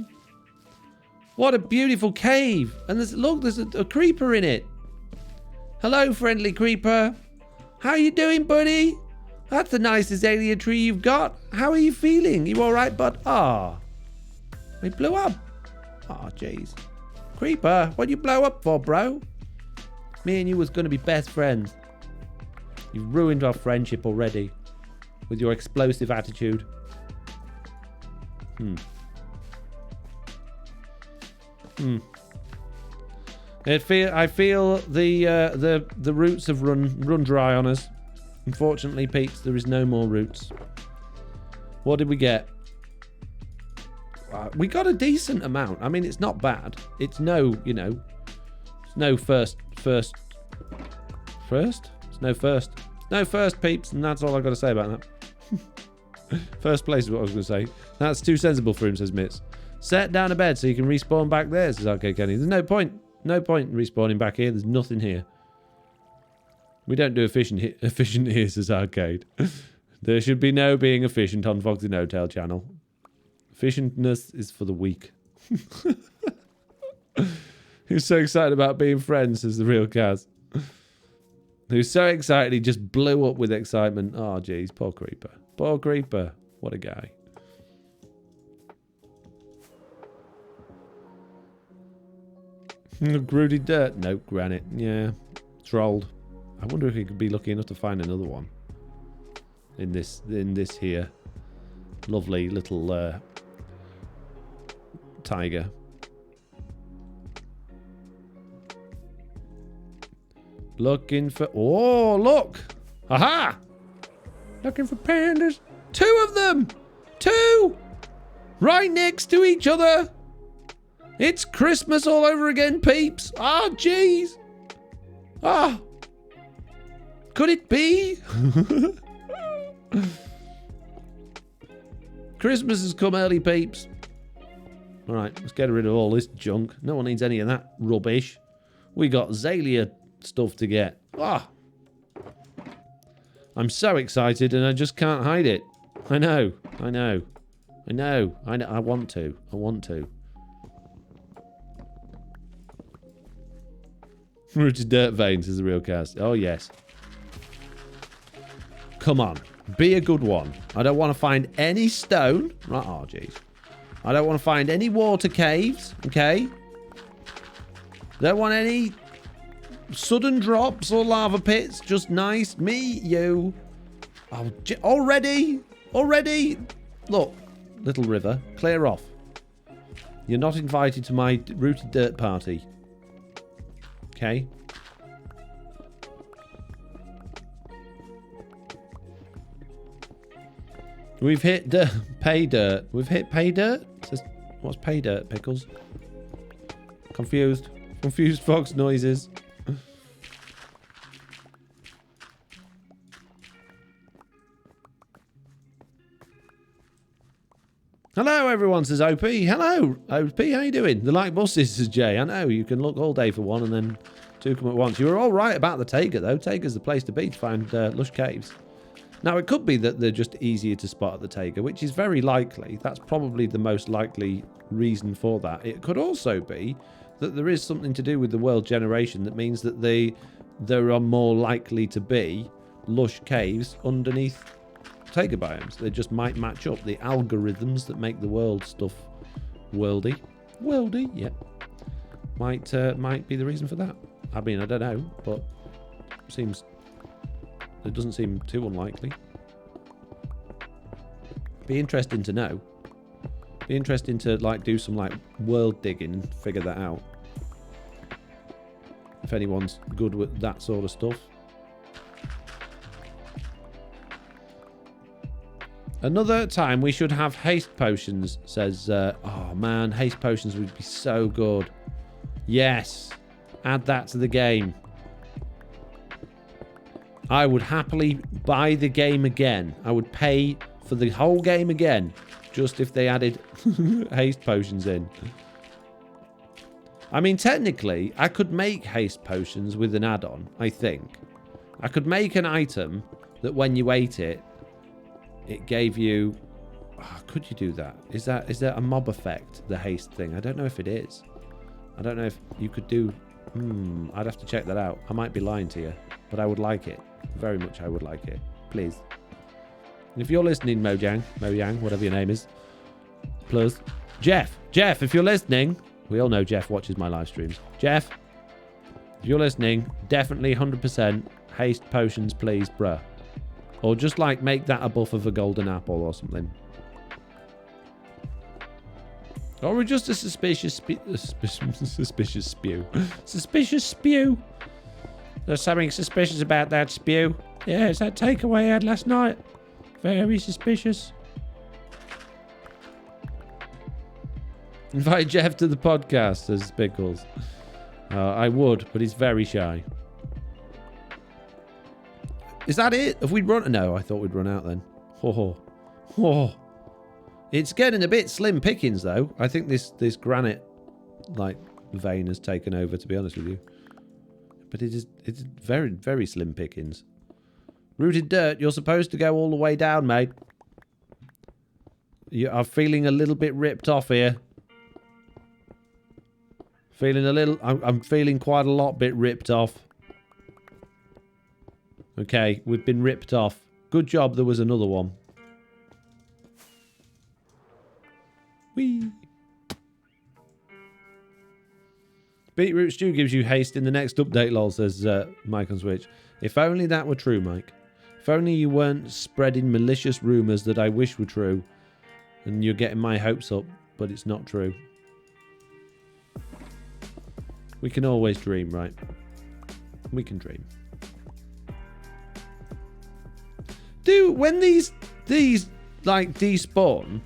What a beautiful cave. And there's a creeper in it. Hello, friendly creeper. How you doing, buddy? That's the nicest alien tree you've got. How are you feeling? You all right, bud? Ah. He blew up. Ah, jeez. Creeper, what you blow up for, bro? Me and you was going to be best friends. You've ruined our friendship already with your explosive attitude. I feel the roots have run dry on us. Unfortunately, peeps, there is no more roots. What did we get? We got a decent amount. I mean, it's not bad. It's no, you know, it's no first. It's no first. No first, peeps, and that's all I've got to say about that. First place is what I was going to say. That's too sensible for him, says Mitz. Set down a bed so you can respawn back there, says Arcade Kenny. There's no point. No point in respawning back here. There's nothing here. We don't do efficient here, says Arcade. There should be no being efficient on Foxy No Tail channel. Efficientness is for the weak. Who's so excited about being friends, says the real Kaz. Who's so excited he just blew up with excitement. Oh, jeez. Poor creeper. Poor creeper. What a guy. Gruddy dirt. Nope, granite. Yeah. Trolled. I wonder if he could be lucky enough to find another one. In this here. Lovely little tiger. Looking for... Oh, look! Aha! Looking for pandas. 2 of them! 2! Right next to each other! It's Christmas all over again, peeps! Ah, oh, jeez! Ah! Could it be? Christmas has come early, peeps. Alright, let's get rid of all this junk. No one needs any of that rubbish. We got Zalia stuff to get. Ah! I'm so excited and I just can't hide it. I know. I want to. Rooted dirt veins is the real cast. Oh, yes. Come on. Be a good one. I don't want to find any stone. Right, oh, jeez. I don't want to find any water caves, okay? Don't want any sudden drops or lava pits. Just nice. Me, you. Oh, already? Look, little river, clear off. You're not invited to my rooted dirt party. Okay? We've hit pay dirt. We've hit pay dirt? What's pay dirt, Pickles? Confused fox noises. Hello, everyone, says OP. Hello, OP, how you doing? The like buses, says Jay. I know, you can look all day for one and then two come at once. You were all right about the Taiga, though. Taiga's the place to be to find lush caves. Now, it could be that they're just easier to spot at the Taiga, which is very likely. That's probably the most likely reason for that. It could also be that there is something to do with the world generation that means that there are more likely to be lush caves underneath Taiga biomes. They just might match up. The algorithms that make the world stuff worldy, yeah, might be the reason for that. I mean, I don't know, but it doesn't seem too unlikely. Be interesting to know. Be interesting to like do some like world digging and figure that out. If anyone's good with that sort of stuff. Another time we should have haste potions, says, oh man, haste potions would be so good. Yes, add that to the game. I would happily buy the game again. I would pay for the whole game again, just if they added haste potions in. I mean, technically, I could make haste potions with an add-on, I think. I could make an item that when you ate it, it gave you... Oh, could you do that? Is that a mob effect, the haste thing? I don't know if it is. I don't know if you could do... I'd have to check that out. I might be lying to you, but I would like it. Very much I would like it. Please. If you're listening, Mojang, whatever your name is, plus Jeff, if you're listening, we all know Jeff watches my live streams. Jeff, if you're listening, definitely 100% haste potions, please, bruh. Or just like make that a buff of a golden apple or something. Or we're just a suspicious spew. Suspicious spew. There's something suspicious about that spew. Yeah, it's that takeaway I had last night. Very suspicious. Invite Jeff to the podcast, says Pickles. I would, but he's very shy. Is that it? Have we run? No, I thought we'd run out then. It's getting a bit slim pickings, though. I think this granite, like, vein has taken over, to be honest with you. But it's very, very slim pickings. Rooted dirt, you're supposed to go all the way down, mate. You are feeling a little bit ripped off here. I'm feeling quite a lot bit ripped off. Okay, we've been ripped off. Good job there was another one. Whee! Beetroot stew gives you haste in the next update, lol, says Mike on Switch. If only that were true, Mike. If only you weren't spreading malicious rumours that I wish were true. And you're getting my hopes up, but it's not true. We can always dream, right? We can dream. Dude, when these like despawn,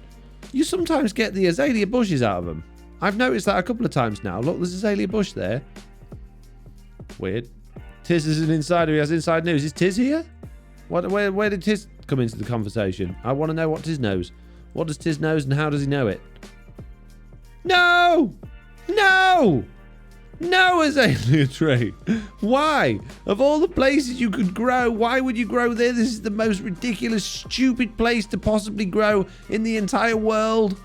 you sometimes get the azalea bushes out of them. I've noticed that a couple of times now. Look, there's a azalea bush there. Weird. Tiz is an insider. He has inside news. Is Tiz here? Where did Tiz come into the conversation? I want to know what Tiz knows. What does Tiz knows and how does he know it? No! No! No azalea tree. Why? Of all the places you could grow, why would you grow there? This is the most ridiculous, stupid place to possibly grow in the entire world.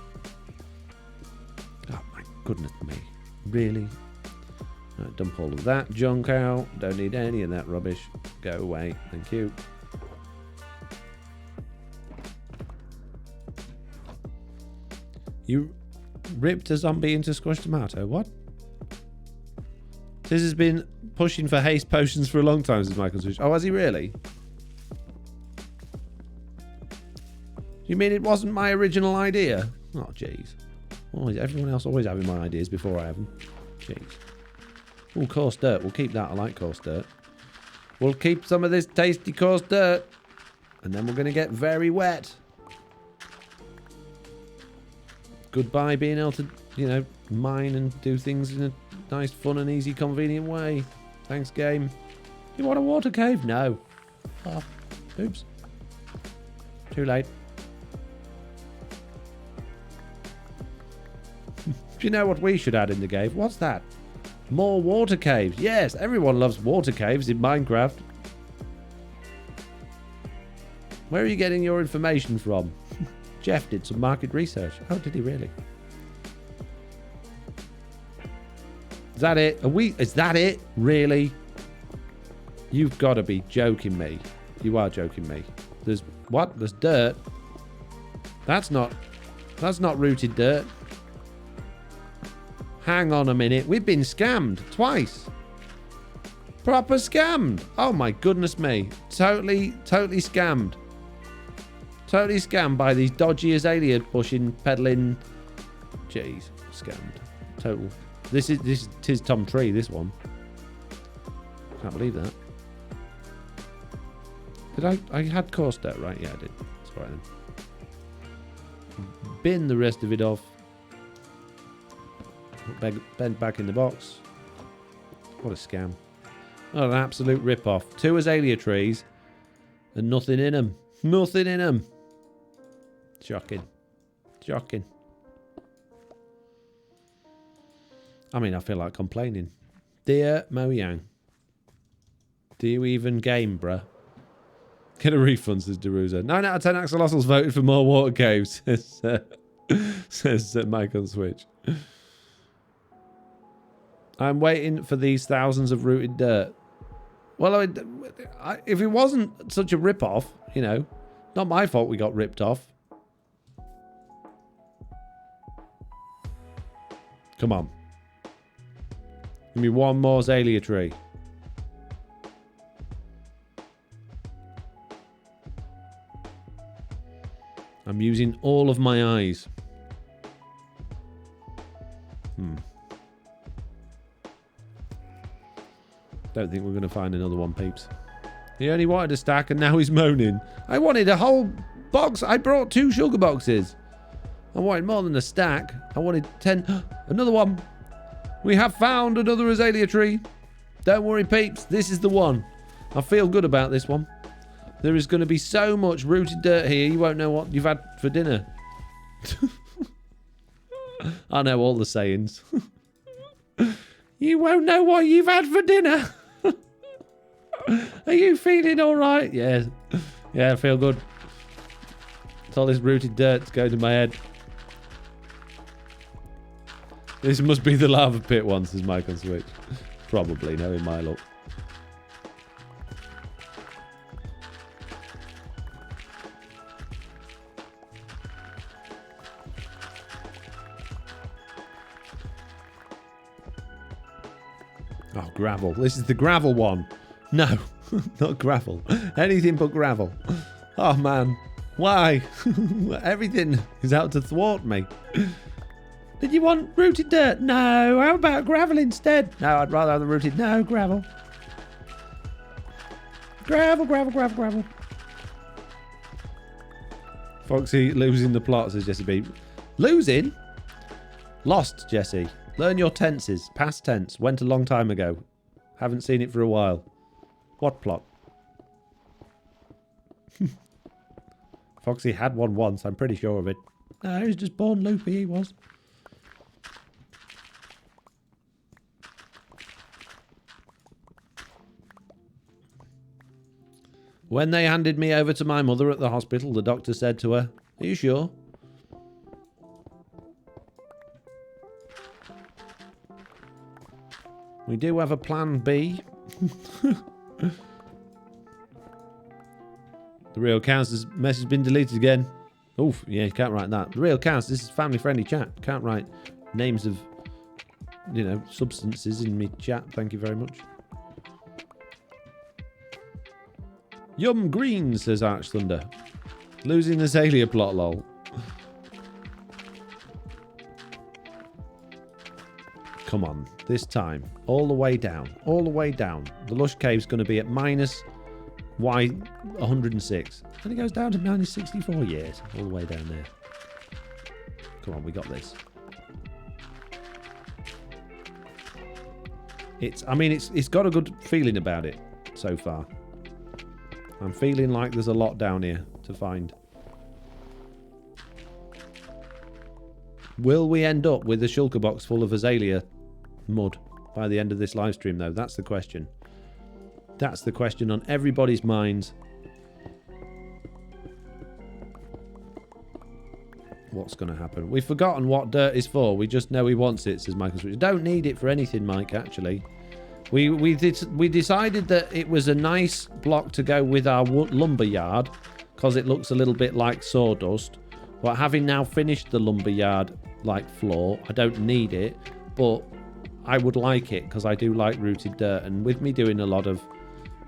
Oh my goodness me. Really? Right, dump all of that junk out. Don't need any of that rubbish. Go away. Thank you. You ripped a zombie into squashed tomato. What? This has been pushing for haste potions for a long time, says Michael Switch. Oh, has he really? You mean it wasn't my original idea? Oh, jeez. Everyone else always having my ideas before I have them. Jeez. Oh, coarse dirt. We'll keep that. I like coarse dirt. We'll keep some of this tasty coarse dirt. And then we're going to get very wet. Goodbye being able to, you know, mine and do things in a nice, fun and easy, convenient way. Thanks, game. You want a water cave? No. Oh, oops. Too late. Do you know what we should add in the cave? What's that? More water caves. Yes, everyone loves water caves in Minecraft. Where are you getting your information from? Jeff did some market research. Oh, did he really? Is that it? Is that it? Really? You've got to be joking me. You are joking me. There's what? There's dirt. That's not rooted dirt. Hang on a minute. We've been scammed twice. Proper scammed. Oh my goodness me. Totally scammed. Totally scammed by these dodgy azalea pushing, peddling. Jeez, scammed. Total. This is tis Tom Tree. This one. Can't believe that. Did I had coarse dirt, right? Yeah, I did. That's right then. Bin the rest of it off. Bent back in the box. What a scam. What an absolute rip-off. 2 azalea trees and nothing in them. Nothing in them. Shocking. Shocking. I mean, I feel like complaining. Dear Mo Yang. Do you even game, bruh? Get a refund, says Deruza. 9 out of 10 axolotls voted for more water caves, says Mike on Switch. I'm waiting for these thousands of rooted dirt. Well, if it wasn't such a rip-off, you know, not my fault we got ripped off. Come on. Give me one more azalea tree. I'm using all of my eyes. Don't think we're going to find another one, peeps. He only wanted a stack and now he's moaning. I wanted a whole box. I brought 2 sugar boxes. I wanted more than a stack. I wanted 10. Another one. We have found another azalea tree. Don't worry, peeps. This is the one. I feel good about this one. There is going to be so much rooted dirt here, you won't know what you've had for dinner. I know all the sayings. You won't know what you've had for dinner. Are you feeling all right? Yeah. Yeah, I feel good. It's all this rooted dirt's going to my head. This must be the lava pit one, says Mike on Switch. Probably, knowing my luck. Oh, gravel. This is the gravel one. No, not gravel. Anything but gravel. Oh, man. Why? Everything is out to thwart me. Did you want rooted dirt? No. How about gravel instead? No, I'd rather have the rooted. No, gravel. Gravel, gravel, gravel, gravel. Foxy losing the plot, says Jesse B. Losing? Lost, Jesse. Learn your tenses. Past tense. Went a long time ago. Haven't seen it for a while. What plot? Foxy had one once. I'm pretty sure of it. No, he was just born loopy, he was. When they handed me over to my mother at the hospital, the doctor said to her, "Are you sure?" We do have a plan B. The real counts. This message has been deleted again. Oof, yeah, you can't write that. The real counts. This is family-friendly chat. Can't write names of, you know, substances in me chat. Thank you very much. Yum green, says Arch Thunder. Losing the Azalea plot, lol. Come on, this time. All the way down. All the way down. The Lush Cave's going to be at minus Y 106. And it goes down to minus 64 years. All the way down there. Come on, we got this. It's got a good feeling about it so far. I'm feeling like there's a lot down here to find. Will we end up with a shulker box full of azalea mud by the end of this live stream, though? That's the question. That's the question on everybody's minds. What's going to happen? We've forgotten what dirt is for. We just know he wants it, says Michael Switch. Don't need it for anything, Mike, actually. We decided that it was a nice block to go with our lumber yard because it looks a little bit like sawdust. But having now finished the lumber yard like floor, I don't need it, but I would like it because I do like rooted dirt. And with me doing a lot of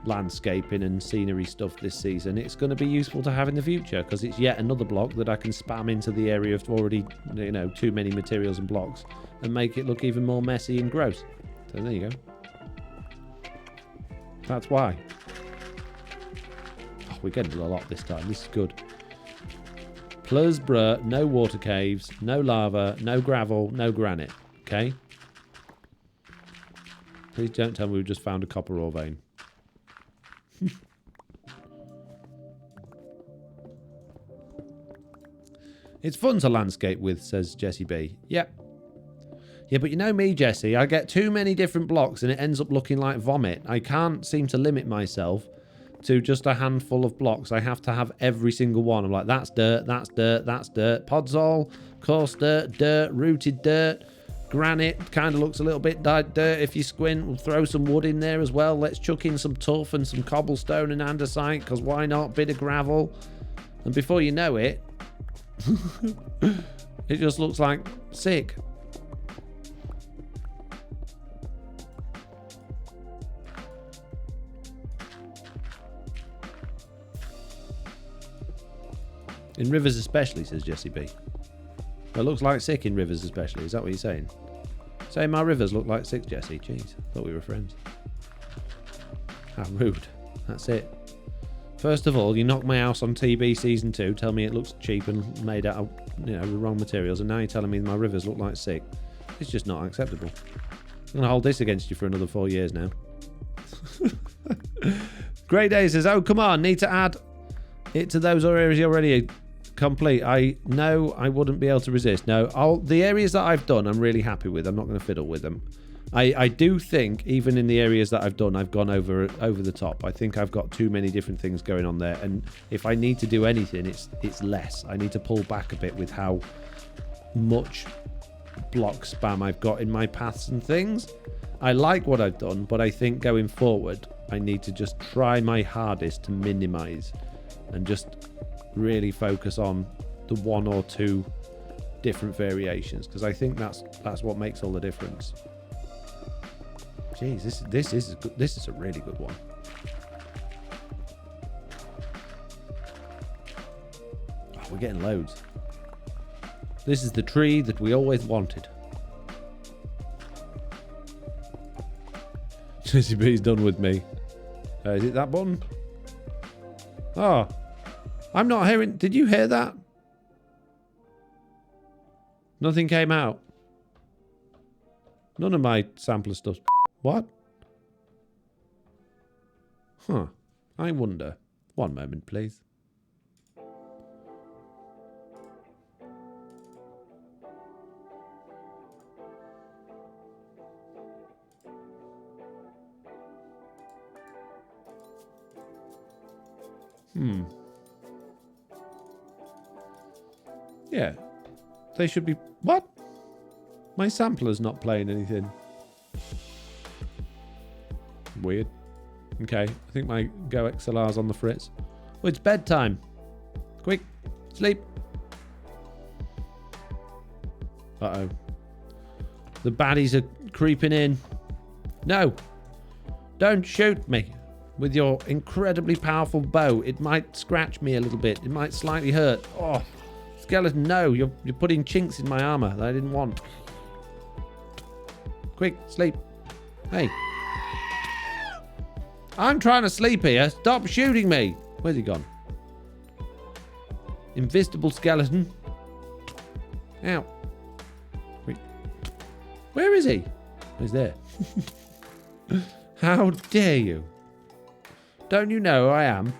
landscaping and scenery stuff this season, it's going to be useful to have in the future because it's yet another block that I can spam into the area of already, you know, too many materials and blocks and make it look even more messy and gross. So there you go. That's why. Oh, we're getting a lot this time. This is good. Plus, bruh, no water caves, no lava, no gravel, no granite. Okay? Please don't tell me we've just found a copper ore vein. It's fun to landscape with, says Jesse B. Yep. Yeah, but you know me, Jesse. I get too many different blocks and it ends up looking like vomit. I can't seem to limit myself to just a handful of blocks. I have to have every single one. I'm like, that's dirt, that's dirt, that's dirt. Podzol, coarse dirt, dirt, rooted dirt, granite. Kind of looks a little bit like dirt if you squint. We'll throw some wood in there as well. Let's chuck in some tuff and some cobblestone and andesite, because why not? Bit of gravel. And before you know it, it just looks like sick. In rivers especially, says Jesse B. Well, it looks like sick in rivers especially. Is that what you're saying? Saying my rivers look like sick, Jesse. Jeez, thought we were friends. How rude. That's it. First of all, you knocked my house on TB Season 2, tell me it looks cheap and made out of, you know, the wrong materials, and now you're telling me my rivers look like sick. It's just not acceptable. I'm going to hold this against you for another 4 years now. Great Day says, oh, come on, need to add it to those areas already complete. I know I wouldn't be able to resist. No, the areas that I've done, I'm really happy with. I'm not going to fiddle with them. I do think even in the areas that I've done, I've gone over the top. I think I've got too many different things going on there, and if I need to do anything, it's less. I need to pull back a bit with how much block spam I've got in my paths and things. I like what I've done, but I think going forward, I need to just try my hardest to minimize and just really focus on the one or two different variations, because I think that's what makes all the difference. Jeez, this is a really good one. Oh, we're getting loads. This is the tree that we always wanted. Jesse B's done with me. Is it that button? Oh, I'm not hearing. Did you hear that? Nothing came out. None of my sampler stuff. What? Huh. I wonder. One moment, please. Yeah. They should be... What? My sampler's not playing anything. Weird. Okay. I think my Go XLR's on the fritz. Oh, it's bedtime. Quick. Sleep. Uh-oh. The baddies are creeping in. No. Don't shoot me with your incredibly powerful bow. It might scratch me a little bit. It might slightly hurt. Oh, skeleton, no. You're putting chinks in my armor that I didn't want. Quick, sleep. Hey. I'm trying to sleep here. Stop shooting me. Where's he gone? Invisible skeleton. Ow. Quick. Where is he? He's there. How dare you? Don't you know who I am?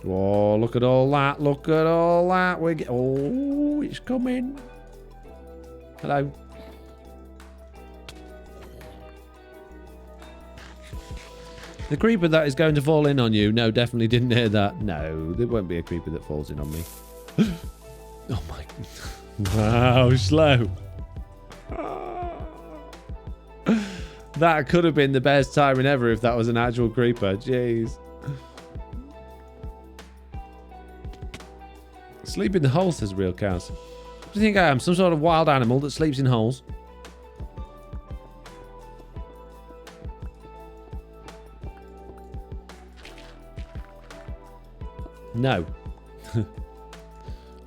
Oh, look at all that. Look at all that. Oh, it's coming. Hello. The creeper that is going to fall in on you. No, definitely didn't hear that. No, there won't be a creeper that falls in on me. Oh my. Wow, slow. That could have been the best timing ever if that was an actual creeper. Jeez. Sleep in the hole, says Real Cows. What do you think I am? Some sort of wild animal that sleeps in holes? No.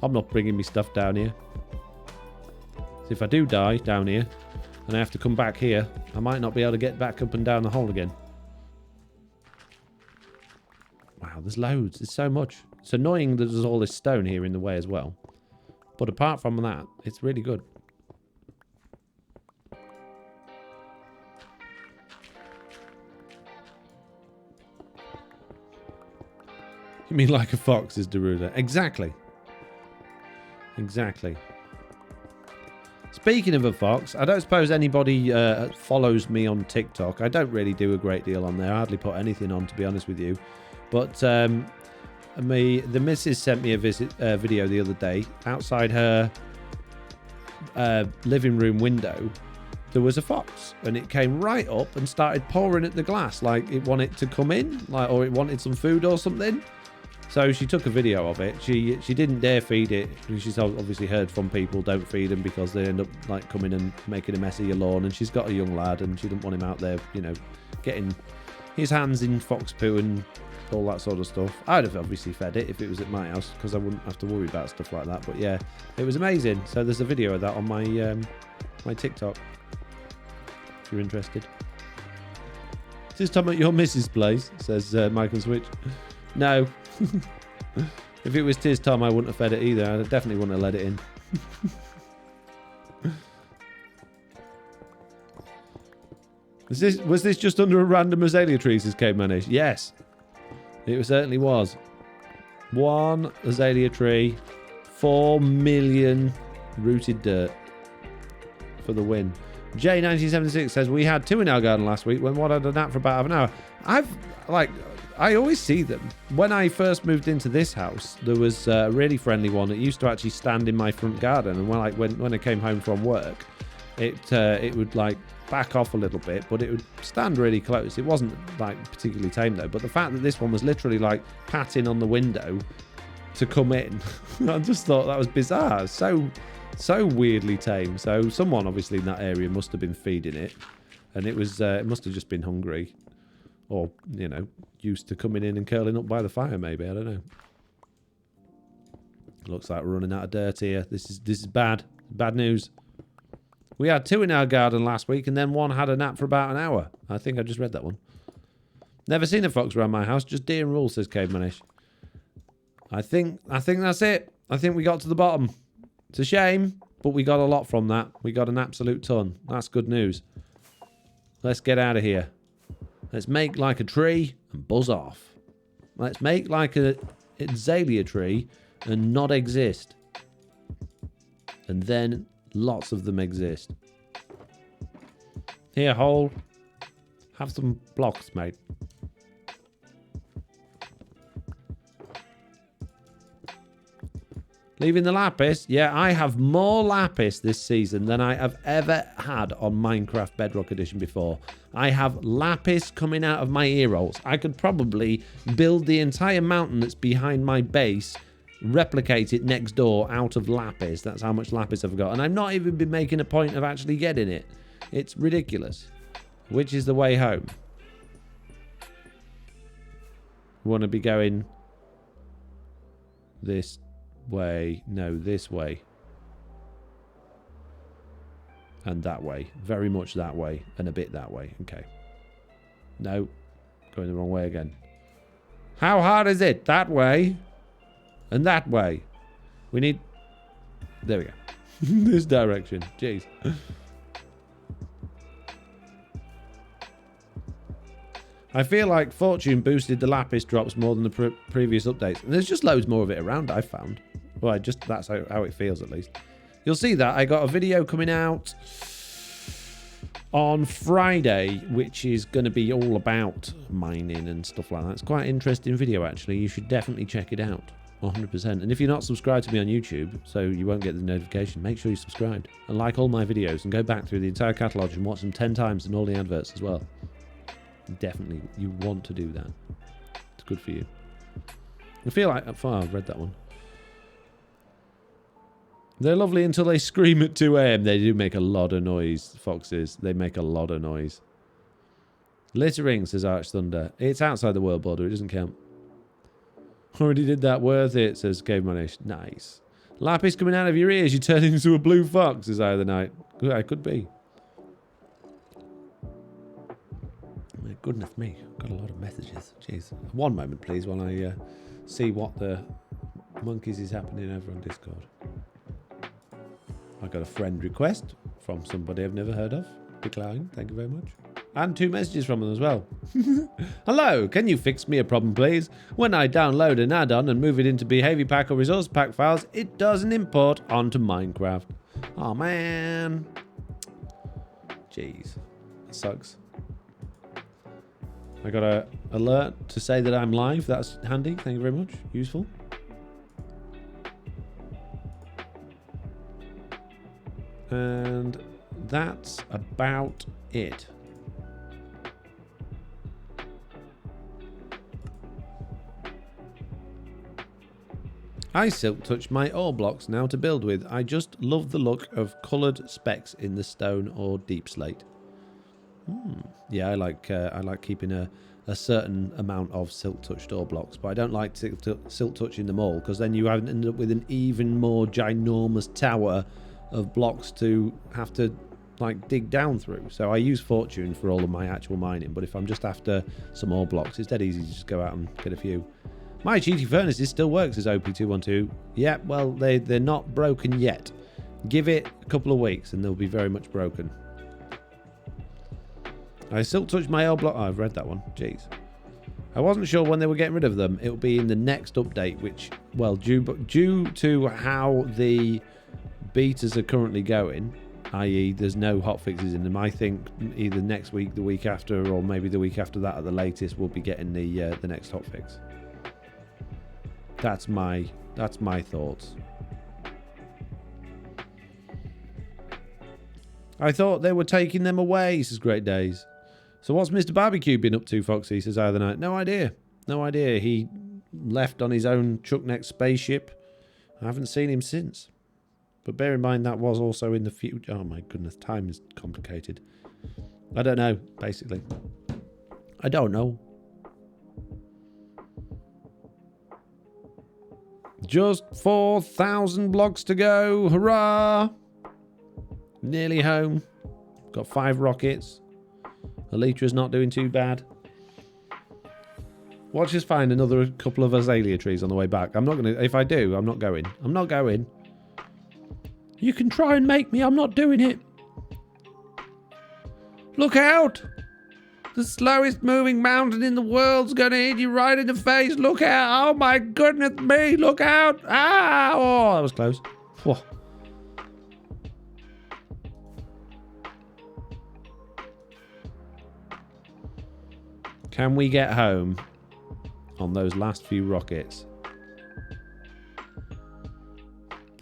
I'm not bringing me stuff down here. So if I do die down here, and I have to come back here, I might not be able to get back up and down the hole again. Wow, there's loads. There's so much. It's annoying that there's all this stone here in the way as well. But apart from that, it's really good. You mean like a fox, is Deruda? Exactly. Exactly. Speaking of a fox, I don't suppose anybody follows me on TikTok. I don't really do a great deal on there. I hardly put anything on, to be honest with you. But the missus sent me a video the other day. Outside her living room window, there was a fox. And it came right up and started pawing at the glass like it wanted to come in, or it wanted some food or something. So she took a video of it. She didn't dare feed it. She's obviously heard from people, don't feed them because they end up like coming and making a mess of your lawn. And she's got a young lad and she didn't want him out there, you know, getting his hands in fox poo and all that sort of stuff. I'd have obviously fed it if it was at my house because I wouldn't have to worry about stuff like that. But yeah, it was amazing. So there's a video of that on my my TikTok if you're interested. Is this time at your missus' place? Says Michael Switch. No. If it was Tiz Tom, I wouldn't have fed it either. I definitely wouldn't have let it in. Was this just under a random azalea tree, says Cape Manish? Yes. It certainly was. One azalea tree, 4 million rooted dirt for the win. J1976 says, we had 2 in our garden last week when one had a nap for about half an hour. I always see them. When I first moved into this house, there was a really friendly one that used to actually stand in my front garden. And when I came home from work, it would like back off a little bit, but it would stand really close. It wasn't like particularly tame though. But the fact that this one was literally like patting on the window to come in, I just thought that was bizarre. So weirdly tame. So someone obviously in that area must have been feeding it, and it must have just been hungry. Or, you know, used to coming in and curling up by the fire, maybe. I don't know. Looks like we're running out of dirt here. This is bad. Bad news. We had 2 in our garden last week, and then one had a nap for about an hour. I think I just read that one. Never seen a fox around my house. Just deer and rules, says Cave Manish. I think that's it. I think we got to the bottom. It's a shame, but we got a lot from that. We got an absolute ton. That's good news. Let's get out of here. Let's make like a tree and buzz off. Let's make like a azalea tree and not exist. And then lots of them exist. Here, hole. Have some blocks, mate. Leaving the lapis. Yeah, I have more lapis this season than I have ever had on Minecraft Bedrock Edition before. I have lapis coming out of my ear holes. I could probably build the entire mountain that's behind my base, replicate it next door out of lapis. That's how much lapis I've got. And I've not even been making a point of actually getting it. It's ridiculous. Which is the way home? Want to be going this way? No, this way. And that way. Very much that way. And a bit that way. Okay. No. Going the wrong way again. How hard is it? That way. And that way. We need... There we go. This direction. Jeez. I feel like Fortune boosted the lapis drops more than the previous updates. And there's just loads more of it around, I've found. Well, that's how it feels, at least. You'll see that. I got a video coming out on Friday, which is going to be all about mining and stuff like that. It's quite an interesting video, actually. You should definitely check it out. 100%. And if you're not subscribed to me on YouTube, so you won't get the notification, make sure you're subscribed. And like all my videos and go back through the entire catalogue and watch them 10 times and all the adverts as well. Definitely, you want to do that. It's good for you. I feel like... Oh, I've read that one. They're lovely until they scream at 2 AM. They do make a lot of noise, foxes. They make a lot of noise. Littering, says Arch Thunder. It's outside the world border. It doesn't count. Already did that. Worth it, says Cavemanish. Nice. Lapis coming out of your ears. You turn into a blue fox, says Eye of the Night. I could be. My goodness me. I've got a lot of messages. Jeez. One moment, please, while I see what the monkeys is happening over on Discord. I got a friend request from somebody I've never heard of. Decline. Thank you very much. And 2 messages from them as well. Hello, can you fix me a problem, please? When I download an add-on and move it into behavior pack or resource pack files, it doesn't import onto Minecraft. Oh, man. Jeez. That sucks. I got an alert to say that I'm live. That's handy. Thank you very much. Useful. And that's about it. I silk touch my ore blocks now to build with. I just love the look of coloured specks in the stone or deep slate. Yeah, I like keeping a certain amount of silk touched ore blocks, but I don't like silk touching them all, because then you end up with an even more ginormous tower of blocks to have to like dig down through. So I use Fortune for all of my actual mining, but if I'm just after some ore blocks, it's dead easy to just go out and get a few. My cheaty furnaces still works, as OP212. Yeah, well, they're not broken yet. Give it a couple of weeks and they'll be very much broken. I silk touched my ore block. Oh, I've read that one. Jeez. I wasn't sure when they were getting rid of them. It'll be in the next update, which, well, due to how the betas are currently going, i.e. there's no hotfixes in them, I think either next week, the week after, or maybe the week after that at the latest, we'll be getting the next hotfix. That's my thoughts. I thought they were taking them away, says Great Days. So what's Mr. Barbecue been up to, Foxy, says Eye of the Night. No idea. No idea. He left on his own Chuckneck spaceship. I haven't seen him since. But bear in mind that was also in the future. Oh my goodness, time is complicated. I don't know, basically. I don't know. Just 4,000 blocks to go. Hurrah! Nearly home. Got 5 rockets. Elytra's not doing too bad. Watch us find another couple of azalea trees on the way back. I'm not going to... If I do, I'm not going. I'm not going. You can try and make me. I'm not doing it. Look out! The slowest moving mountain in the world's going to hit you right in the face. Look out! Oh my goodness me! Look out! Ah! Oh, that was close. Whoa. Can we get home on those last few rockets?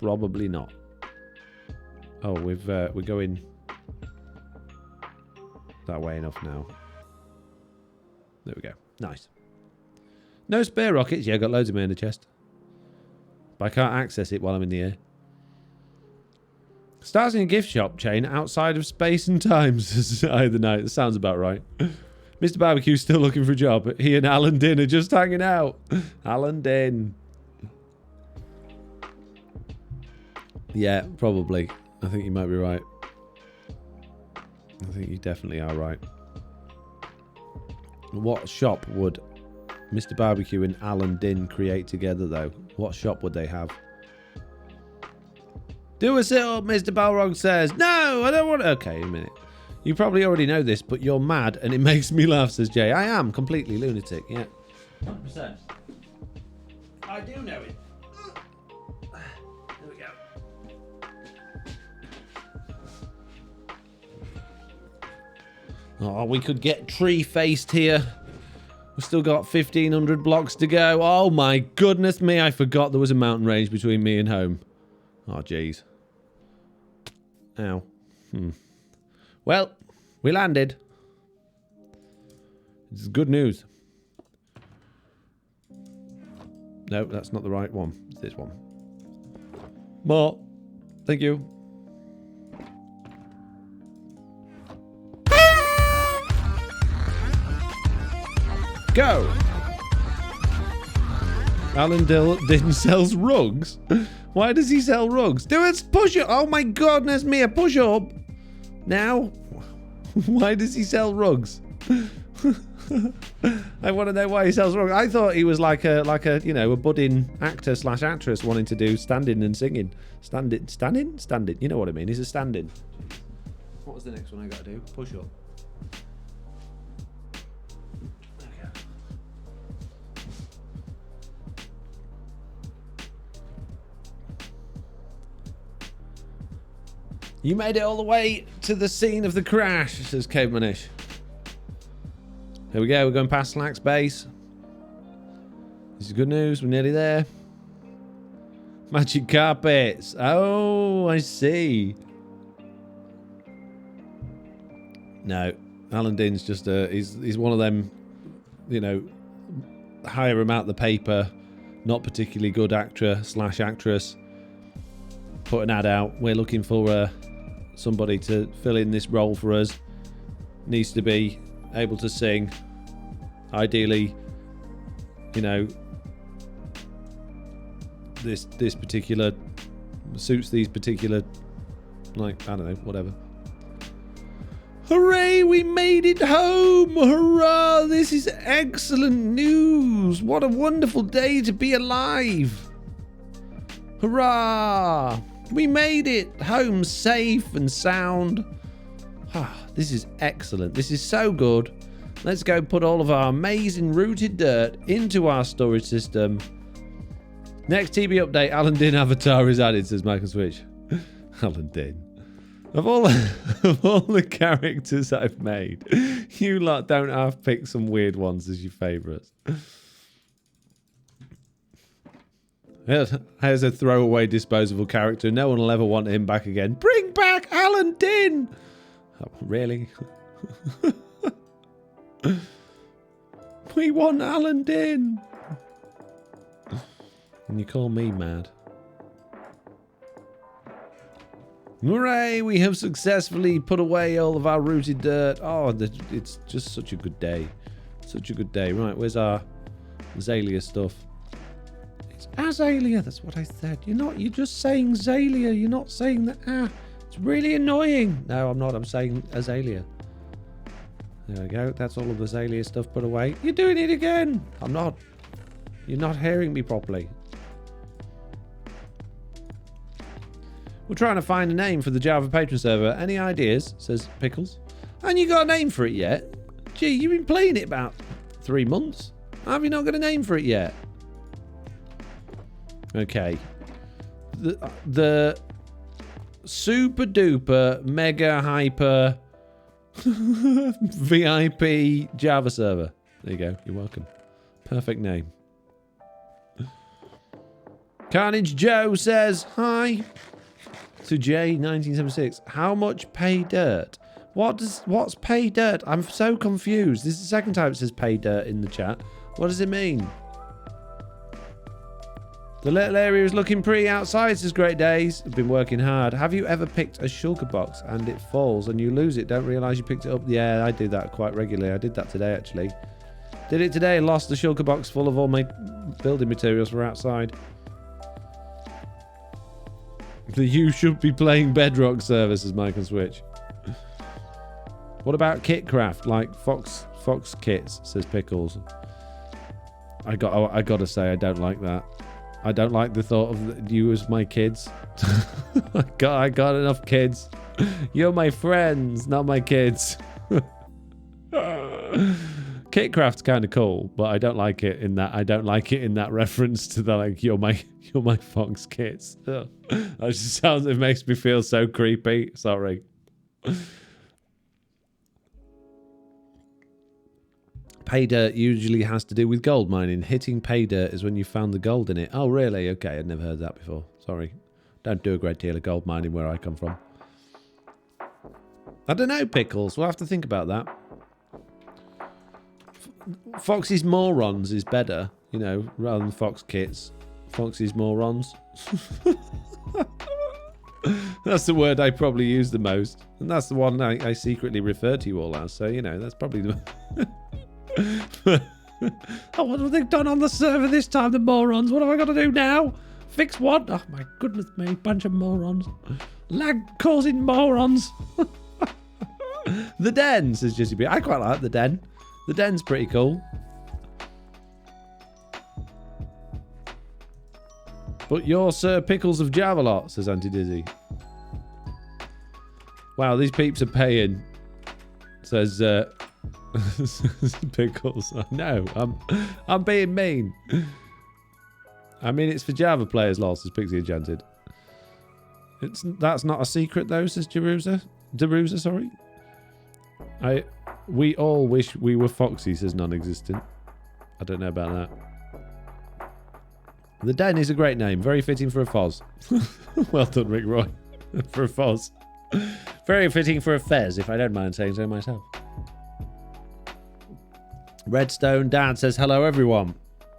Probably not. Oh, we're going that way enough now. There we go. Nice. No spare rockets. Yeah, I've got loads of them in the chest. But I can't access it while I'm in the air. Starting a gift shop chain outside of space and time, says Either Night. That sounds about right. Mr. Barbecue's still looking for a job. He and Alan Din are just hanging out. Alan Din. Yeah, probably. I think you might be right. I think you definitely are right. What shop would Mr. Barbecue and Alan Din create together, though? What shop would they have? Do a sit-up, Mr. Balrog says. No, I don't want to. Okay, a minute. You probably already know this, but you're mad and it makes me laugh, says Jay. I am completely lunatic, yeah. 100%. I do know it. There we go. Oh, we could get tree-faced here. We've still got 1,500 blocks to go. Oh my goodness me, I forgot there was a mountain range between me and home. Oh, jeez. Ow. Well, we landed. This is good news. No, that's not the right one. It's this one. More. Thank you. Go! Alan Din sells rugs? Why does he sell rugs? Do it! Push up! Oh my goodness me! A push up! Now? Why does he sell rugs? I want to know why he sells rugs. I thought he was like a you know, a budding actor / actress wanting to do standing and singing. Standing? You know what I mean? He's a stand-in. What was the next one I got to do? Push up. You made it all the way to the scene of the crash, says Cavemanish. Here we go, we're going past Slack's base. This is good news, we're nearly there. Magic carpets. Oh, I see. No, Alan Din's just he's one of them, you know, hire him out the paper, not particularly good actor / actress. Put an ad out. We're looking for somebody to fill in this role for us. Needs to be able to sing. Ideally, you know, this particular suits these particular, like, I don't know, whatever. Hooray, we made it home! Hurrah! This is excellent news! What a wonderful day to be alive! Hurrah! We made it home safe and sound. This is excellent. This is so good. Let's go put all of our amazing rooted dirt into our storage system. Next TB update, Alan Din avatar is added, says Michael Switch. Alan Din. Of all the characters I've made, you lot don't half pick some weird ones as your favourites. Here's a throwaway disposable character. No one will ever want him back again. Bring back Alan Din! Oh, really? We want Alan Din! And you call me mad. Hooray! We have successfully put away all of our rooted dirt. Oh, it's just such a good day. Such a good day. Right, where's our Azalea stuff? It's Azalea, that's what I said. You're just saying Zalia. You're not saying that. It's really annoying. No, I'm not. I'm saying Azalea. There we go. That's all of the Azalea stuff put away. You're doing it again. I'm not. You're not hearing me properly. We're trying to find a name for the Java patron server. Any ideas? Says Pickles. And you got a name for it yet? Gee, you've been playing it about 3 months. Have you not got a name for it yet? Okay. The super duper mega hyper VIP Java server. There you go. You're welcome. Perfect name. Carnage Joe says, hi. To J1976. How much pay dirt? What's pay dirt? I'm so confused. This is the second time it says pay dirt in the chat. What does it mean? The little area is looking pretty outside, says Great Days. I've been working hard. Have you ever picked a shulker box and it falls and you lose it? Don't realise you picked it up? Yeah, I do that quite regularly. I did that today, actually. Did it today and lost the shulker box full of all my building materials for outside. You should be playing Bedrock server, says Mike on Switch. What about kitcraft, like Fox kits, says Pickles. I gotta say, I don't like that. I don't like the thought of you as my kids. I got enough kids. You're my friends, not my kids. Kitcraft's kind of cool, but I don't like it in that. I don't like it in that reference to the like you're my Fox kits. Ugh. That just sounds. It makes me feel so creepy. Sorry. Pay dirt usually has to do with gold mining. Hitting pay dirt is when you found the gold in it. Oh, really? Okay, I'd never heard that before. Sorry. Don't do a great deal of gold mining where I come from. I don't know, Pickles. We'll have to think about that. Foxy's Morons is better, you know, rather than Fox Kits. Foxy's Morons. That's the word I probably use the most. And that's the one I secretly refer to you all as. So, you know, that's probably the... Oh, what have they done on the server this time, the morons? What have I got to do now? Fix what? Oh, my goodness me. Bunch of morons. Lag causing morons. The Den, says Jesse B. I quite like the Den. The Den's pretty cool. But you're Sir Pickles of Javalot, says Auntie Dizzy. Wow, these peeps are paying, says Pickles. No, I'm being mean. I mean, it's for Java players, lol, says Pixie Enchanted. That's not a secret, though, says Derusa, sorry. We all wish we were Foxy, says Non-Existent. I don't know about that. The Den is a great name. Very fitting for a Foz. Well done, Rick Roy. For a Foz. Very fitting for a Fez, if I don't mind saying so myself. Redstone Dad says, hello, everyone.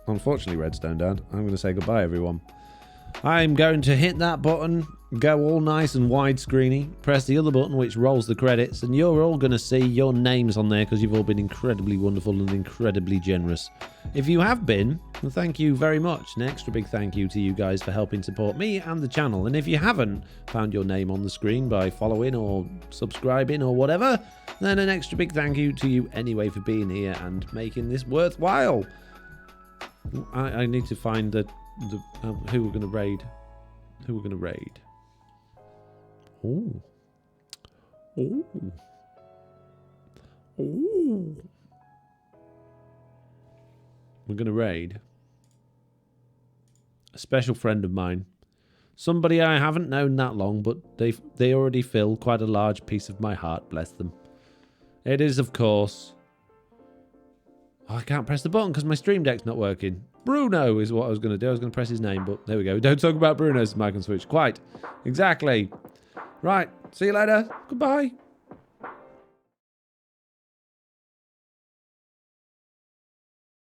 Unfortunately, Redstone Dad, I'm going to say goodbye, everyone. I'm going to hit that button, go all nice and widescreeny, press the other button which rolls the credits, and you're all going to see your names on there because you've all been incredibly wonderful and incredibly generous. If you have been, well, thank you very much. An extra big thank you to you guys for helping support me and the channel. And if you haven't found your name on the screen by following or subscribing or whatever, then an extra big thank you to you anyway for being here and making this worthwhile. I need to find who we're going to raid. Who we're going to raid. Ooh. Ooh. Ooh. We're going to raid a special friend of mine. Somebody I haven't known that long, but they already fill quite a large piece of my heart, bless them. It is, of course... Oh, I can't press the button because my stream deck's not working. Bruno is what I was going to do. I was going to press his name, but there we go. Don't talk about Bruno's Mike and Switch. Quite. Exactly. Right. See you later. Goodbye.